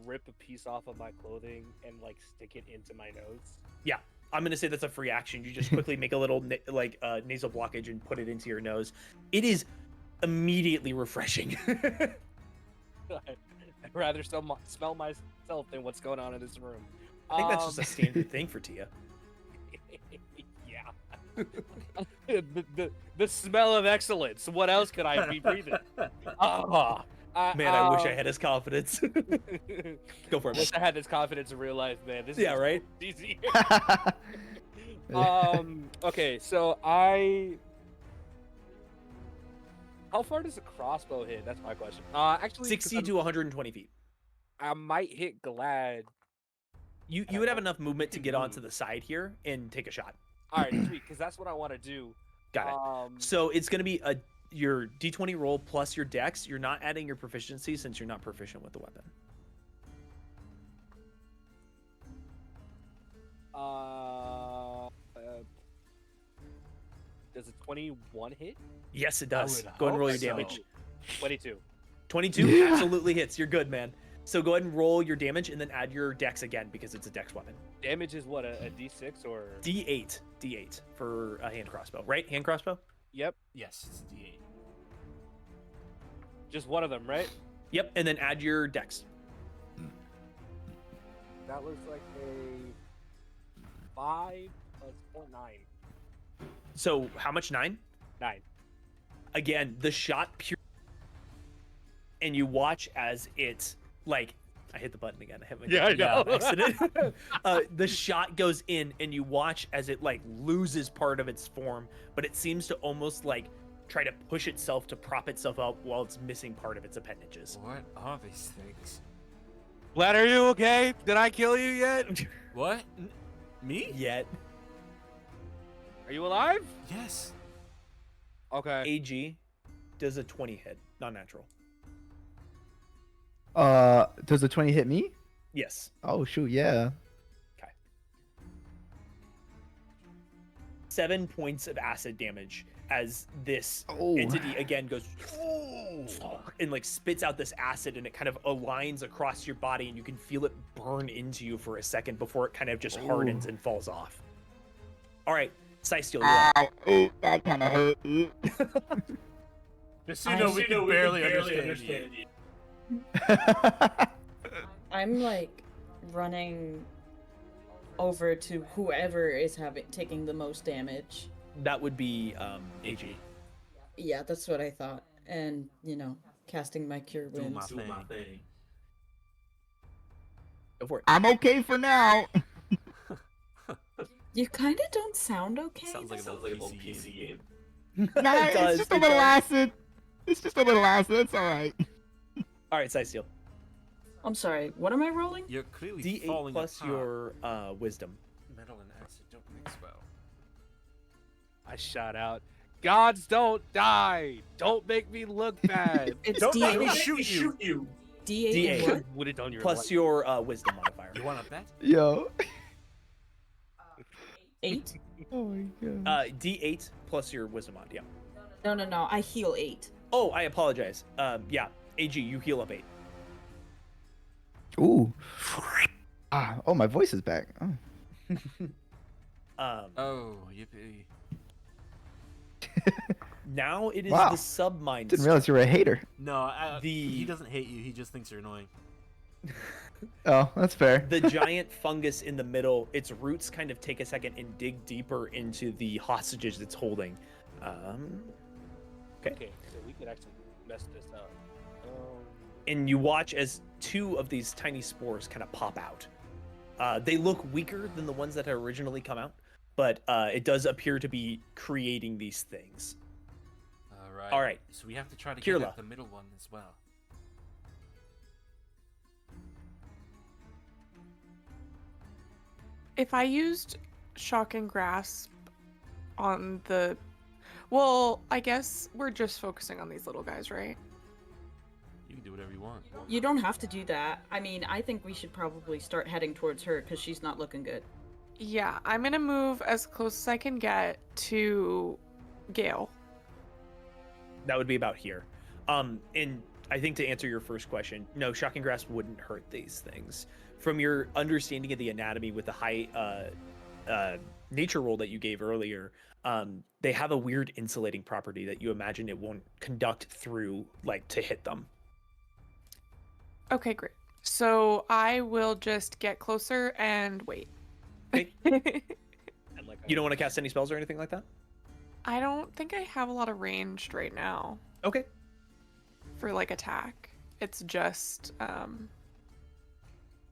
rip a piece off of my clothing and like stick it into my nose?
I'm gonna say that's a free action. You just quickly make a little nasal blockage and put it into your nose. It is immediately refreshing.
I'd rather smell myself than what's going on in this room.
I think that's just a standard thing for Tia.
Yeah. the smell of excellence. What else could I be breathing?
Man, I wish I had his confidence. Go for
I wish
it.
I had this confidence to realize, man, this
Yeah,
is
right?
easy. Okay, so how far does a crossbow hit? That's my question. Actually,
60 to 120 feet.
I might hit Glad.
You would have enough movement to get onto the side here and take a shot.
All right, sweet, because that's what I want to do.
Got it. So it's gonna be your D20 roll plus your dex. You're not adding your proficiency since you're not proficient with the weapon.
Does a 21 hit?
Yes, it does.
would
Go ahead and roll your
hope so.
damage.
22.
22 absolutely hits. You're good, man. So go ahead and roll your damage and then add your dex again because it's a dex weapon.
Damage is what, a D6 or?
D8 for a hand crossbow, right? Hand crossbow?
Yep,
Yes, it's a D8.
just one of them, right?
Yep, and then add your dex.
That looks like a 5 plus 0.9.
So how much? 9?
9.
Again, the shot pure, and you watch as it like I hit the button again. I hit my
Yeah, I know.
on accident. The shot goes in, and you watch as it like loses part of its form, but it seems to almost like try to push itself to prop itself up while it's missing part of its appendages.
What are these things?
Glad, are you okay? Did I kill you yet?
What? Me?
Yet,
Are you alive?
Yes.
Okay.
AG does a 20 hit, not natural.
Does the 20 hit me?
Yes.
Oh shoot, yeah.
7 points of acid damage as this
Oh.
entity again goes and like spits out this acid, and it kind of aligns across your body, and you can feel it burn into you for a second before it kind of just hardens and falls off. All right, Ceistyl, you're up.
That kind of hurt.
Just so you know, we can barely understand you.
I'm like running over to whoever is taking the most damage.
That would be AG.
Yeah, that's what I thought. And, you know, casting my cure
Do my
wounds.
thing.
Go for it.
I'm okay for now.
You kind of don't sound okay.
Sounds like a little PC game.
Nah,
It does,
it's just a
it
little
does.
acid. It's just a little acid. It's all right.
All right, Ceistyl.
I'm sorry, what am I rolling?
You're clearly
D8
falling
plus
apart.
your wisdom.
Metal and acid don't mix well.
I shout out, "Gods don't die! Don't make me look bad!"
It's
Don't make me
D8.
shoot you.
D8
D8.
and what?
Would it done your
Plus
life.
your wisdom modifier.
You want to bet?
Yo.
8?
Oh my god.
D8 plus your wisdom mod, yeah.
No. I heal 8.
Oh, I apologize. Yeah, AG, you heal up 8.
Ooh. Oh, my voice is back. Oh.
Oh, yippee.
Now it is
Wow.
the sub-mind.
Didn't realize you were a hater.
No,
The-
he doesn't hate you. He just thinks you're annoying.
Oh, that's fair.
The giant fungus in the middle, its roots kind of take a second and dig deeper into the hostages it's holding.
Okay, so we could actually mess this up.
And you watch as 2 of these tiny spores kind of pop out. They look weaker than the ones that had originally come out, but it does appear to be creating these things.
All
All right.
So we have to try to
Keerla.
get at the middle one as well.
If I used shock and grasp on the, well, I guess we're just focusing on these little guys, right?
You can do whatever you want.
You don't have to do that. I mean, I think we should probably start heading towards her because she's not looking good.
Yeah, I'm gonna move as close as I can get to Gale.
That would be about here. And I think to answer your first question, no, shocking grasp wouldn't hurt these things. From your understanding of the anatomy with the high nature roll that you gave earlier, they have a weird insulating property that you imagine it won't conduct through, like, to hit them.
Okay, great. So I will just get closer and wait.
Okay.
And like
You don't want to cast any spells or anything like that?
I don't think I have a lot of ranged right now
Okay.
for like attack. It's just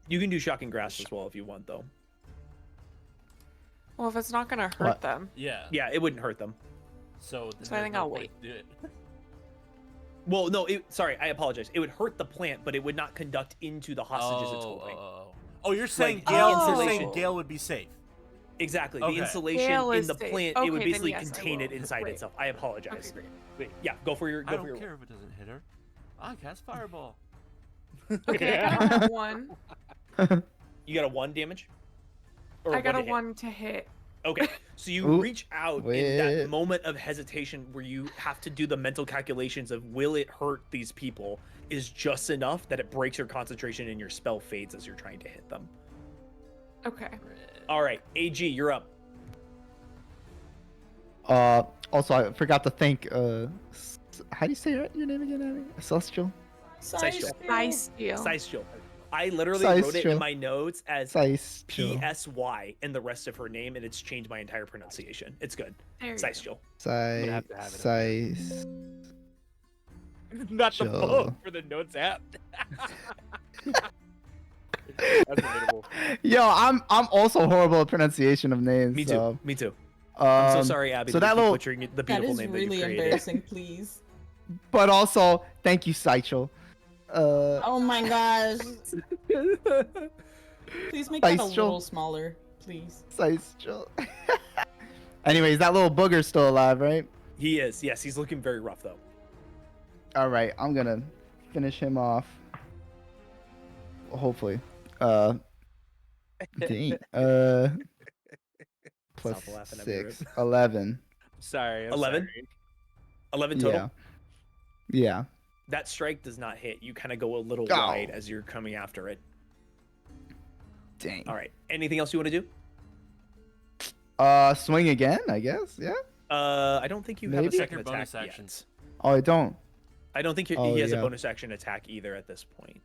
You can do shocking grasp as well if you want, though.
well, if it's not gonna hurt
What?
them.
Yeah.
Yeah, it wouldn't hurt them.
So,
So I think I'll wait.
Do it.
Well, no, sorry, I apologize. It would hurt the plant, but it would not conduct into the hostages it's holding.
Oh, you're saying
Like,
Gale?
the
You're saying
insulation.
Gale would be safe.
Exactly.
Okay.
The insulation
Gale
in
is
the
safe.
plant,
Okay,
it would
then
basically
yes, I
contain it
will.
inside
Great.
itself. I apologize.
Okay, great.
Wait, yeah, go for your
I
go
don't
for your
care if it doesn't hit her. I cast Fireball.
Okay, I got a 1.
You got a 1 damage? Or
I got a
one to hit?
1 to hit.
Okay. So you
Ooh,
reach out in
wait.
that moment of hesitation where you have to do the mental calculations of will it hurt these people is just enough that it breaks your concentration and your spell fades as you're trying to hit them.
Okay.
All right, AG, you're up.
Also, I forgot to thank. How do you say your name again, Abby? Celestial.
Ceistyl.
Ceistyl.
Ceistyl. I literally wrote it in
Ceistyl.
my notes as
Ceistyl.
PSY in the rest of her name, and it's changed my entire pronunciation. It's good.
There you go.
Ceistyl.
gonna have to have it up Not the
Sure.
phone for the notes app. That's relatable.
Yo, I'm also horrible at pronunciation of names.
Me too.
So,
Me too. I'm so
um,
sorry, Abby.
so
that
that
you keep
little-
butchering the
That
beautiful
is
name
really
that you created.
embarrassing, please.
But also, thank you, Ceistyl.
Oh my gosh. Please make that a
Ceistyl.
little smaller, please.
Ceistyl. Anyways, that little booger's still alive, right?
He is. Yes, he's looking very rough though.
All right, I'm gonna finish him off. Hopefully. Dang. Plus
Stop laughing at me,
6, 11.
Sorry. I'm
11?
sorry.
11 total.
Yeah.
That strike does not hit. You kind of go a little
Oh.
wide as you're coming after it.
Dang.
All right. Anything else you want to do?
Swing again, I guess. Yeah.
I don't think you have a
Maybe?
second
Check your
attack
bonus
yet.
actions.
Oh, I don't.
I don't think
Oh,
he has a
yeah.
bonus action attack either at this point.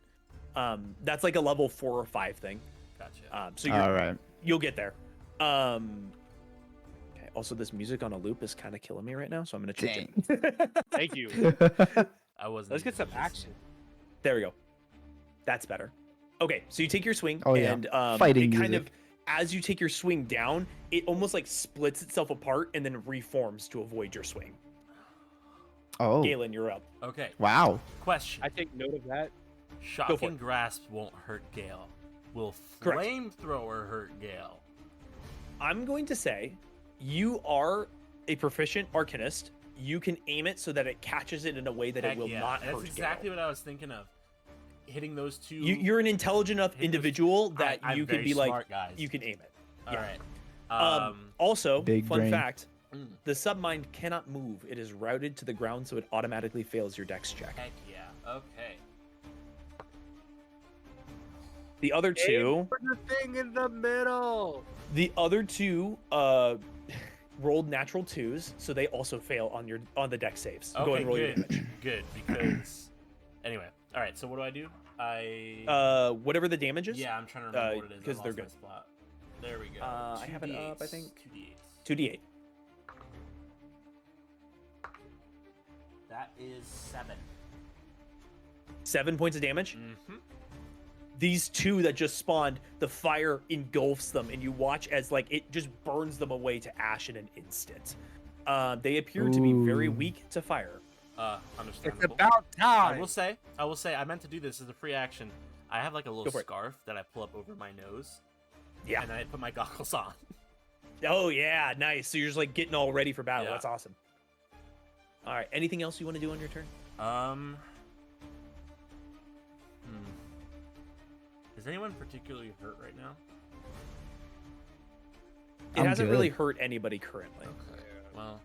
That's like a level 4 or 5 thing.
Gotcha.
So
All right.
you'll get there. Okay. Also, this music on a loop is kind of killing me right now, so I'm gonna change it.
Thank you.
I wasn't.
Let's get
even
some
listening.
action.
There we go. That's better. Okay, so you take your swing,
Oh, yeah.
and
Fighting
it kind
music.
of, as you take your swing down, it almost like splits itself apart and then reforms to avoid your swing.
Oh.
Galen, you're up.
Okay.
Wow.
Question.
I take note of that.
for
Shocking
it.
grasp won't hurt Gale. Will
Correct.
flamethrower hurt Gale?
I'm going to say you are a proficient arcanist. You can aim it so that it catches it in a way that
Heck
it will
yeah.
not
That's
hurt
exactly
Gale.
what I was thinking of. Hitting those two.
You're an intelligent enough
Hitting those-
individual that
I'm
you can
very
be like,
smart, guys.
you can aim it.
All
yeah.
right.
Also,
Big
fun
brain.
fact,
mm,
the submind cannot move. It is routed to the ground, so it automatically fails your dex check.
heck yeah. Okay.
The other two,
Put the thing in the middle.
rolled natural 2s, so they also fail on the dex saves. So go
Okay.
and roll your
Good.
damage.
Good. Because. Anyway. All right. So what do?
Whatever the damage is.
Yeah, I'm trying to remember what it is. I
'cause they're
lost my
good.
spot. There we go.
I have it up, I
2d8s,
think.
2d8s.
2d8.
That is 7.
7 points of damage.
Mm-hmm.
These two that just spawned, the fire engulfs them, and you watch as like it just burns them away to ash in an instant. They appear to be very
Ooh.
weak to fire.
It's
Understandable.
about
I
time.
will say, I meant to do this as a free action. I have like a
Go
little
for it.
scarf that I pull up over my nose.
Yeah.
And I put my goggles on.
Oh yeah, nice. So you're just like getting all ready for battle.
Yeah.
That's awesome. All right. Anything else you want to do on your turn?
Is anyone particularly hurt right now?
It
I'm
hasn't really
good.
hurt anybody currently.
Well,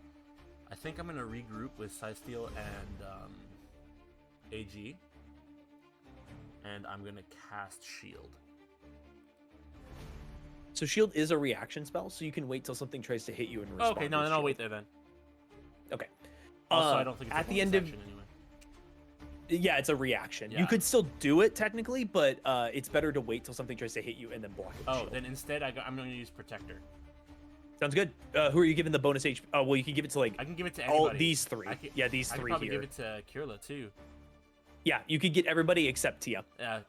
I think I'm gonna regroup with Ceistyl and AG, and I'm gonna cast Shield.
So shield is a reaction spell, so you can wait till something tries to hit you and respond.
Okay, no,
with
then I'll
shield.
wait there then.
Okay.
Also, I don't think it's
at
a
the
bonus
end of
action anyway.
yeah, it's a reaction. You
Yeah.
could still do it technically, but it's better to wait till something tries to hit you and then block it. with
Oh,
shield.
then instead I'm gonna use Protector.
Sounds good. Who are you giving the bonus HP? Oh, well, you can give it to like
I can give it to anybody.
all these three. Yeah, these
I could
three
probably
here.
give it to Keerla too.
Yeah, you could get everybody except Tia.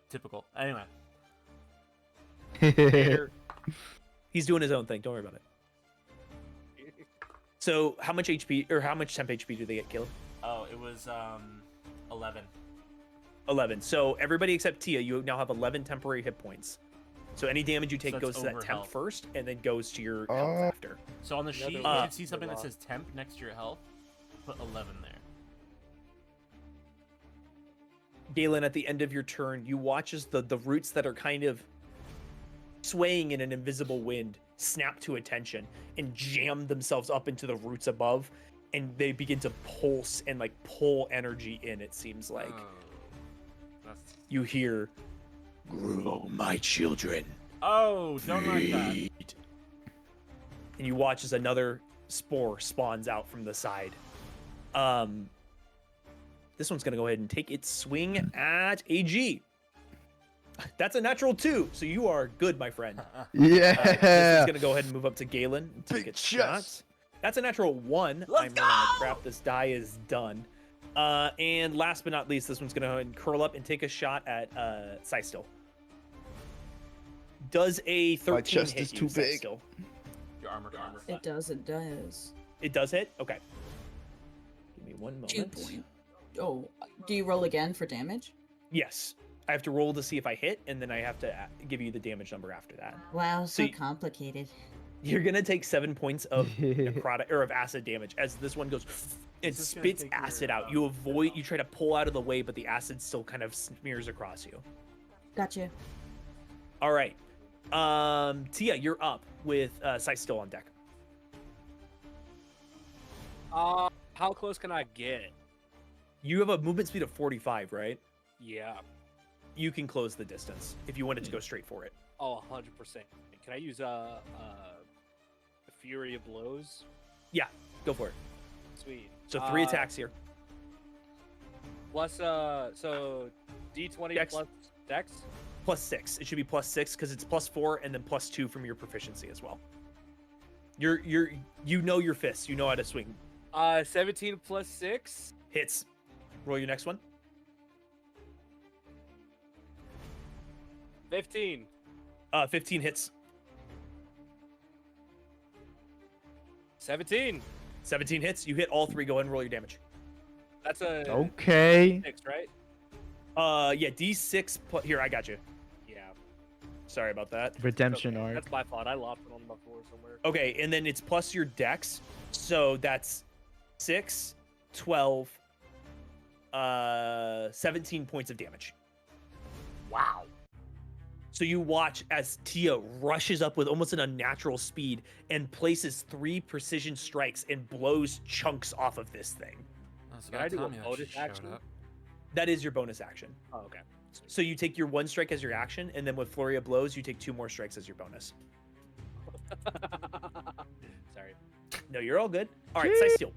Typical. Anyway,
He's doing his own thing. Don't worry about it. So, how much HP or how much temp HP do they get killed?
oh, it was 11.
11. So everybody except Tia, you now have 11 temporary hit points. So any damage you take
So it's
goes to that
over
temp
health.
first, and then goes to your
Oh.
health after.
So on the
Another
sheet,
one.
you should see something that
Good
says temp next to your health. Put 11 there.
Galen, at the end of your turn, you watch as the roots that are kind of swaying in an invisible wind snap to attention and jam themselves up into the roots above, and they begin to pulse and like pull energy in. It seems like
That's...
you hear, "Grow, my children."
Oh, don't like that.
Feed." And you watch as another spore spawns out from the side. This one's gonna go ahead and take its swing at AG. That's a natural 2, so you are good, my friend. This
Yeah.
is gonna go ahead and move up to Galen and take
Big
its shot.
chest.
That's a natural 1.
Let's
I'm running
go!
crap. This die is done. And last but not least, this one's gonna go ahead and curl up and take a shot at Ceistyl. Does a 13
chest
hit
is
you,
too big.
Ceistyl?
Your armor class.
It does. It does.
It does hit? Okay. Give me one
2
moment.
point. Oh, do you roll again for damage?
Yes. I have to roll to see if I hit, and then I have to give you the damage number after that.
Wow,
So
so
y-
complicated.
You're gonna take 7 points of necrotic or of acid damage as this one goes and
Is this gonna
spits
take your,
acid out. You avoid, you try to pull out of the way, but the acid still kind of smears across you.
Gotcha.
All right, Tia, you're up with Ceistyl on deck.
How close can I get?
You have a movement speed of 45, right?
Yeah.
You can close the distance if you wanted to go straight for it.
Oh, 100%. Can I use a Fury of Blows?
Yeah, go for it.
Sweet.
So 3 attacks here.
Plus so D20
Dex.
plus Dex.
Plus 6. It should be plus 6 because it's plus 4 and then plus 2 from your proficiency as well. You know your fists. You know how to swing.
17 plus 6.
Hits. Roll your next one.
15.
15 hits.
17.
17 hits. You hit all 3. Go ahead and roll your damage.
That's a
Okay.
6, right?
Yeah, D6 plus... Here, I got you.
Yeah.
Sorry about that.
Redemption
Okay,
arc.
that's my fault. I lost it on my floor somewhere.
Okay, and then it's plus your dex. So that's 6, 12, 17 points of damage.
Wow.
So you watch as Tia rushes up with almost an unnatural speed and places 3 precision strikes and blows chunks off of this thing.
That's
Can I
about
do a
time you actually
bonus
showed
action?
up.
That is your bonus action.
Oh, okay.
So you take your 1 strike as your action, and then with Flurry of Blows, you take 2 more strikes as your bonus.
Sorry.
No, you're all good. All right,
Jeez.
Ceistyl.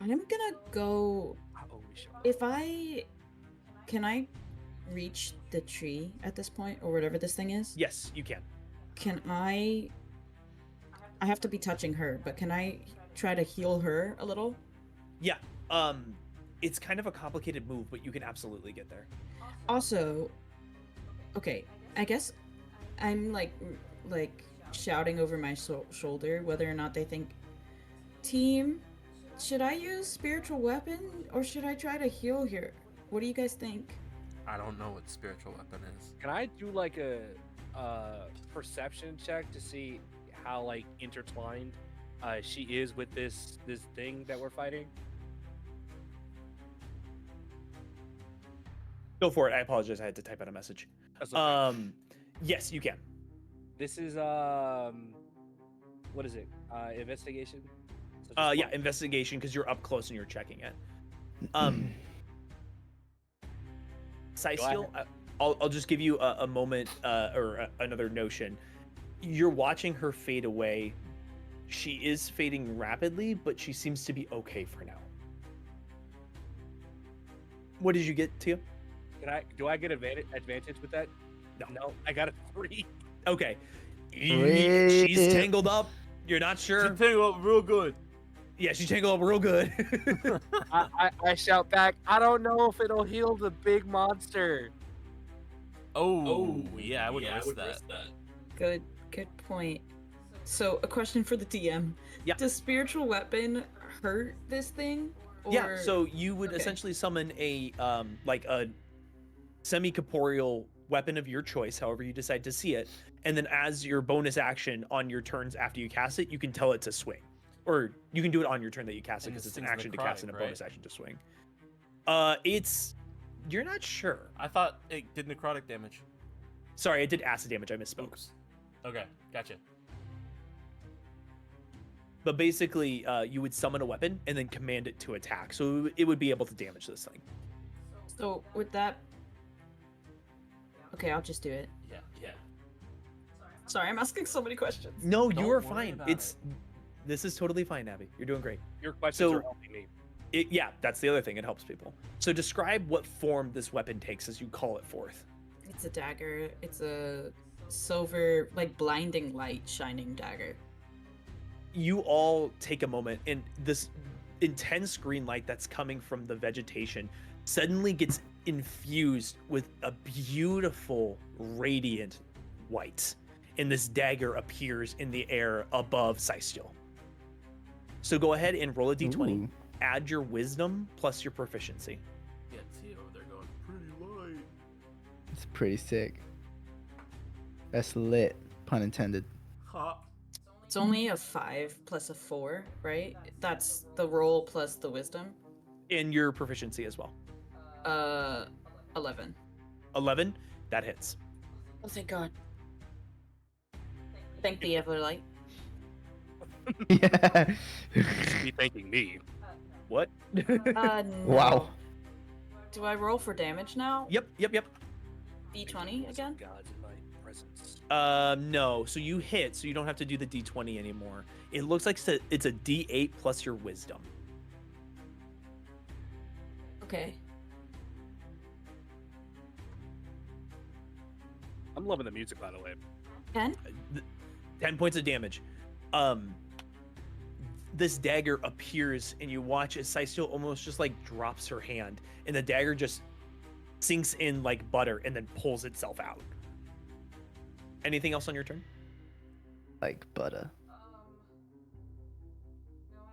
I'm gonna go.
Oh, we should.
Can I reach the tree at this point, or whatever this thing is?
Yes, you can.
Can I have to be touching her, but can I try to heal her a little?
Yeah. It's kind of a complicated move, but you can absolutely get there.
Also, okay, I guess I'm like shouting over my shoulder whether or not they think, team, should I use spiritual weapon or should I try to heal here? What do you guys think?
I don't know what spiritual weapon is.
Can I do like a perception check to see how like intertwined she is with this thing that we're fighting?
Go for it. I apologize. I had to type out a message.
That's okay.
Yes, you can.
This is what is it? Investigation. So just
Yeah,
one-
investigation because you're up close and you're checking it. Ceistyl, I'll just give you a moment or another notion. You're watching her fade away. She is fading rapidly, but she seems to be okay for now. What did you get, Tia?
Do I get advantage with that? No, I got a 3.
Okay.
Sweet.
She's tangled up. You're not sure.
up real good.
Yeah, she's tangled up real good.
I shout back. I don't know if it'll heal the big monster.
Oh, yeah, I would risk that.
Good point. So, a question for the DM.
Yeah.
Does spiritual weapon hurt this thing?
Yeah,
Or-
so you would
okay.
essentially summon a like a semi-corporeal weapon of your choice, however you decide to see it, and then as your bonus action on your turns after you cast it, you can tell it to swing, or you can do it on your turn that you cast it
And
because
this
it's an
thing's
action to cast and a
necrotic,
bonus
right?
action to swing. You're not sure.
I thought it did necrotic damage.
Sorry, I did acid damage. I misspoke.
Oops. Okay, gotcha.
But basically, you would summon a weapon and then command it to attack, so it would be able to damage this thing.
So, with that. Okay, I'll just do it.
Yeah.
Sorry, I'm asking so many questions.
No,
Don't
you are
worry
fine.
about
This is totally fine, Abby. You're doing great.
Your questions
So-
are helping me.
Yeah, that's the other thing. It helps people. So describe what form this weapon takes as you call it forth.
It's a dagger. It's a silver, like blinding light shining dagger.
You all take a moment, and this intense green light that's coming from the vegetation suddenly gets infused with a beautiful, radiant white. And this dagger appears in the air above Ceistyl. So go ahead and roll a d20.
Ooh.
Add your wisdom plus your proficiency.
Yeah, T over there going pretty light.
It's pretty sick. That's lit, pun intended.
Ha.
It's only a 5 plus a 4, right? That's the roll plus the wisdom.
And your proficiency as well.
11.
11, that hits.
Oh, thank God. Thank the Everlight.
Yeah.
You should be thanking me.
What?
No.
Wow.
Do I roll for damage now?
Yep.
D20 again?
Gods in my presence.
No. So you hit, so you don't have to do the D20 anymore. It looks like it's a D8 plus your wisdom.
Okay.
I'm loving the music, by the way.
10?
10 points of damage. This dagger appears, and you watch as Ceistyl almost just like drops her hand, and the dagger just sinks in like butter and then pulls itself out. Anything else on your turn?
Like butter.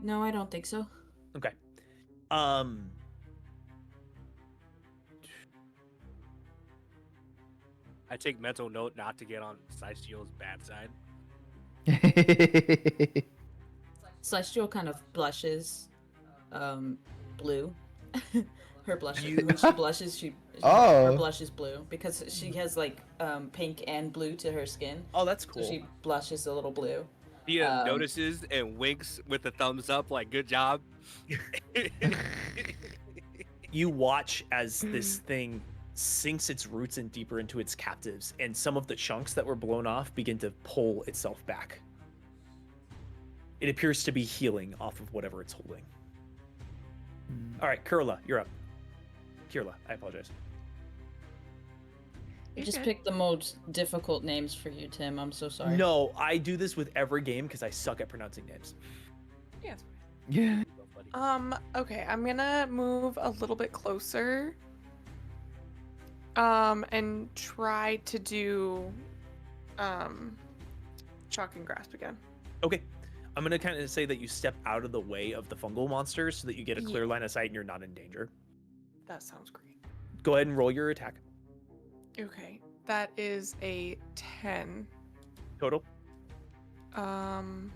No, I don't think so.
Okay.
I take mental note not to get on Cystyl's bad side.
Celestial kind of blushes blue. Her blush.
You-
When she blushes,
Oh.
her blush is blue because she has like pink and blue to her skin.
Oh, that's
So
cool.
she blushes a little blue.
Tia notices and winks with a thumbs up, like "Good job."
You watch as this thing sinks its roots in deeper into its captives, and some of the chunks that were blown off begin to pull itself back. It appears to be healing off of whatever it's holding. All right, Keerla, you're up. Keerla, I apologize.
I
You're
just
good.
picked the most difficult names for you, Tim. I'm so sorry.
No, I do this with every game because I suck at pronouncing names.
Yeah, it's
Yeah.
fine. Okay, I'm gonna move a little bit closer. And try to do shock and grasp again.
Okay. I'm gonna kind of say that you step out of the way of the fungal monsters so that you get a
Yeah.
clear line of sight and you're not in danger.
That sounds great.
Go ahead and roll your attack.
Okay, that is a 10.
Total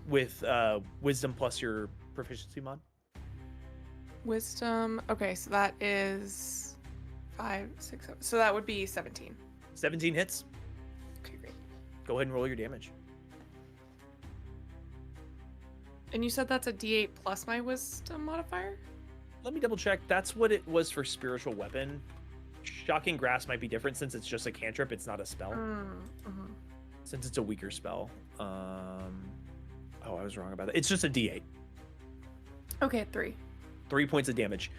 with wisdom plus your proficiency mod.
Wisdom. Okay, so that is 5, 6, 7. So that would be 17.
17 hits.
Okay, great.
Go ahead and roll your damage.
And you said that's a D8 plus my wisdom modifier?
Let me double check. That's what it was for spiritual weapon. Shocking Grasp might be different since it's just a cantrip. It's not a spell.
Mm-hmm.
Since it's a weaker spell. Oh, I was wrong about that. It's just a D8.
Okay, 3.
3 points of damage.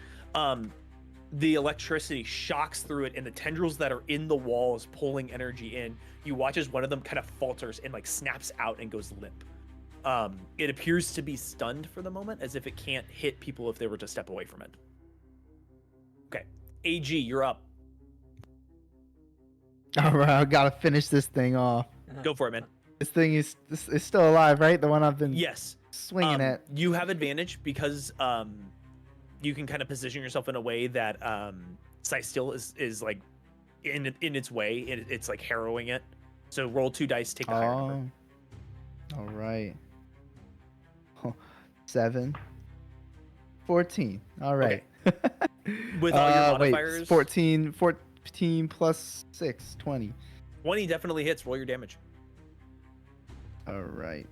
The electricity shocks through it, and the tendrils that are in the walls pulling energy in. You watch as one of them kind of falters and like snaps out and goes limp. It appears to be stunned for the moment, as if it can't hit people if they were to step away from it. Okay, AG, you're up.
All right, I gotta finish this thing off.
Go for it, man.
This thing is still alive, right? The one I've been
Yes.
swinging at.
You have advantage because you can kind of position yourself in a way that Ceistyl is like in its way. It's like harrowing it. So roll 2 dice, take the higher number.
All right. 7. 14. All right.
With all your
wait,
modifiers,
14 plus 6, 20.
20 definitely hits. Roll your damage.
All right.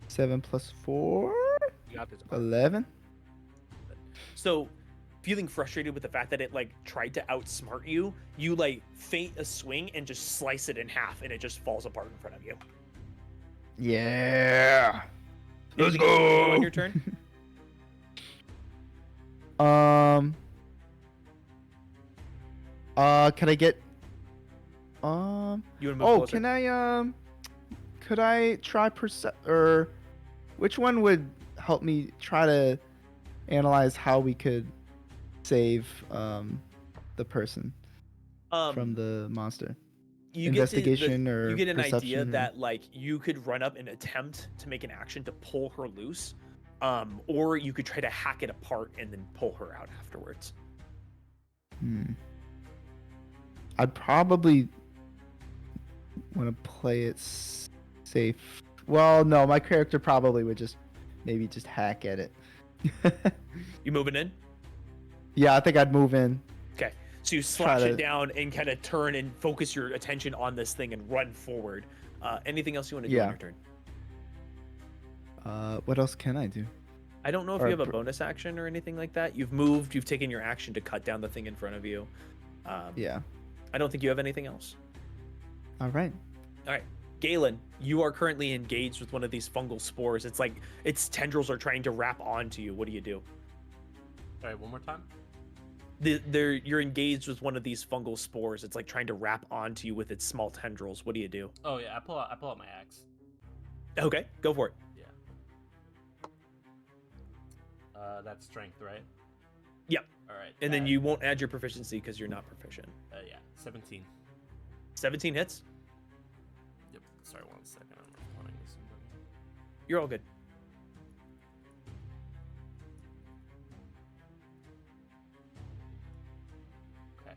7 plus 4,
You got this.
11.
So, feeling frustrated with the fact that it like tried to outsmart you, you like feint a swing and just slice it in half, and it just falls apart in front of you.
Yeah. Let's
Anything else you wanna do
go.
on your turn?
Can I get
You want to move
oh,
closer?
can I could I try or which one would help me try to analyze how we could save the person from the monster?
You get to
investigation or
you get an idea
perception or-
that like you could run up and attempt to make an action to pull her loose, or you could try to hack it apart and then pull her out afterwards.
I'd probably want to play it safe. Well, no, my character probably would maybe just hack at it.
You moving in?
Yeah, I think I'd move in.
Okay. So you slash
Try
it
to-
down and kind of turn and focus your attention on this thing and run forward. Anything else you want to do
Yeah.
on your turn?
What else can I do?
I don't know if
Or
you have a
br-
bonus action or anything like that. You've moved. You've taken your action to cut down the thing in front of you.
Yeah.
I don't think you have anything else.
All right.
All right, Galan, you are currently engaged with one of these fungal spores. It's like its tendrils are trying to wrap onto you. What do you do?
All right, one more time.
You're engaged with one of these fungal spores. It's like trying to wrap onto you with its small tendrils. What do you do?
Oh yeah, I pull out my axe.
Okay, go for it.
Yeah. That's strength, right?
Yep.
All right.
And then
that-
you won't add your proficiency because you're not proficient.
Yeah, 17.
17 hits.
Yep. Sorry, 1 second. I'm responding to somebody.
You're all good.
Okay.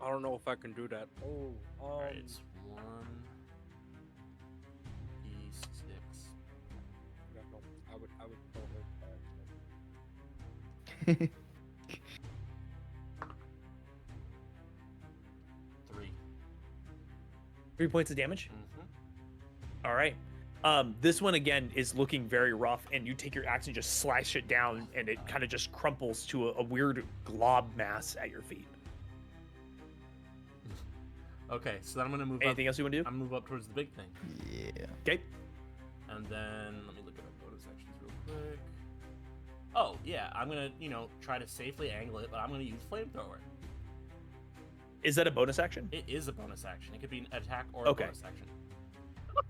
I don't know if I can do that. Oh,
All right, it's 1d6.
I would pull her.
3.
3 points of damage.
Mm-hmm.
All right. This one again is looking very rough, and you take your axe and just slash it down, and it kind of just crumples to a weird glob mass at your feet.
Okay, so then I'm gonna move
Anything
up.
else you want to do?
I'm gonna move up towards the big thing,
Yeah.
Okay.
and then let me look at my bonus actions real quick. Oh yeah, I'm gonna try to safely angle it, but I'm gonna use flamethrower.
Is that a bonus action?
It is a bonus action. It could be an attack or
Okay.
a bonus action.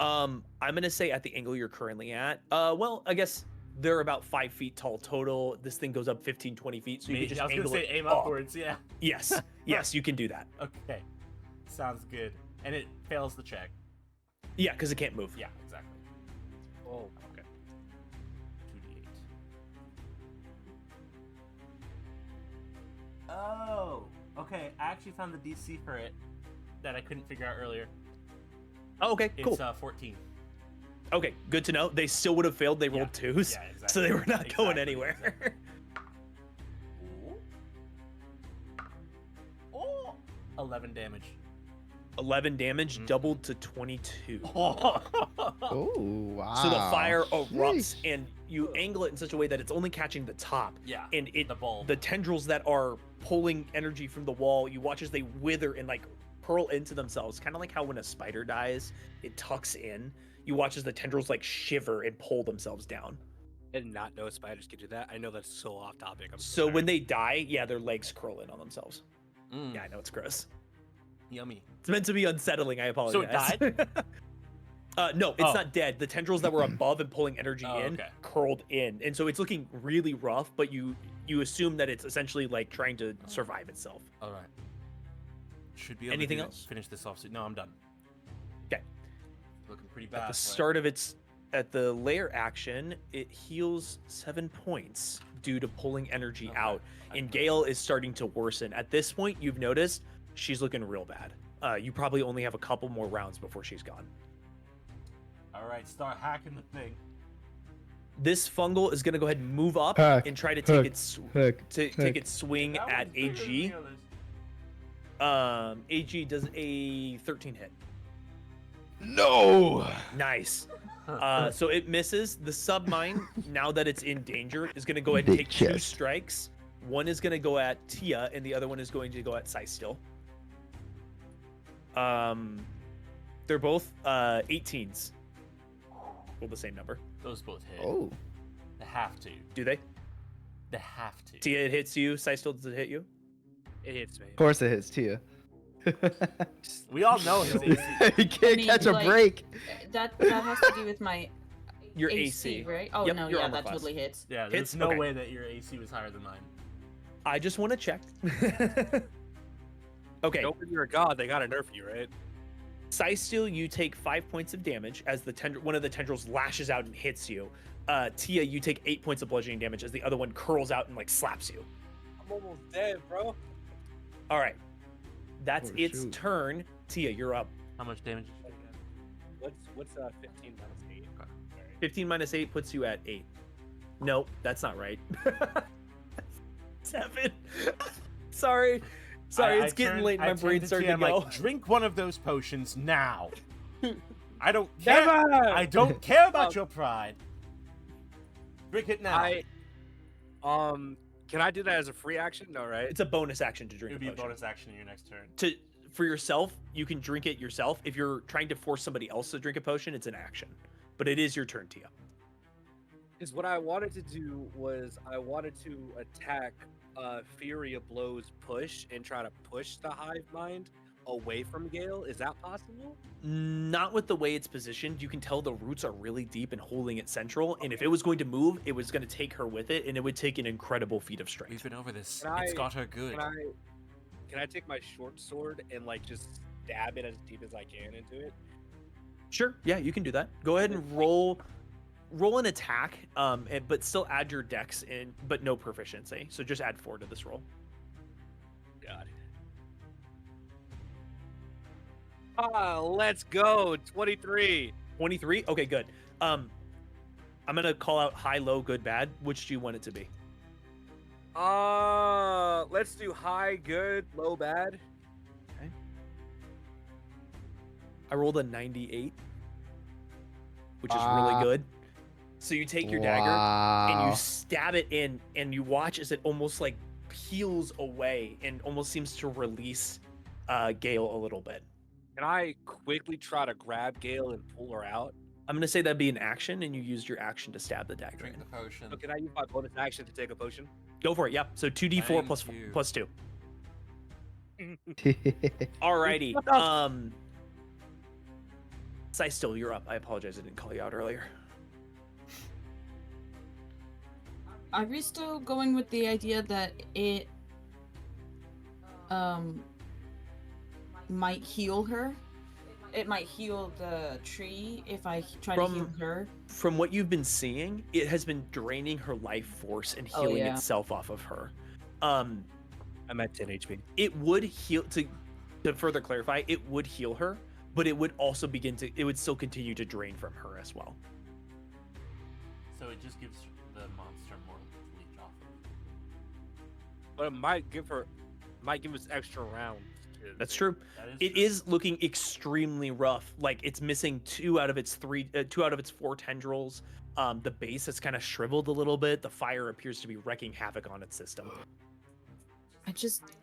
I'm gonna say at the angle you're currently at. Well, I guess they're about 5 feet tall total. This thing goes up 15, 20 feet, so you can just
I was gonna
angle
say
it
aim
up.
upwards. Yeah.
Yes, yes, you can do that.
Okay. Sounds good. And it fails the check.
Yeah, because it can't move.
Yeah, exactly.
Oh, okay.
2d8. Oh, okay. I actually found the DC for it that I couldn't figure out earlier.
Oh, okay, cool.
It's 14.
Okay, good to know. They still would have failed. They rolled twos,
Yeah, exactly.
so they were not going
Exactly,
anywhere.
exactly. Oh, 11 damage.
11 damage,
Mhm.
doubled to 22.
Oh wow.
So the fire erupts,
Sheesh.
and you angle it in such a way that it's only catching the top,
Yeah,
and
the bulb.
the tendrils that are pulling energy from the wall, you watch as they wither and like curl into themselves, kind of like how when a spider dies, it tucks in. You watch as the tendrils like shiver and pull themselves down.
I did not know spiders could do that. I know that's so off topic. I'm
So
sorry.
when they die, yeah, their legs curl in on themselves.
Mm,
Yeah, I know it's gross.
yummy.
It's meant to be unsettling. I apologize.
So it died?
No, it's
Oh.
not dead. The tendrils that were above and pulling energy
Oh,
in
okay.
curled in, and so it's looking really rough. But you assume that it's essentially like trying to survive itself.
All right. Should be able
Anything
to
else?
finish this off soon. No, I'm done.
Okay.
Looking pretty
At
bad.
the
but-
start of at the lair action, it heals 7 points due to pulling energy
Okay.
out,
I
and
can-
Gale is starting to worsen. At this point, you've noticed she's looking real bad. You probably only have a couple more rounds before she's gone.
All right, start hacking the thing.
This fungal is going to go ahead and move up
Hack,
and try to
hack,
take
Heck.
take its swing
That
at
one's bigger than
AG.
the others.
AG does a 13 hit.
No.
Nice. So it misses. The submine, now that it's in danger, is going to go ahead and
Big
take 2
chest.
strikes. One is going to go at Tia, and the other one is going to go at Ceistyl. They're both 18s. Well, the same number.
Those both hit.
Oh.
They have to.
Do they?
They have to.
Tia, it hits you. Ceistyl, does it hit you?
It hits me.
Of course it hits Tia.
We all know his AC.
You can't
mean,
catch a
like-
break.
That has to do with my
Your
AC,
AC.
right? Oh
Yep,
no,
your
yeah,
armor
that
class.
totally hits.
Yeah,
Hits?
there's no
Okay.
way that your AC was higher than mine.
I just want to check. Okay.
Don't when you're a god, they gotta nerf you, right?
Ceistyl, you take 5 points of damage as one of the tendrils lashes out and hits you. Tia, you take 8 points of bludgeoning damage as the other one curls out and like slaps you.
I'm almost dead, bro.
All right, that's
Oh,
its
shoot.
turn. Tia, you're up.
How much damage did you get?
What's 15 minus 8?
15 minus 8 puts you at 8. Nope, that's not right. 7. Sorry,
I
it's getting
turned-
late.
I
My brain's
turned to
starting
Tia,
to
I'm
go.
like, drink one of those potions now. I don't care.
Never!
I don't care about your pride.
Drink it now.
Can I do that as a free action? No, right?
It's a bonus action to
It
drink
would
a
be a
potion.
bonus action in your next turn.
For yourself, you can drink it yourself. If you're trying to force somebody else to drink a potion, it's an action. But it is your turn, Tia.
Because what I wanted to do was I wanted to attack Fury of Blows push and try to push the hive mind away from Gale. Is that possible?
Not with the way it's positioned. You can tell the roots are really deep and holding it central. And if it was going to move, it was going to take her with it, and it would take an incredible feat of
We've
strength.
been over this.
Can
It's
I-
got her good.
Can I take my short sword and like just stab it as deep as I can into it?
Sure, yeah, you can do that. Go ahead and roll an attack, but still add your dex in, but no proficiency. So just add 4 to this roll.
God. Let's go. 23.
23. Okay, good. I'm gonna call out high, low, good, bad. Which do you want it to be?
Let's do high, good, low, bad.
I rolled a 98, which is really good. So you take your dagger and you stab it in, and you watch as it almost like peels away and almost seems to release Gale a little bit.
Can I quickly try to grab Gale and pull her out?
I'm gonna say that'd be an action, and you used your action to stab the dagger
Drink
in.
the potion.
So can I use my bonus action to take a potion?
Go for it. Yep. So 2d4
Thank
plus
you.
plus 2. Alrighty. Ceistyl, you're up. I apologize, I didn't call you out earlier.
Are we still going with the idea that it might heal her? It might heal the tree if I try to heal her.
From what you've been seeing, it has been draining her life force and
Oh,
healing
yeah.
itself off of her.
I'm at 10 HP.
It would heal to further clarify, it would heal her, but it would also it would still continue to drain from her as well.
So it just gives the monster more to leech off of.
But it might give us extra rounds.
That's true.
That is
It
true.
is looking extremely rough. Like it's missing 2 out of its 4 tendrils. The base has kind of shriveled a little bit. The fire appears to be wreaking havoc on its system.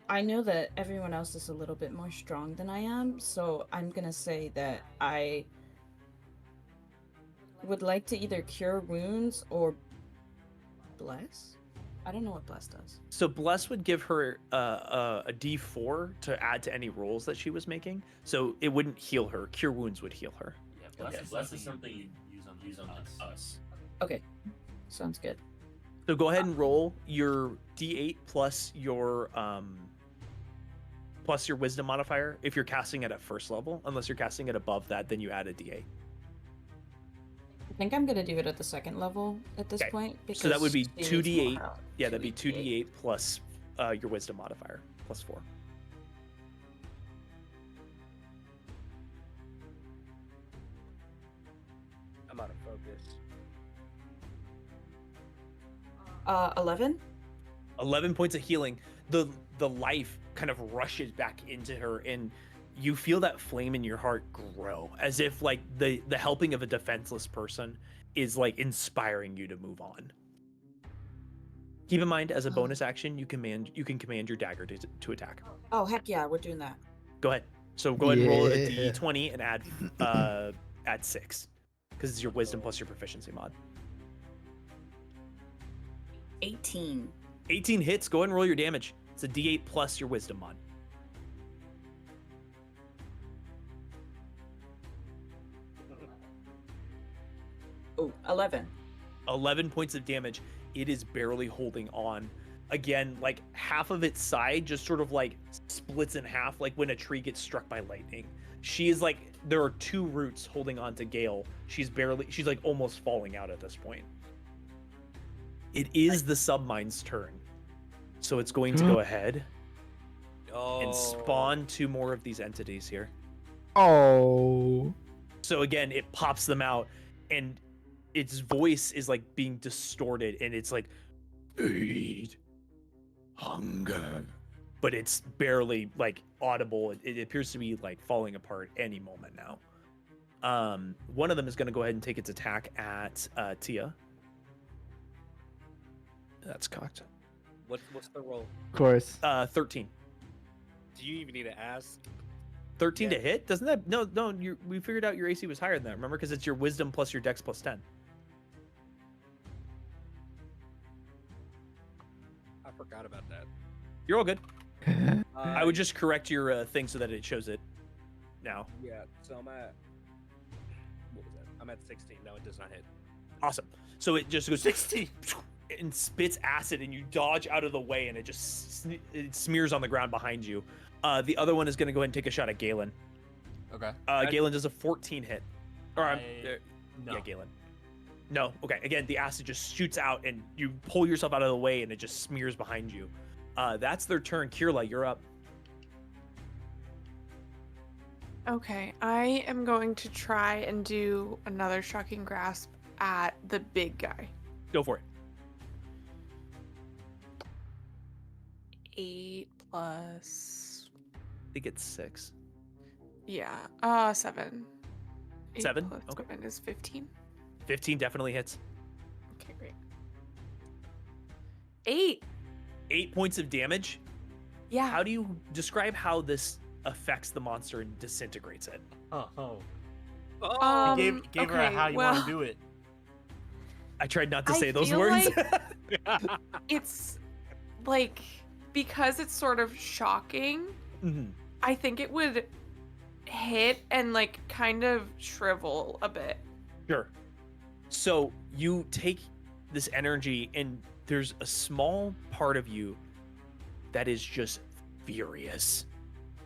I know that everyone else is a little bit more strong than I am, so I'm gonna say that I would like to either cure wounds or bless. I don't know what bless does.
So Bless would give her a D4 to add to any rolls that she was making. So it wouldn't heal her. Cure Wounds would heal her.
Yeah, bless is something you use on us.
Okay, sounds good.
So go ahead and roll your D8 plus your Wisdom modifier if you're casting it at first level. Unless you're casting it above that, then you add a D8.
I think I'm gonna do it at the second level at this
Okay,
point.
so that would be
she needs
2d8.
more help.
Yeah, that'd be 2d8 plus your Wisdom modifier plus 4.
I'm out of focus.
11.
11 points of healing. The life kind of rushes back into her, and you feel that flame in your heart grow, as if like the helping of a defenseless person is like inspiring you to move on. Keep in mind, as a bonus action, you can command your dagger to attack.
Oh heck yeah, we're doing that.
Go ahead. So go ahead and roll a
Yeah.
d20 and add 6, because it's your wisdom plus your proficiency mod.
18.
18 hits. Go ahead and roll your damage. It's a d8 plus your wisdom mod.
Oh, 11.
11 points of damage. It is barely holding on. Again, like half of its side just sort of like splits in half, like when a tree gets struck by lightning. She is like, there are 2 roots holding on to Gale. She's like almost falling out at this point. It is the submine's turn. So it's going to go ahead and spawn 2 more of these entities here.
Oh.
So again, it pops them out, and its voice is like being distorted, and it's like, feed hunger, but it's barely like audible. It appears to be like falling apart any moment now. One of them is going to go ahead and take its attack at Tia. That's cocked.
What's the roll?
Of course.
13.
Do you even need to ask?
13
Yeah.
to hit? Doesn't that no? We figured out your AC was higher than that. Remember, because it's your wisdom plus your dex plus 10.
I forgot about that.
You're all good. I would
Uh,
just correct your thing so that it shows it now.
Yeah, so I'm at. What was that? I'm at 16. No, it does not hit.
Awesome. So it just goes
60.
and spits acid, and you dodge out of the way, and it smears on the ground behind you. The other one is going to go ahead and take a shot at Galan.
Okay.
Galen does a 14 hit. Or
No.
yeah, Galen. No. Okay. Again, the acid just shoots out, and you pull yourself out of the way, and it just smears behind you. That's their turn. Keerla, you're up.
Okay, I am going to try and do another shocking grasp at the big guy.
Go for it.
8 plus.
I think it's 6.
Yeah, 7. 8
7?
plus
Okay.
7 is 15.
15 definitely hits.
Okay, great. 8.
8 points of damage.
Yeah.
How do you describe how this affects the monster and disintegrates it?
Oh.
Oh,
Gave her a
okay,
how you
well,
want to do it.
I tried not to
I
say those
feel
words.
it's like, because it's sort of shocking,
Mhm.
I think it would hit and like kind of shrivel a bit.
Sure. So you take this energy, and there's a small part of you that is just furious,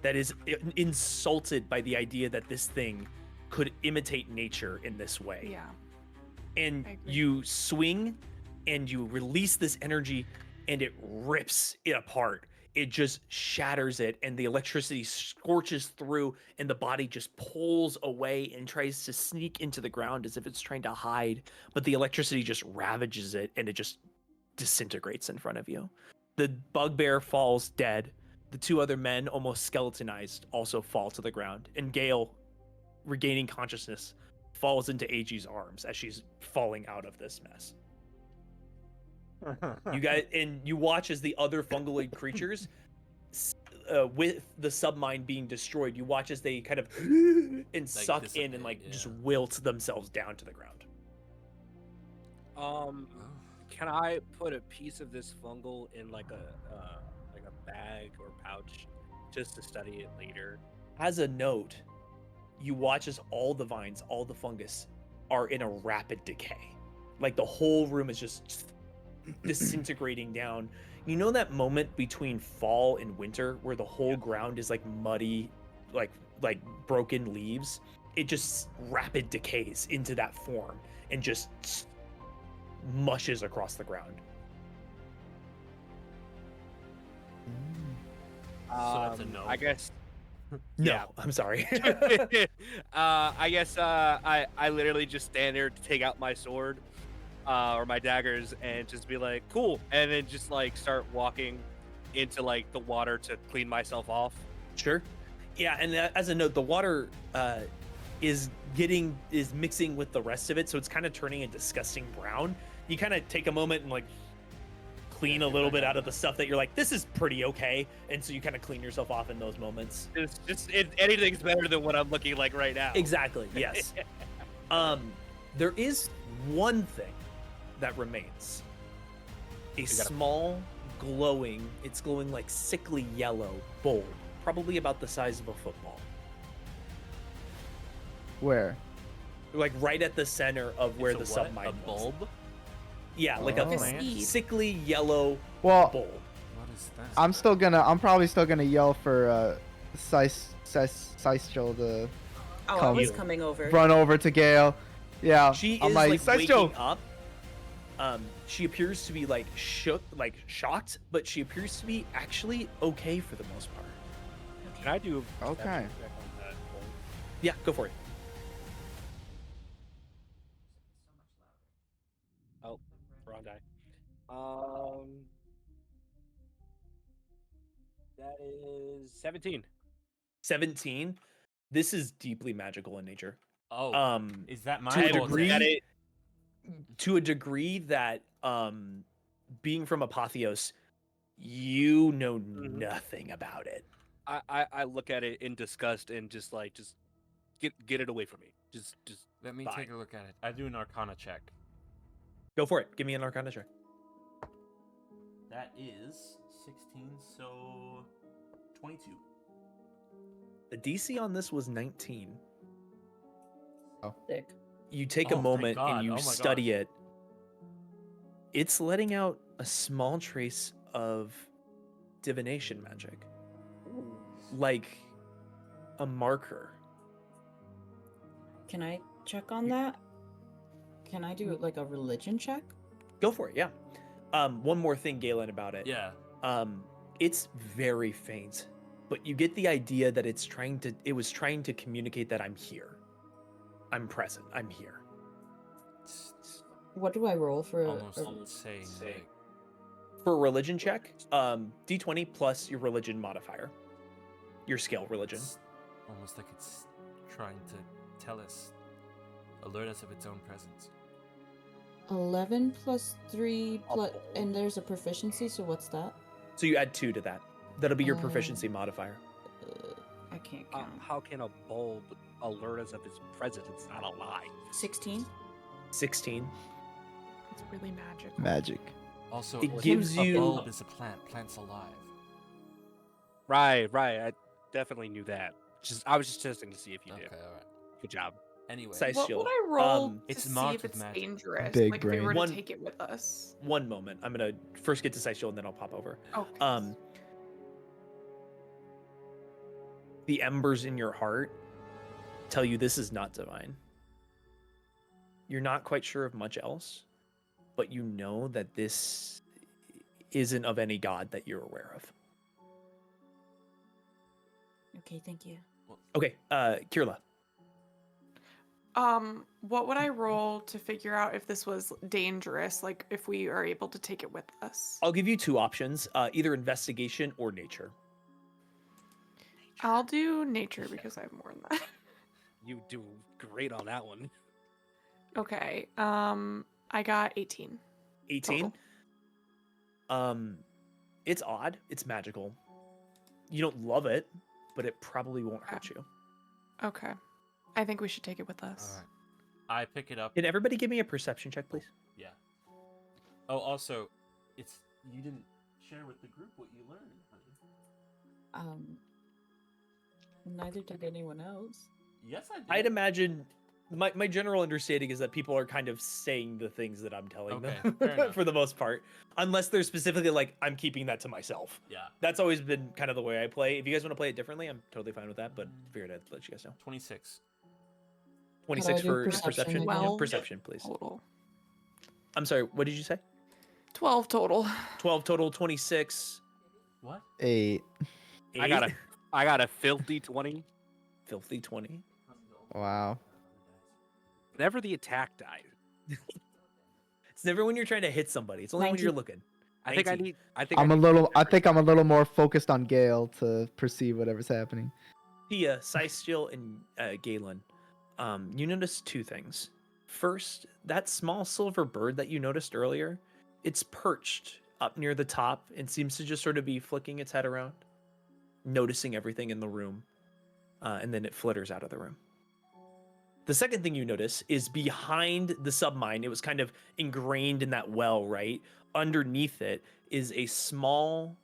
that is insulted by the idea that this thing could imitate nature in this way.
Yeah.
And
I agree.
you swing and you release this energy, and it rips it apart. It just shatters it, and the electricity scorches through, and the body just pulls away and tries to sneak into the ground as if it's trying to hide. But the electricity just ravages it, and it just disintegrates in front of you. The bugbear falls dead. The 2 other men, almost skeletonized, also fall to the ground. And Gale, regaining consciousness, falls into AG's arms as she's falling out of this mess. You guys, and you watch as the other fungoid creatures, with the submine being destroyed, you watch as they kind of and suck in and like
dissipate,
just
yeah.
wilt themselves down to the ground.
Can I put a piece of this fungal in like a bag or pouch just to study it later?
As a note, you watch as all the vines, all the fungus are in a rapid decay. Like the whole room is just disintegrating down. You know that moment between fall and winter where the whole ground is like muddy, like broken leaves? It just rapid decays into that form and just mushes across the ground.
So that's a no.
I guess.
No,
Yeah.
I'm sorry.
I guess I literally just stand there to take out my sword or my daggers and just be like, cool, and then just like start walking into like the water to clean myself off.
Sure. Yeah, and as a note, the water is mixing with the rest of it, so it's kind of turning a disgusting brown. You kind of take a moment and like clean a little bit out of the stuff that you're like, this is pretty okay, and so you kind of clean yourself off in those moments.
It's just anything's better than what I'm looking like right now.
Exactly. Yes. There is one thing that remains. A small glowing, it's glowing like sickly yellow bulb, probably about the size of a football.
Where?
Like right at the center of where
It's
the
a what?
submine
A
was.
bulb?
Yeah, like
Oh.
a
Like a seed.
sickly yellow
Well,
bulb.
What is that?
I'm probably still gonna yell for Ceistyl to
Oh, I
Come.
was coming over.
run over to Gale. Yeah,
She
I'm
is
like,
like
Ceistyl.
waking up. She appears to be like shocked, but she appears to be actually okay for the most part.
Can I do? a
Okay.
perception check on that bulb?
Yeah, go for it.
Oh, wrong die. That is 17.
17. This is deeply magical in nature.
Is that my
to a
fault?
degree,
That it-
to a degree that being from Apotheos, you know
Mhm.
nothing about it.
I look at it in disgust and just get it away from me. Just
Let me
Bye.
take a look at it.
I do an Arcana check.
Go for it. Give me an Arcana check.
That is 16, so 22.
The DC on this was 19.
Sick.
You take
Oh,
a
thank
moment
God.
and you
Oh my
study
gosh.
it. It's letting out a small trace of divination magic, like a marker.
Can I check on that? Can I do like a religion check?
Go for it, yeah. One more thing, Galan, about it.
Yeah.
It's very faint, but you get the idea that it was trying to communicate that I'm here. I'm present. I'm here.
What do I roll for
Almost
a
saying like,
For a religion check, D20 plus your religion modifier. Your skill religion.
it's almost like it's trying to tell us, alert us of its own presence.
11 plus 3 plus, and there's a proficiency, so what's that?
So you add 2 to that. That'll be your
Oh.
proficiency modifier.
I can't count.
how can a bulb alert us of its presence? It's not a lie.
16?
16.
It's really magical.
Magic.
Also,
It gives
a
you-
bulb is a plant. Plant's alive.
Right. I definitely knew that. I was just testing to see if you
Okay,
did.
all right.
Good job.
Anyway,
Size
What
shield.
would I roll to
It's
see
marked
if
with
it's
magic.
dangerous?
Big
like if we were
brain.
to take it with us.
One moment. I'm gonna first get to Size Shield and then I'll pop over.
Okay.
The embers in your heart tell you this is not divine. You're not quite sure of much else, but you know that this isn't of any god that you're aware of.
Okay, thank you.
Okay, Keerla.
What would I roll to figure out if this was dangerous? Like if we are able to take it with us?
I'll give you 2 options, either investigation or nature.
I'll do nature because I have more than that.
You do great on that one.
Okay. I got 18.
18.
Total.
It's odd. It's magical. You don't love it, but it probably won't hurt you.
Okay. I think we should take it with us.
all right.
I pick it up.
Can everybody give me a perception check, please?
Yeah. Oh, also, it's you didn't share with the group what you learned, honey.
Neither did anyone else.
Yes, I did.
I'd imagine my general understanding is that people are kind of saying the things that I'm telling
Okay,
them
fair enough.
for the most part, unless they're specifically like, I'm keeping that to myself.
Yeah.
That's always been kind of the way I play. If you guys want to play it differently, I'm totally fine with that, but figured I'd let you guys know.
26.
26
do
for
perception
perception.
again?
Yeah,
12
perception, please.
Total.
I'm sorry, what did you say?
12 total.
12 total, 26.
What?
8.
I got
eight.
a filthy 20.
Filthy 20.
Wow.
Never the attack died.
It's never when you're trying to hit somebody. It's only when
19.
you're looking.
I think
19.
I think
I'm
I
a
need
little. I
every
think I'm a
time.
little more focused on Gale to perceive whatever's happening.
Pia, Ceistyl, and Galan, you notice 2 things. First, that small silver bird that you noticed earlier, it's perched up near the top and seems to just sort of be flicking its head around, noticing everything in the room, and then it flitters out of the room. The second thing you notice is behind the submine, it was kind of ingrained in that well, right? Underneath it is a small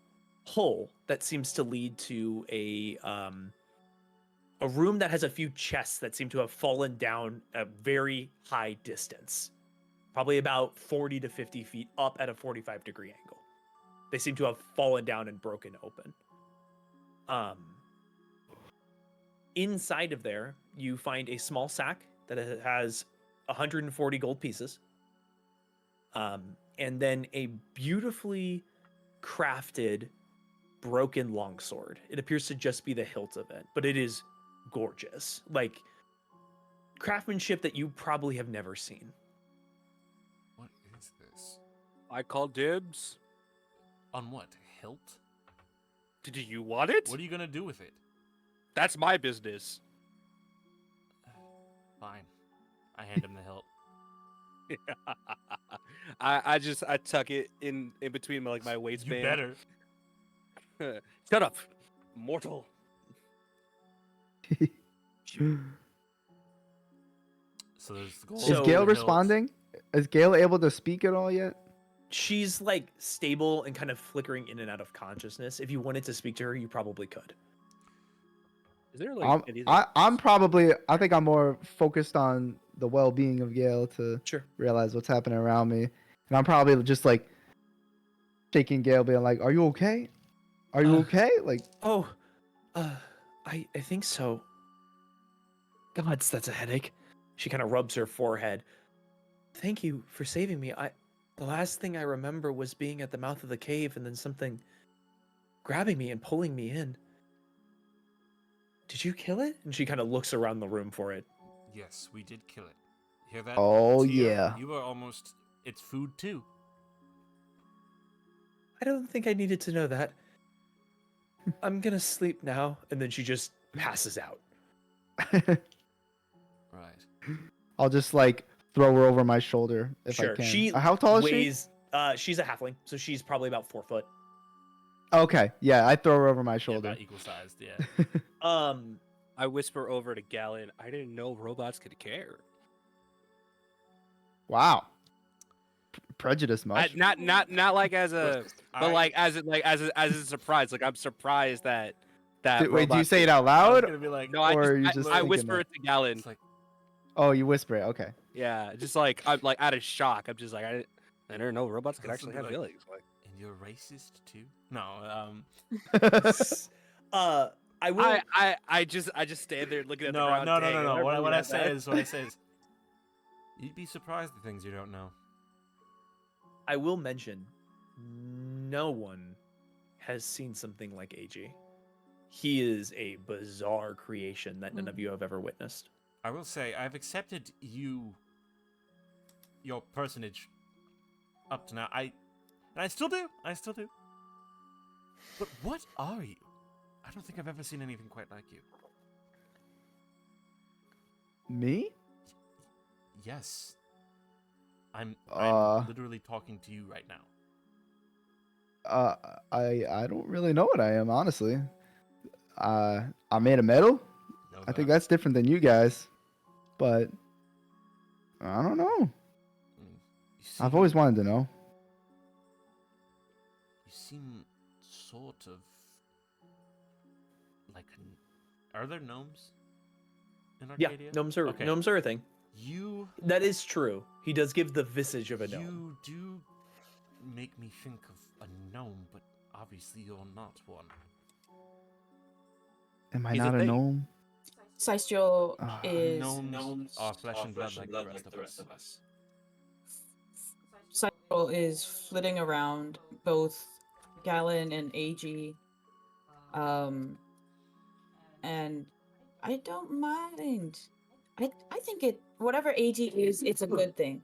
hole that seems to lead to a room that has a few chests that seem to have fallen down a very high distance, probably about 40 to 50 feet up at a 45-degree angle. They seem to have fallen down and broken open. Inside of there, you find a small sack that has 140 gold pieces, and then a beautifully crafted broken longsword. It appears to just be the hilt of it, but it is gorgeous, like craftsmanship that you probably have never seen.
What is this?
I call dibs.
On what? Hilt?
Did you want it?
What are you gonna do with it?
That's my business.
Fine. I hand him the hilt.
I tuck it in between my
You
waistband.
better.
Shut up, mortal.
So there's the gold.
Is
So-
Gale
hilt.
responding? Is Gale able to speak at all yet?
She's like stable and kind of flickering in and out of consciousness. If you wanted to speak to her, you probably could.
Is there like
I think I'm more focused on the well-being of Gale to
Sure.
realize what's happening around me, and I'm probably just like shaking Gale, being like, "Are you okay? Are you
Uh,
okay?" Like,
Oh, I think so. Gods, that's a headache. She kind of rubs her forehead. Thank you for saving me. The last thing I remember was being at the mouth of the cave and then something grabbing me and pulling me in. Did you kill it? And she kind of looks around the room for it.
Yes, we did kill it. Hear that?
Oh,
Tia?
yeah.
You were almost. It's food too.
I don't think I needed to know that. I'm gonna sleep now. And then she just passes out.
Right.
I'll just like throw her over my shoulder if I
Sure.
can.
She
How tall is she?
weighs, she's a halfling, so she's probably about 4 foot.
Okay, yeah, I throw her over my
Yeah,
shoulder.
about equal sized. Yeah.
I whisper over to Galan. I didn't know robots could care.
Wow. Prejudice much?
Not like as a, but
I-
like as a surprise. Like I'm surprised that
Wait, do you
robots
say it
could-
out
I was
loud?
gonna be like,
No, I
or you
just,
just
I
thinking
whisper
that?
it to Galan.
It's like
Oh, you whisper it. Okay.
Yeah, just like I'm like out of shock. I'm just like I didn't know robots could
Listen,
actually have
like-
feelings. Like,
and you're racist too.
no.
I will.
I just stand there looking at the
No.
ground.
No.
dang,
No.
am
What
really
I
that
say
bad?
is, what I say is,
You'd be surprised at things you don't know.
I will mention, no one has seen something like AG. He is a bizarre creation that none of you have ever witnessed.
I will say I've accepted your personage, up to now. I still do. I still do. But what are you? I don't think I've ever seen anything quite like you.
Me?
Yes. I'm
Uh.
literally talking to you right now.
I don't really know what I am, honestly. I'm made of metal.
No,
I think
that-
that's different than you guys, but I don't know.
you
I've
seem-
always wanted to know.
You seem sort of like. Are there gnomes in
Yeah,
Arcadia?
gnomes are
Okay.
gnomes are a thing.
You
That is true. He does give the visage of a gnome.
You do make me think of a gnome, but obviously you're not one.
Am I
He's a
not a
thing.
gnome?
Ceistyl
Ah.
is
Gnomes are flesh and blood like the rest of us.
Ceistyl is flitting around both Galan and AG. And I don't mind. I think it whatever AG is, it's a good thing.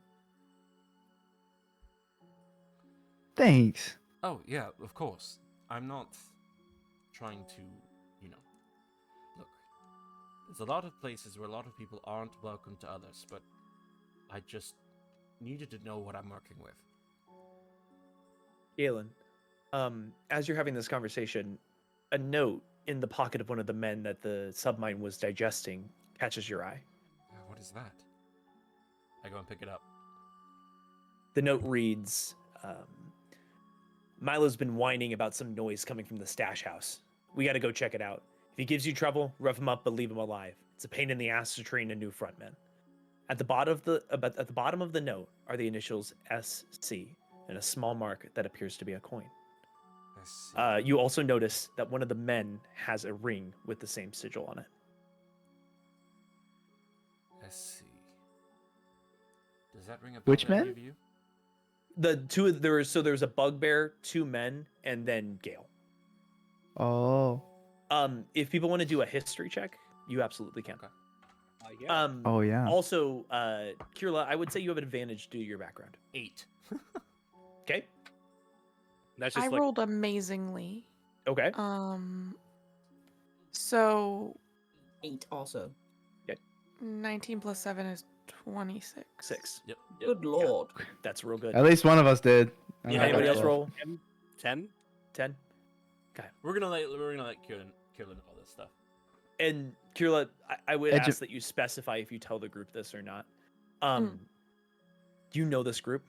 Thanks.
Oh, yeah, of course. I'm not trying to, look. There's a lot of places where a lot of people aren't welcome to others, but I just needed to know what I'm working with.
Galen, as you're having this conversation, a note in the pocket of one of the men that the submine was digesting catches your eye.
What is that? I go and pick it up.
The note reads, Milo's been whining about some noise coming from the stash house. We gotta go check it out. If he gives you trouble, rough him up but leave him alive. It's a pain in the ass to train a new frontman. At the bottom of the note are the initials SC and a small mark that appears to be a coin.
Let's see.
You also notice that one of the men has a ring with the same sigil on it.
Let's see. Does that ring a bell
Which
to any
man?
of you?
There's a bugbear, 2 men, and then Gale.
Oh.
If people want to do a history check, you absolutely can.
Okay.
yeah.
Oh yeah.
Also, Keerla, I would say you have an advantage due to your background.
8.
Okay.
That's
I
just like
rolled amazingly.
Okay.
So
8 also.
19 plus 7 is 26.
6.
Yep.
Good lord.
That's real good.
At least one of us did. I
Yeah,
got
anybody else
12.
roll
10?
10?
We're gonna let Keerla know all this stuff.
And Keerla, I would
Edu-
ask that you specify if you tell the group this or not. You know this group.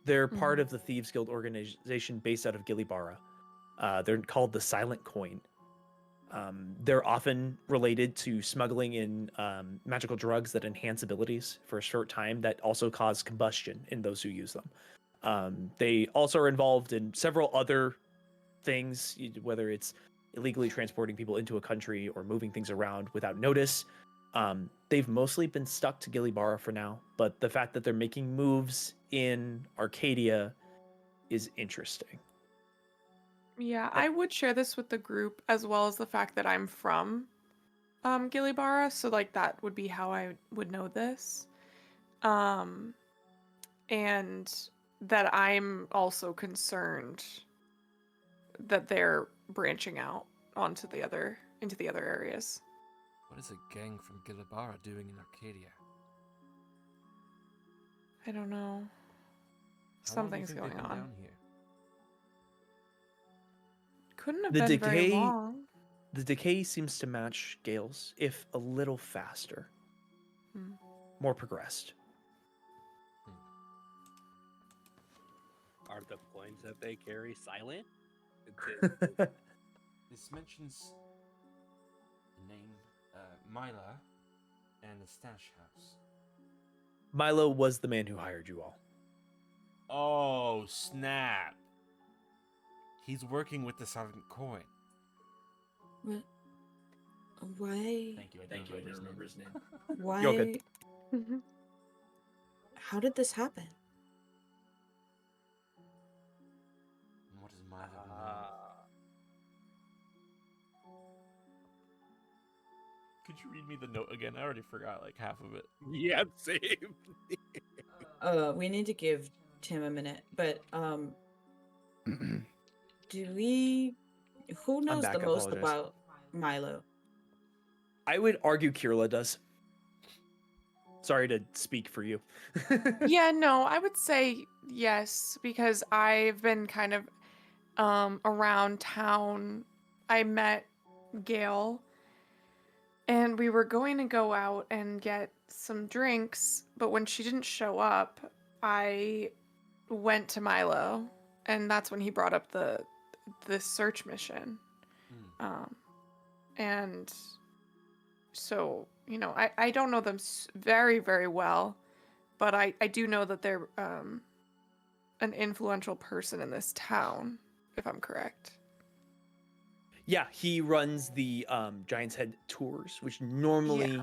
They're part of the Thieves Guild organization based out of Gilibara. They're called the Silent Coin. They're often related to smuggling in magical drugs that enhance abilities for a short time that also cause combustion in those who use them. They also are involved in several other things, whether it's illegally transporting people into a country or moving things around without notice. They've mostly been stuck to Gilibara for now, but the fact that they're making moves in Arcadia is interesting.
Yeah, I would share this with the group as well as the fact that I'm from Gilibara, so like that would be how I would know this. And that I'm also concerned that they're branching out into the other areas.
What is a gang from Gilibara doing in Arcadia?
I don't know.
How long do you
Something's
think
going
they've been
on.
down here?
Couldn't have
The
been very
decay-
long.
The decay seems to match Gale's, if a little faster,
Hmm.
more progressed.
Are the coins that they carry silent?
This mentions the name Myla and the stash house.
Milo was the man who hired you all.
Oh, snap. He's working with the Silent Coin.
What? Why?
Thank you. I don't remember his name.
Why?
You're good.
How did this happen?
And what is Myla the name? Could you read me the note again? I already forgot like half of it.
Yeah, same.
We need to give Tim a minute, but who knows
back,
the
I
most
apologize.
about Milo?
I would argue Keerla does. Sorry to speak for you.
Yeah, no, I would say yes, because I've been kind of around town. I met Gail and we were going to go out and get some drinks, but when she didn't show up, I went to Milo, and that's when he brought up the search mission. And so, you know, I don't know them very, very well, but I do know that they're an influential person in this town, if I'm correct.
Yeah, he runs the Giant's Head tours, which normally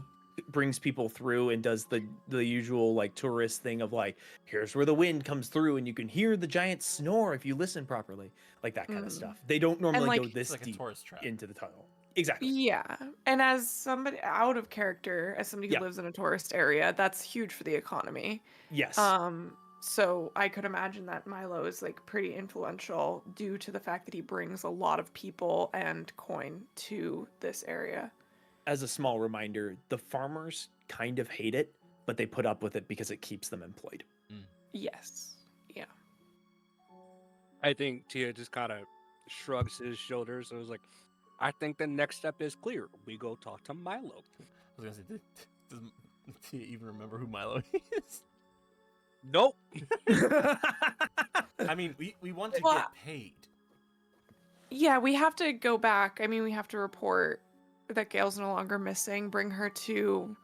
brings people through and does the usual like tourist thing of like, here's where the wind comes through and you can hear the giant snore if you listen properly, like that kind of stuff. They don't normally
like,
go this
It's like a
deep
tourist trap.
into the tunnel. Exactly.
Yeah, and as somebody out of character, as somebody who
Yeah.
lives in a tourist area, that's huge for the economy.
Yes.
So I could imagine that Milo is like pretty influential due to the fact that he brings a lot of people and coin to this area.
As a small reminder, the farmers kind of hate it, but they put up with it because it keeps them employed.
Yes. Yeah.
I think Tia just kind of shrugs his shoulders and was like, I think the next step is clear. We go talk to Milo.
I was gonna say, does Tia even remember who Milo is?
Nope.
I mean, we want to
Well,
get paid.
Yeah, we have to go back. I mean, we have to report that Gail's no longer missing, bring her to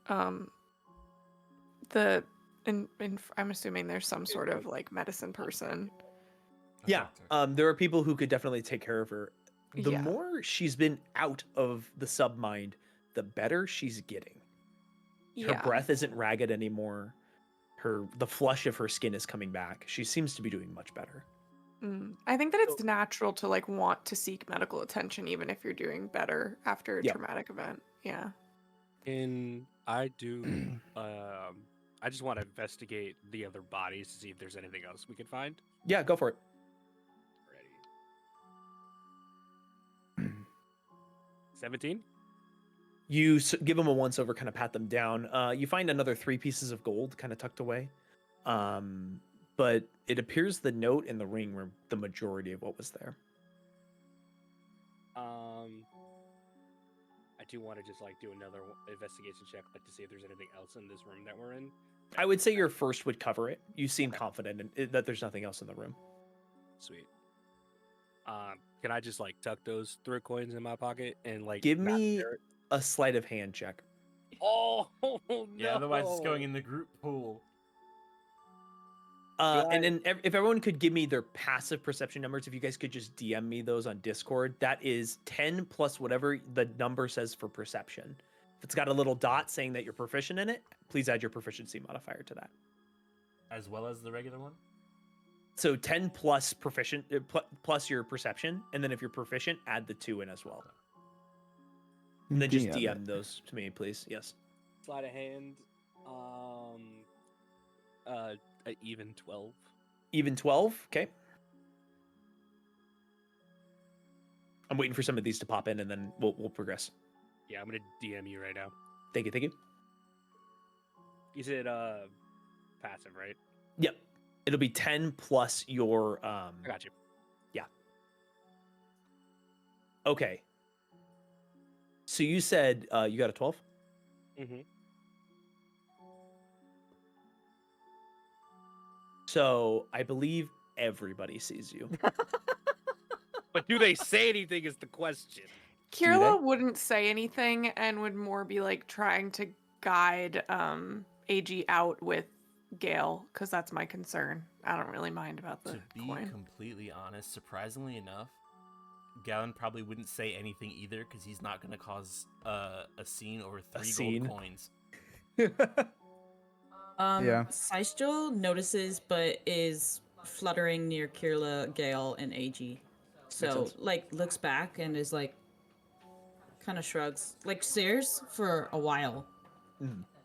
I'm assuming there's some sort of like medicine person.
A
Yeah,
doctor.
there are people who could definitely take care of her. The
Yeah.
more she's been out of the submind, the better she's getting. Her
Yeah.
breath isn't ragged anymore. The flush of her skin is coming back. She seems to be doing much better.
I think that it's natural to like want to seek medical attention even if you're doing better after a
Yep.
traumatic event. Yeah.
And I do, I just want to investigate the other bodies to see if there's anything else we can find.
Yeah, go for it.
Ready. 17?
You give them a once over, kind of pat them down. You find another 3 pieces of gold kind of tucked away. But it appears the note and the ring were the majority of what was there.
I do want to just like do another investigation check, like to see if there's anything else in this room that we're in.
I would say your first would cover it. You seem confident in it, that there's nothing else in the room.
Sweet. Can I just like tuck those 3 coins in my pocket and like
Give
not
me
share it?
a sleight of hand check.
Oh no!
Yeah, otherwise it's going in the group pool.
And then if everyone could give me their passive perception numbers, if you guys could just DM me those on Discord, that is 10 plus whatever the number says for perception. If it's got a little dot saying that you're proficient in it, please add your proficiency modifier to that.
As well as the regular one?
So 10 plus proficient plus your perception, and then if you're proficient, add the 2 in as well. And then just DM those to me, please. Yes.
Sleight of hand. Even 12.
Even 12. Okay. I'm waiting for some of these to pop in, and then we'll progress.
Yeah, I'm gonna DM you right now.
Thank you. Thank you.
You said passive, right?
Yep. It'll be 10 plus your
I got you.
Yeah. Okay. So you said you got a 12?
Mm-hmm.
So I believe everybody sees you.
But do they say anything is the question.
Keerla wouldn't say anything and would more be like trying to guide AG out with Gale, because that's my concern. I don't really mind about the
To be
coin.
completely honest, surprisingly enough, Galan probably wouldn't say anything either because he's not going to cause a scene over 3 gold coins.
Yeah.
Ceistyl notices but is fluttering near Keerla, Gale, and AG. So,
sense.
like, looks back and is like, kind of shrugs, like, stares for a while,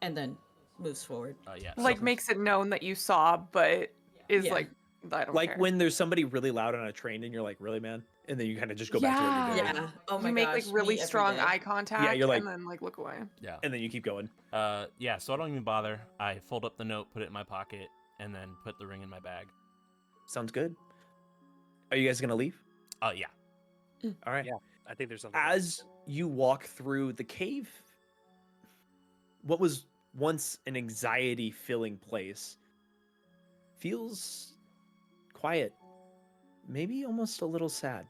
and then moves forward.
Yeah.
Like makes it known that you saw, but is
Yeah.
like, I don't
Like
care.
when there's somebody really loud on a train and you're like, really, man? And then you kind of just go back to what you're doing.
Yeah. Oh my
you make
gosh.
like really
me every
strong
day.
eye contact
you're like-
and then like look away.
Yeah.
And then you keep going.
Yeah, so I don't even bother. I fold up the note, put it in my pocket, and then put the ring in my bag.
Sounds good. Are you guys going to leave?
Yeah.
All right.
Yeah. I think there's something.
As you walk through the cave, what was once an anxiety-filling place feels quiet, maybe almost a little sad.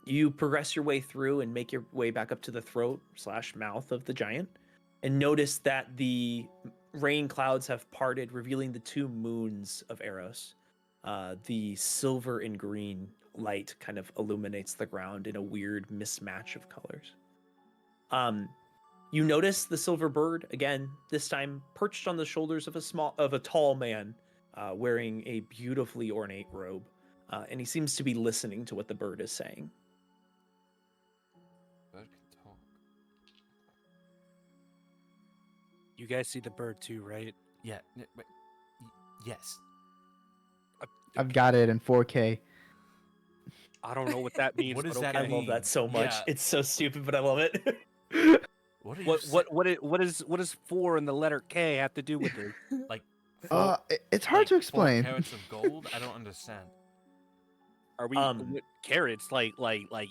You progress your way through and make your way back up to the throat/mouth of the giant, and notice that the rain clouds have parted, revealing the 2 moons of Eros. The silver and green light kind of illuminates the ground in a weird mismatch of colors. You notice the silver bird again, this time perched on the shoulders of a tall man, wearing a beautifully ornate robe, and he seems to be listening to what the bird is saying.
Bird can talk.
You guys see the bird too, right?
Yeah. Yes.
I've got it in 4K.
I don't know what that means.
What does
but
that
I
okay.
love that so much.
Yeah.
It's so stupid, but I love it.
What are you
What does 4 and the letter K have to do with it?
like?
It's hard to explain.
4 carats of gold? I don't understand.
Are we
Um,
carrots like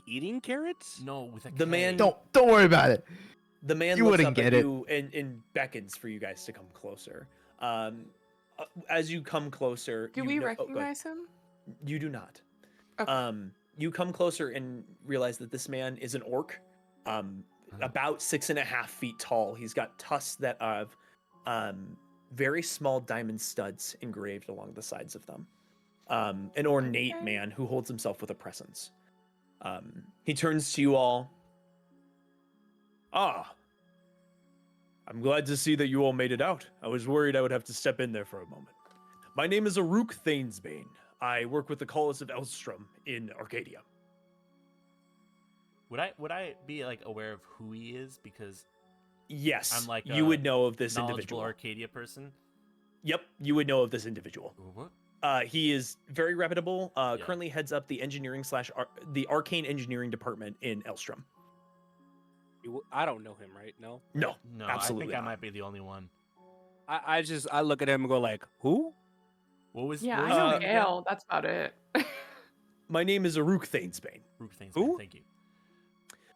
eating carrots?
No, with a
The
K.
man-
Don't worry about it.
The man
You
looks
wouldn't
up
get
at
it.
you and beckons for you guys to come closer. As you come closer,
Do
you
we
know- oh, go ahead.
recognize him?
You do not.
Okay.
You come closer and realize that this man is an orc, about 6.5 feet tall. He's got tusks that have very small diamond studs engraved along the sides of them. An ornate
Okay.
man who holds himself with a presence. He turns to you all. Ah, I'm glad to see that you all made it out. I was worried I would have to step in there for a moment. My name is Aruk Thanesbane. I work with the Collis of Elstrom in Arcadia.
Would I be like aware of who he is because
Yes,
I'm like
you
a
would know of this
knowledgeable
individual.
Arcadia person?
Yep, you would know of this individual.
What?
He is very reputable.
Yeah.
Currently heads up the engineering / the arcane engineering department in Elstrom.
I don't know him, right? No.
No,
No,
absolutely
I think I
not.
might be the only one.
I look at him and go like, who?
What was
Yeah,
what
I
was your
know
name again?
Gale. That's about it.
My name is Aruk Thanesbane.
Rook Thainsbane,
Who?
thank you.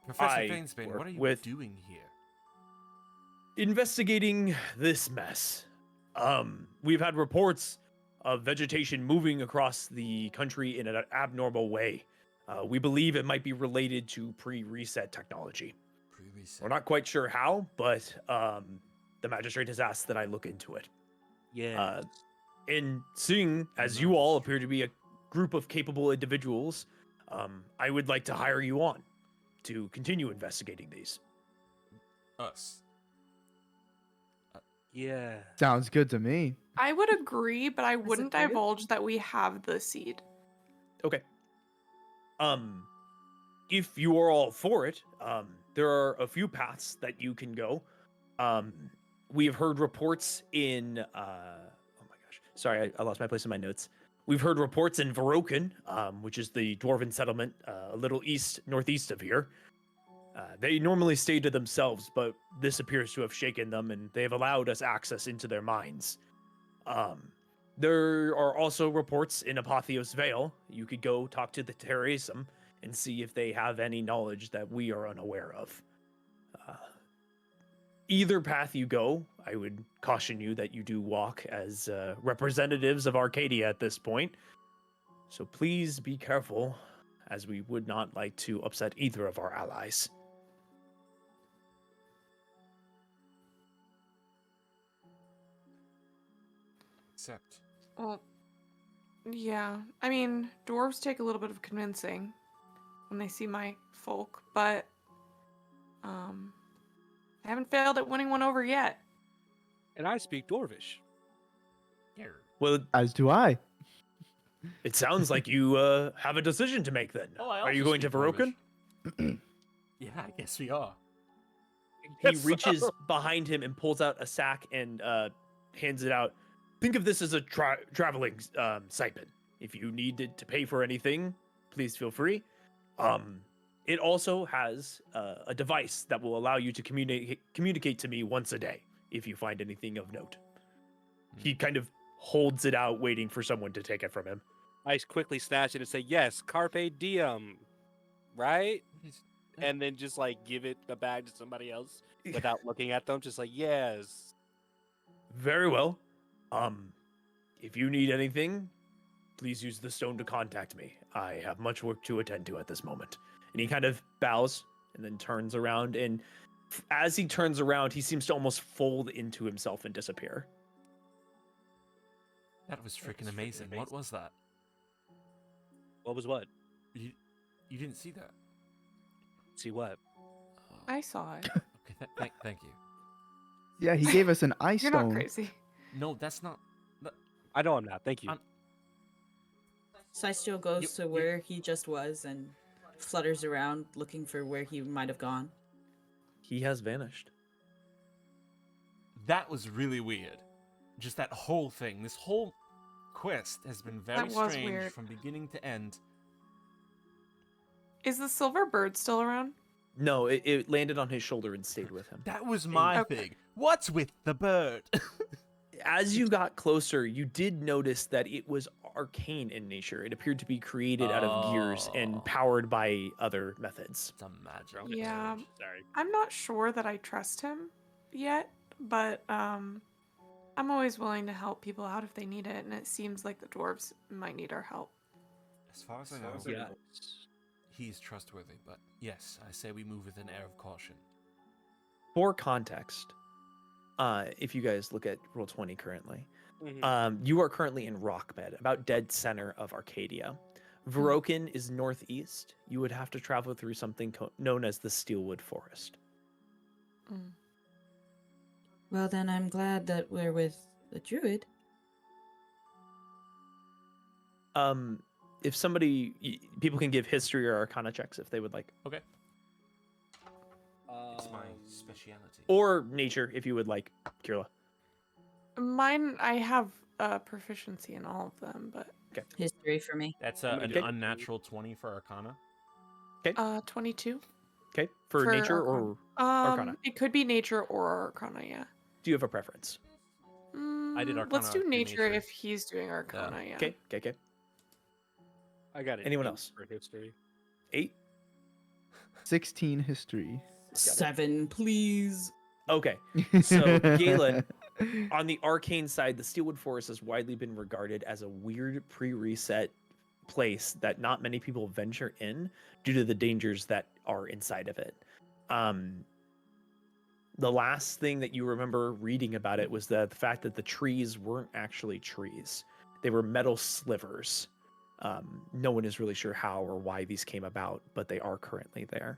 Professor
I
Thainsbane,
work
what are you
with-
doing here?
Investigating this mess. We've had reports of vegetation moving across the country in an abnormal way. We believe it might be related to pre-reset technology. We're not quite sure how, but the magistrate has asked that I look into it.
Yeah.
And seeing as you all appear to be a group of capable individuals, I would like to hire you on to continue investigating these.
Us.
Yeah.
Sounds good to me.
I would agree, but I wouldn't
good?
divulge that we have the seed.
Okay. If you are all for it, there are a few paths that you can go. We have heard reports in oh my gosh, sorry, I lost my place in my notes. We've heard reports in Varoken, which is the dwarven settlement a little northeast of here. They normally stay to themselves, but this appears to have shaken them, and they have allowed us access into their minds. There are also reports in Apotheos Vale. You could go talk to the Terraisum and see if they have any knowledge that we are unaware of. Either path you go, I would caution you that you do walk as representatives of Arcadia at this point. So please be careful, as we would not like to upset either of our allies.
Except.
Well, yeah. I mean, dwarves take a little bit of convincing when they see my folk, but I haven't failed at winning one over yet.
And I speak Dwarvish.
Here.
Well,
As do I.
it sounds like you have a decision to make then.
Oh, I
Are you
also
going to
speak
Varoken?
Dwarvish. Yeah, I guess we are.
He
Yes,
reaches
sir.
behind him and pulls out a sack and hands it out. Think of this as a traveling stipend. If you needed to pay for anything, please feel free. It also has a device that will allow you to communicate to me once a day if you find anything of note. He kind of holds it out, waiting for someone to take it from him.
I quickly snatch it and say, yes, carpe diem, right?
It's-
And then just like give it the bag to somebody else without looking at them, just like, yes.
Very well. If you need anything, please use the stone to contact me. I have much work to attend to at this moment. And he kind of bows and then turns around. And as he turns around, he seems to almost fold into himself and disappear.
That was freaking amazing. What was that?
What was what?
You didn't see that?
See what?
Oh,
I saw it.
okay, thank you.
Yeah, he gave us an ice
You're
stone.
not crazy.
No, that's not.
I know I'm not. Thank you.
I'm-
Ceistyl goes
You-
to
you-
where he just was and flutters around looking for where he might have gone.
He has vanished.
That was really weird. Just that whole thing. This whole quest has been very
That was
strange
weird.
from beginning to end.
Is the silver bird still around?
No, it landed on his shoulder and stayed with him.
That was my
Okay.
thing. What's with the bird?
As you got closer, you did notice that it was arcane in nature. It appeared to be created out of gears
Oh.
and powered by other methods.
It's a magic.
Yeah.
bird.
Sorry.
I'm not sure that I trust him yet, but I'm always willing to help people out if they need it, and it seems like the dwarves might need our help.
As far as I know,
Yeah.
he's trustworthy, but yes, I say we move with an air of caution.
For context, if you guys look at Roll20 currently,
Mhm.
you are currently in Rockbed, about dead center of Arcadia. Varoken is northeast. You would have to travel through something known as the Steelwood Forest.
Mm.
Well, then I'm glad that we're with the druid.
If people can give history or arcana checks if they would like,
Okay. It's my speciality.
or nature if you would like, Keerla.
Mine, I have proficiency in all of them, but
History for me.
That's
I'm
an
gonna get-
unnatural 20 for Arcana.
22.
Okay, for nature
Arcana.
or Arcana.
It could be nature or Arcana, yeah.
Do you have a preference?
I did
Let's
Arcana,
do
do
nature
nature.
if he's doing Arcana, yeah.
Okay.
I got it.
Anyone else?
For history.
8.
16 history.
7, please.
Okay. So, Galan, on the arcane side, the Steelwood Forest has widely been regarded as a weird pre-reset place that not many people venture in due to the dangers that are inside of it. The last thing that you remember reading about it was the fact that the trees weren't actually trees. They were metal slivers. No one is really sure how or why these came about, but they are currently there.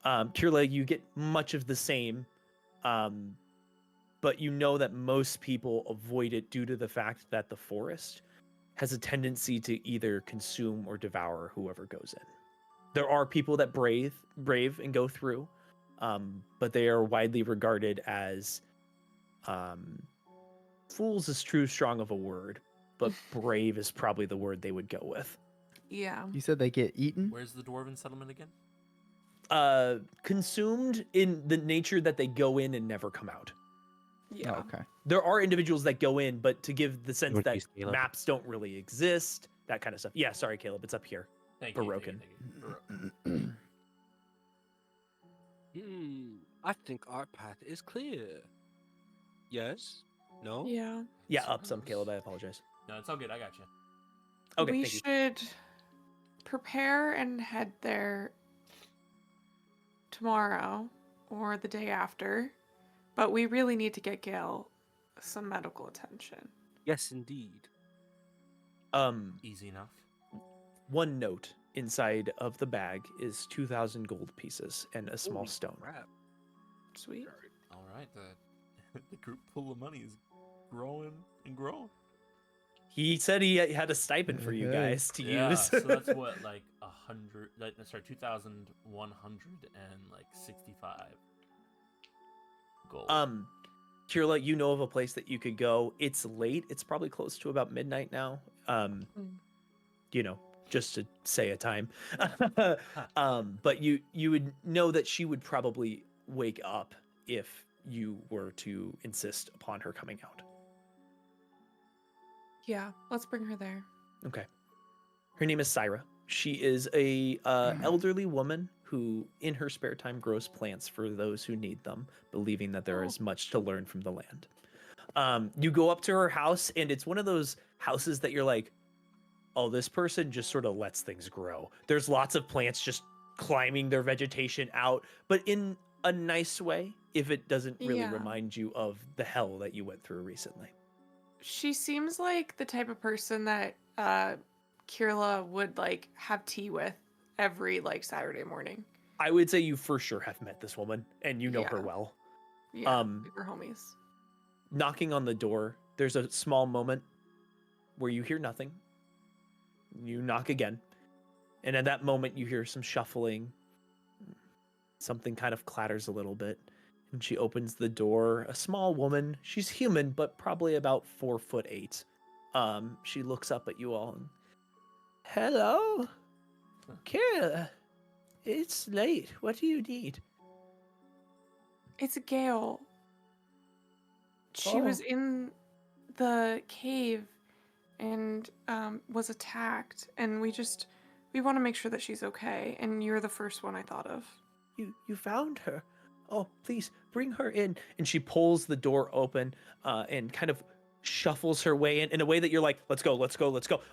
Keerla, you get much of the same, but you know that most people avoid it due to the fact that the forest has a tendency to either consume or devour whoever goes in. There are people that brave and go through, but they are widely regarded as fools is too strong of a word, but brave is probably the word they would go with.
Yeah.
You said they get eaten?
Where's the dwarven settlement again?
Consumed in the nature that they go in and never come out.
Yeah.
Oh, okay.
There are individuals that go in, but to give the sense
Would
that
you, Caleb?
maps don't really exist, that kind of stuff. Yeah, sorry, Caleb, it's up here.
Thank you.
Baroque.
I think our path is clear. Yes? No?
Yeah.
Yeah, up some, Caleb. I apologize.
No, it's all good. I got you.
Okay,
We
thank you.
should prepare and head there tomorrow or the day after, but we really need to get Gail some medical attention.
Yes, indeed.
Easy enough.
One note inside of the bag is 2,000 gold pieces and a small
Holy
stone.
crap.
Sweet.
All right. The group pool of money is growing and growing.
He said he had a stipend for you
Okay.
guys to
Yeah,
use.
so that's what, like 100. Sorry, 2,165 gold.
Keerla, you know of a place that you could go. It's late. It's probably close to about midnight now. You know, just to say a time. But you would know that she would probably wake up if you were to insist upon her coming out.
Yeah, let's bring her there.
Okay. Her name is Syra. She is a elderly woman who, in her spare time, grows plants for those who need them, believing that there is much to learn from the land. You go up to her house, and it's one of those houses that you're like, oh, this person just sort of lets things grow. There's lots of plants just climbing their vegetation out, but in a nice way, if it doesn't really
Yeah.
remind you of the hell that you went through recently.
She seems like the type of person that Keerla would like have tea with every like Saturday morning.
I would say you for sure have met this woman, and you know her
Yeah.
well.
Yeah, we're homies.
Knocking on the door, there's a small moment where you hear nothing. You knock again, and at that moment you hear some shuffling. Something kind of clatters a little bit, and she opens the door. A small woman. She's human, but probably about 4'8". She looks up at you all. And, hello, Keerla. It's late. What do you need?
It's Gail. She was in the cave and was attacked, and we want to make sure that she's okay, and you're the first one I thought of.
You found her. Oh, please bring her in. And she pulls the door open and kind of shuffles her way in a way that you're like, let's go.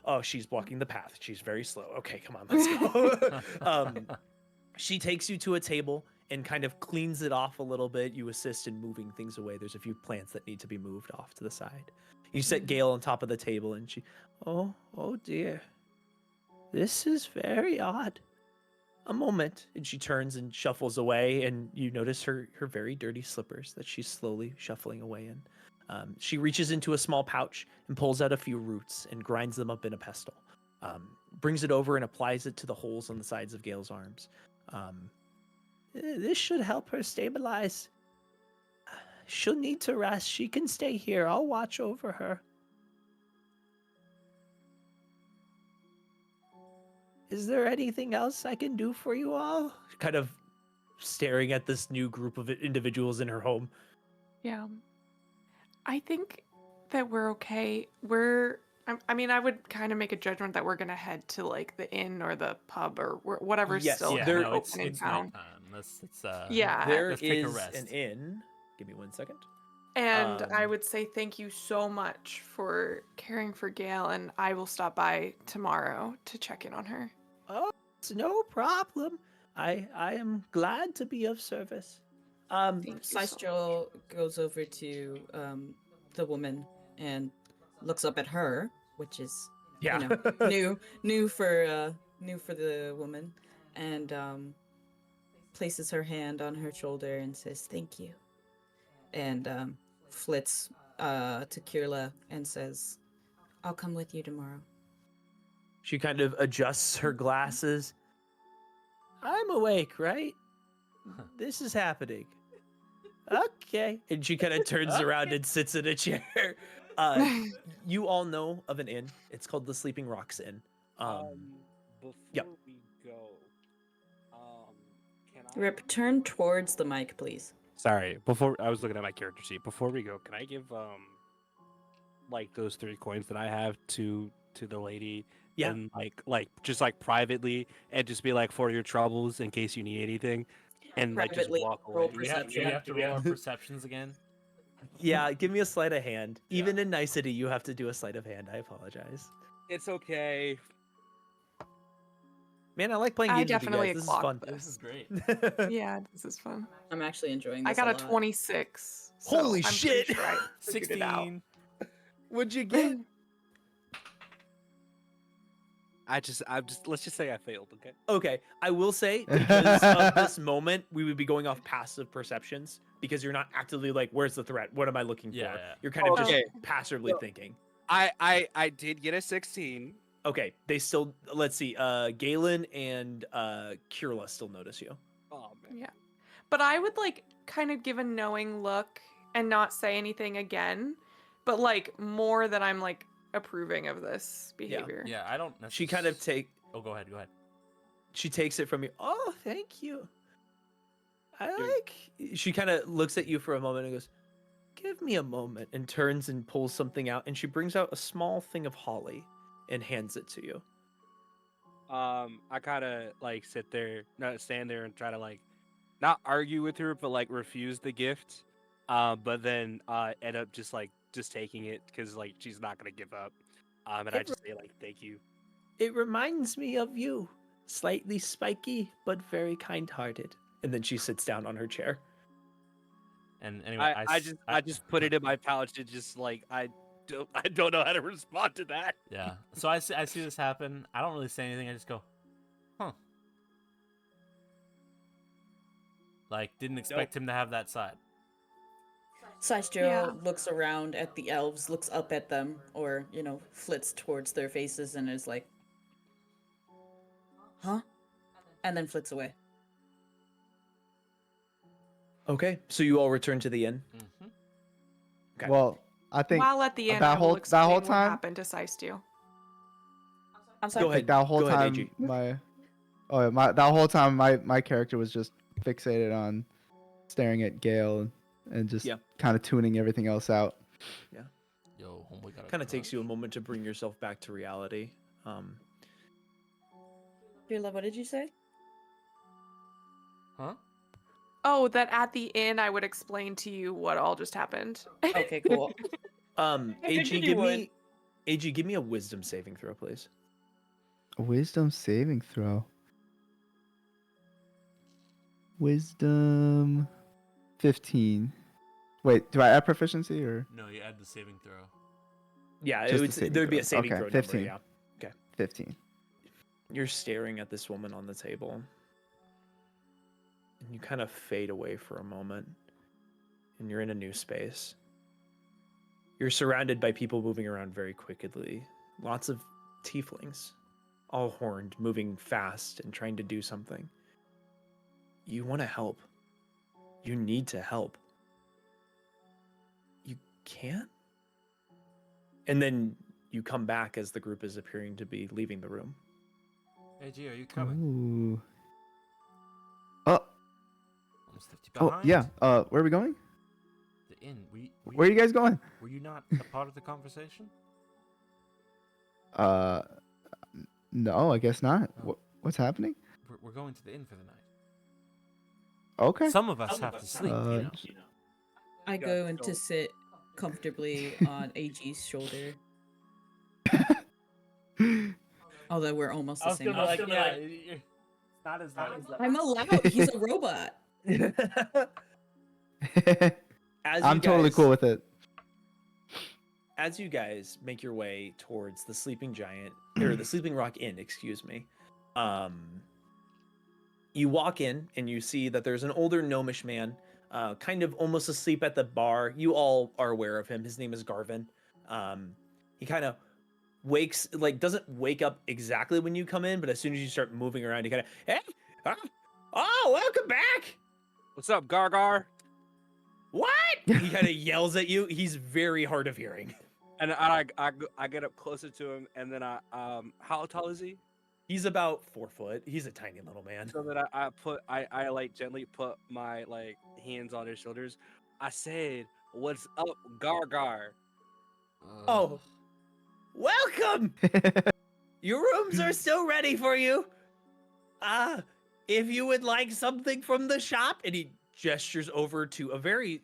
Oh, she's blocking the path. She's very slow. Okay, come on, let's go. She takes you to a table and kind of cleans it off a little bit. You assist in moving things away. There's a few plants that need to be moved off to the side. You set Gail on top of the table, and she, oh dear. This is very odd. A moment. And she turns and shuffles away, and you notice her very dirty slippers that she's slowly shuffling away in. She reaches into a small pouch and pulls out a few roots and grinds them up in a pestle. Brings it over and applies it to the holes on the sides of Gail's arms. This should help her stabilize. She'll need to rest. She can stay here. I'll watch over her. Is there anything else I can do for you all? Kind of staring at this new group of individuals in her home.
Yeah. I think that we're okay. I mean, I would kind of make a judgment that we're gonna head to like the inn or the pub or whatever's
Yes,
still
Yeah,
there-
no,
open in
it's
town.
nighttime. Let's
Yeah.
There
let's take a
is
rest.
an inn. Give me 1 second.
And I
Um,
would say thank you so much for caring for Gail, and I will stop by tomorrow to check in on her.
Oh, it's no problem. I am glad to be of service.
Thank you so
Ceistyl goes over to the woman and looks up at her, which is
Yeah.
you know new for the woman, and places her hand on her shoulder and says thank you, and flits to Keerla and says, "I'll come with you tomorrow."
She kind of adjusts her glasses. I'm awake, right? This is happening. Okay. And she kind of turns around and sits in a chair. You all know of an inn. It's called the Sleeping Rocks Inn.
Before
yep.
we go, can
Rip, turn towards the mic, please.
Sorry, before I was looking at my character sheet. Before we go, can I give like those 3 coins that I have to the lady?
Yeah.
And like just like privately, and just be like, for your troubles in case you need anything, and like just
Privately,
walk
roll
away.
Do we have to roll our perceptions again?
Yeah, give me a sleight of hand. Even in nicety, you have to do a sleight of hand. I apologize.
It's okay.
Man, I like playing
I
games with you
definitely
guys. This is
clocked
fun.
This is great.
Yeah, this is fun.
I'm actually enjoying
I
this.
got a
lot.
26. So
Holy
I'm pretty
shit.
Sure I figured it out.
16.
What'd you get?
I'm just let's just say I failed, okay?
Okay, I will say because of this moment, we would be going off passive perceptions because you're not actively like, "Where's the threat? What am I looking
Yeah,
for?"
yeah.
You're kind of just
Okay.
passively thinking.
I did get a 16.
Okay, they still. Let's see. Galan and Keerla still notice you.
Oh man.
Yeah. But I would like kind of give a knowing look and not say anything again, but like more that I'm like approving of this behavior.
Yeah, I don't.
She kind of
Oh, go ahead. Go ahead.
She takes it from you. Oh, thank you. I
Dude.
like. She kind of looks at you for a moment and goes, "Give me a moment," and turns and pulls something out, and she brings out a small thing of holly and hands it to you.
I kind of like stand there and try to like not argue with her, but like refuse the gift. But then end up just taking it because like she's not gonna give up. And I just say like thank you.
It reminds me of you. Slightly spiky, but very kind-hearted. And then she sits down on her chair.
And anyway,
I just put it in my pouch and just like I don't know how to respond to that.
Yeah. So I see this happen. I don't really say anything. I just go, huh. Like, didn't expect him to have that side.
Ceistyl
Yeah.
looks around at the elves, looks up at them, or, flits towards their faces and is like, huh? And then flits away.
Okay, so you all return to the inn.
Mm-hmm.
Okay.
Well, I think
While at the end,
that
I will
whole- that
explain
whole
what
time-
happened to Ceistyl.
I'm sorry.
Go ahead.
like that whole
Go ahead,
time
AG.
that whole time my character was just fixated on staring at Gale and just
Yeah.
kind of tuning everything else out.
Yo, homeboy got a
Kind of takes
crush.
you a moment to bring yourself back to reality.
Keerla, what did you say?
Huh?
Oh, that at the inn, I would explain to you what all just happened.
Okay, cool.
AG,
you
give
would.
me a wisdom saving throw, please.
A wisdom saving throw. Wisdom 15. Wait, do I add proficiency or
No, you add the saving throw.
Yeah,
Just the
it
saving
there'd be a
throw.
saving
Okay,
throw
15.
number. Yeah.
15?
You're staring at this woman on the table, and you kind of fade away for a moment, and you're in a new space. You're surrounded by people moving around very quickly. Lots of tieflings, all horned, moving fast and trying to do something. You want to help. You need to help. You can't? And then you come back as the group is appearing to be leaving the room.
Hey, G, are you coming?
Ooh. Oh.
almost 50
Oh
behind.
yeah. Where are we going?
The inn.
Where are you guys going?
Were you not a part of the conversation?
No, I guess not.
Oh.
What's happening?
We're going to the inn for the night.
Okay.
Some of us have to sleep, you know.
I go and to sit comfortably on AG's shoulder. Although we're almost the same.
it's not as loud as that.
I'm allowed. He's a robot.
I'm totally cool with it.
As you guys make your way towards the Sleeping Giant, or the Sleeping Rock Inn, excuse me, you walk in and you see that there's an older gnomish man, kind of almost asleep at the bar. You all are aware of him. His name is Garvin. He kind of wakes, like, doesn't wake up exactly when you come in, but as soon as you start moving around, he kind of, hey, oh, welcome back.
What's up, Gargar?
What? He kind of yells at you. He's very hard of hearing.
And I get up closer to him, and then how tall is he?
He's about 4 foot. He's a tiny little man.
So that I like gently put my like hands on his shoulders. I said, "What's up, Gargar?"
Oh, welcome. Your rooms are still ready for you. If you would like something from the shop, and he gestures over to a very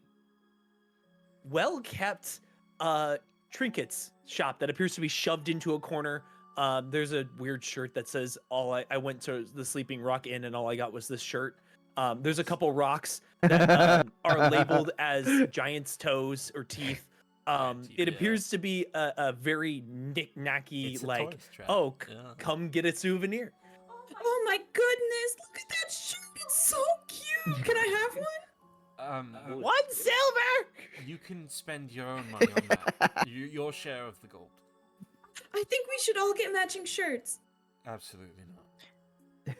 well-kept trinkets shop that appears to be shoved into a corner. There's a weird shirt that says, I went to the Sleeping Rock Inn and all I got was this shirt. There's a couple rocks that are labeled as giant's toes or teeth. It appears to be a very knick-knacky,
It's a
like,
tourist trap.
oh,
Yeah.
come get a souvenir.
Oh my goodness! Look at that shirt. It's so cute. Can I have one?
1 silver.
You can spend your own money on that. Your share of the gold.
I think we should all get matching shirts.
Absolutely not.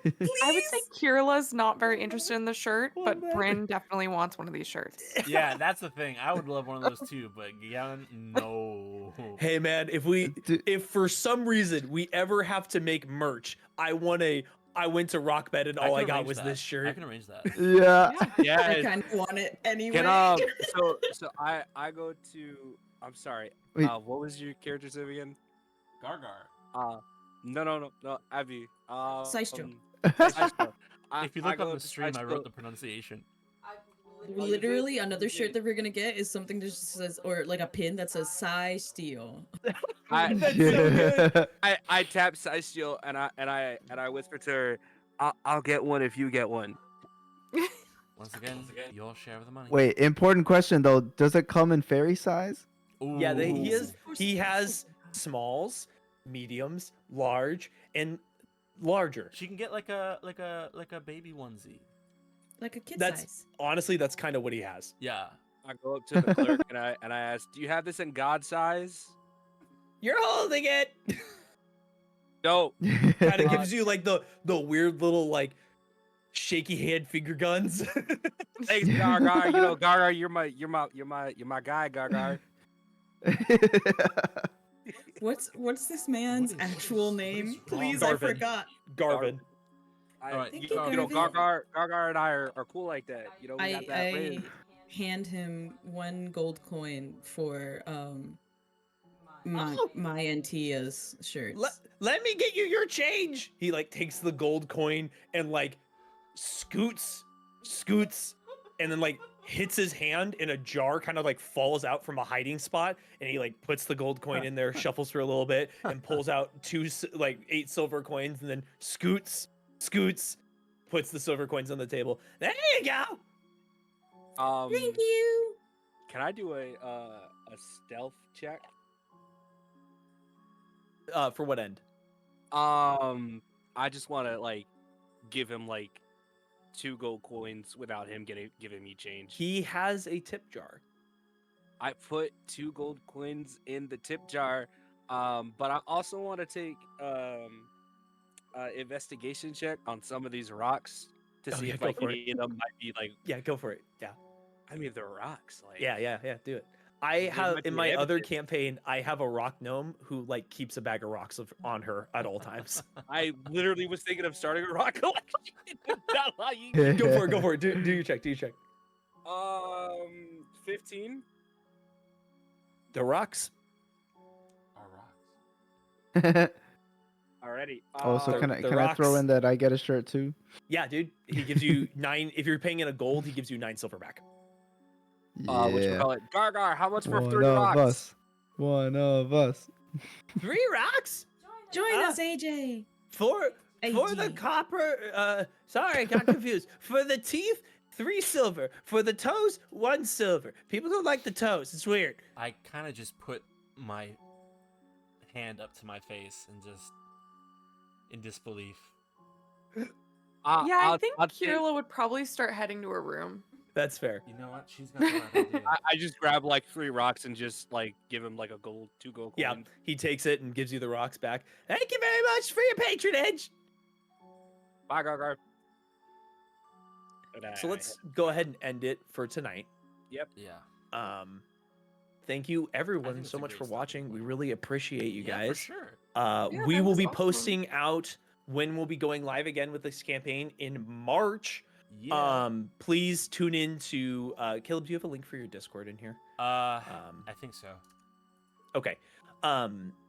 Please.
I would say Keerla's not very interested in the shirt, but Bryn definitely wants one of these shirts.
Yeah, that's the thing. I would love one of those too, but Galan, no.
Hey man, if for some reason we ever have to make merch, I went to Rockbed and all I
can
got
arrange
was
that.
this shirt.
I can arrange that.
Yeah.
Yeah.
I kind of want it anyway.
Can so I go to. I'm sorry.
Wait.
What was your character's name again?
Gargar.
No, Abby.
Ceistyl.
Ceistyl.
If you
I
look
go
on the
to
stream, I wrote
Ceistyl.
the pronunciation.
Literally, another shirt that we're gonna get is something that just says, or like a pin that says Ceistyl.
That's so good.
I tap Ceistyl and I whisper to her, I'll get one if you get one.
Once again, your share of the money.
Wait, important question though. Does it come in fairy size?
Yeah, he
Ooh.
has smalls, mediums, large, and larger.
She can get like a baby onesie.
Like a kid
That's
size.
honestly that's kind of what he has.
Yeah.
I go up to the clerk and I ask, do you have this in God size?
You're holding it.
No.
Kind of gives you like the weird little like shaky hand finger guns.
Thanks, Gargar. You know, Gargar, you're my guy, Gargar.
What's this man's
What is
actual
this? What
name?
is wrong?
Please, I
Garvin.
forgot.
Garvin.
Alright,
Thank
You know,
Garvin.
Gargar and I are cool like that. You know, we got that
I
ring.
hand him 1 gold coin for my and Tia's shirts.
Let me get you your change. He like takes the gold coin and like scoots, and then like hits his hand in a jar, kind of like falls out from a hiding spot, and he like puts the gold coin in there, shuffles for a little bit, and pulls out 8 silver coins, and then scoots, puts the silver coins on the table. There you go.
Thank you.
Can I do a stealth check?
For what end?
I just want to like give him like 2 gold coins without him giving me change.
He has a tip jar.
I put 2 gold coins in the tip jar, but I also want to take investigation check on some of these rocks to
Oh,
see
yeah,
if
go
like
for it.
any of them might be like.
Yeah, go for it. Yeah.
I mean, they're rocks. Like
Yeah. Do it. I have
might
in
be
my other
amateurs.
campaign, I have a rock gnome who like keeps a bag of rocks on her at all times.
I literally was thinking of starting a rock collection. Not lying.
Go for it. Go for it. Do your check. Do your check.
15.
The rocks.
Our rocks.
Alrighty.
Oh, so
The-
can I
the
I throw
rocks.
in that I get a shirt too?
Yeah, dude. He gives you 9. If you're paying in a gold, he gives you 9 silver back.
What you
Yeah.
call it? Gargar, how much for
One
3
of
rocks?
us. One of us.
3 rocks
Join
Ah.
us, AJ.
for the
AG.
copper. Sorry, I got confused. For the teeth, 3 silver. For the toes, 1 silver. People don't like the toes. It's weird.
I kind of just put my hand up to my face and just in disbelief.
Yeah, I
I'll-
think
I'll take-
Keerla would probably start heading to her room.
That's fair.
You know what? She's got the right idea.
I just grab like 3 rocks and just like give him like a 2 gold
Yeah,
coin.
he takes it and gives you the rocks back. Thank you very much for your patronage.
Bye, Gargar.
So let's go ahead and end it for tonight.
Yeah.
Thank you everyone
it's
so
a
much
great
for
start to
watching.
play.
We really appreciate you
Yeah,
guys.
for sure.
Yeah,
We
that
will
was
be
awesome.
posting out when we'll be going live again with this campaign in March.
Yeah.
Please tune in to Caleb, do you have a link for your Discord in here?
I think so.
Okay.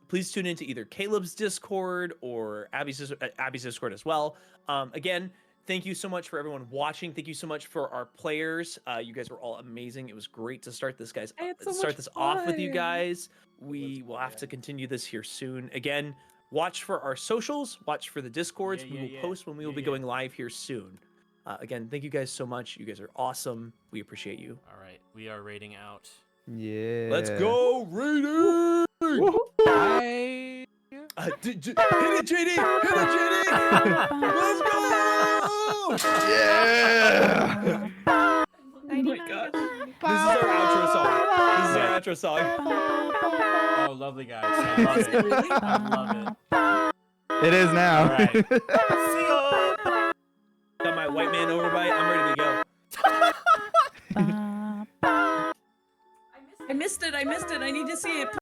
Please tune into either Caleb's Discord or Abby's Discord as well. Again, thank you so much for everyone watching. Thank you so much for our players. You guys were all amazing. It was great to start this
I had so
start
much
this off with you
fun.
guys. We will have to continue this here soon. Again, watch for our socials, watch for the Discords. We will post when we will be going live here soon. Again, thank you guys so much. You guys are awesome. We appreciate you.
All right, we are rating out.
Yeah.
Let's go, raiding!
Bye.
Hit it, JD! Hit it, JD! Let's go!
Yeah.
Oh my god. This is our outro song.
Oh, lovely guys. I love
Is
it.
it really?
I love it.
It is now.
All right. See ya.
Got my white man overbite. I'm ready to go.
I missed it. I need to see it.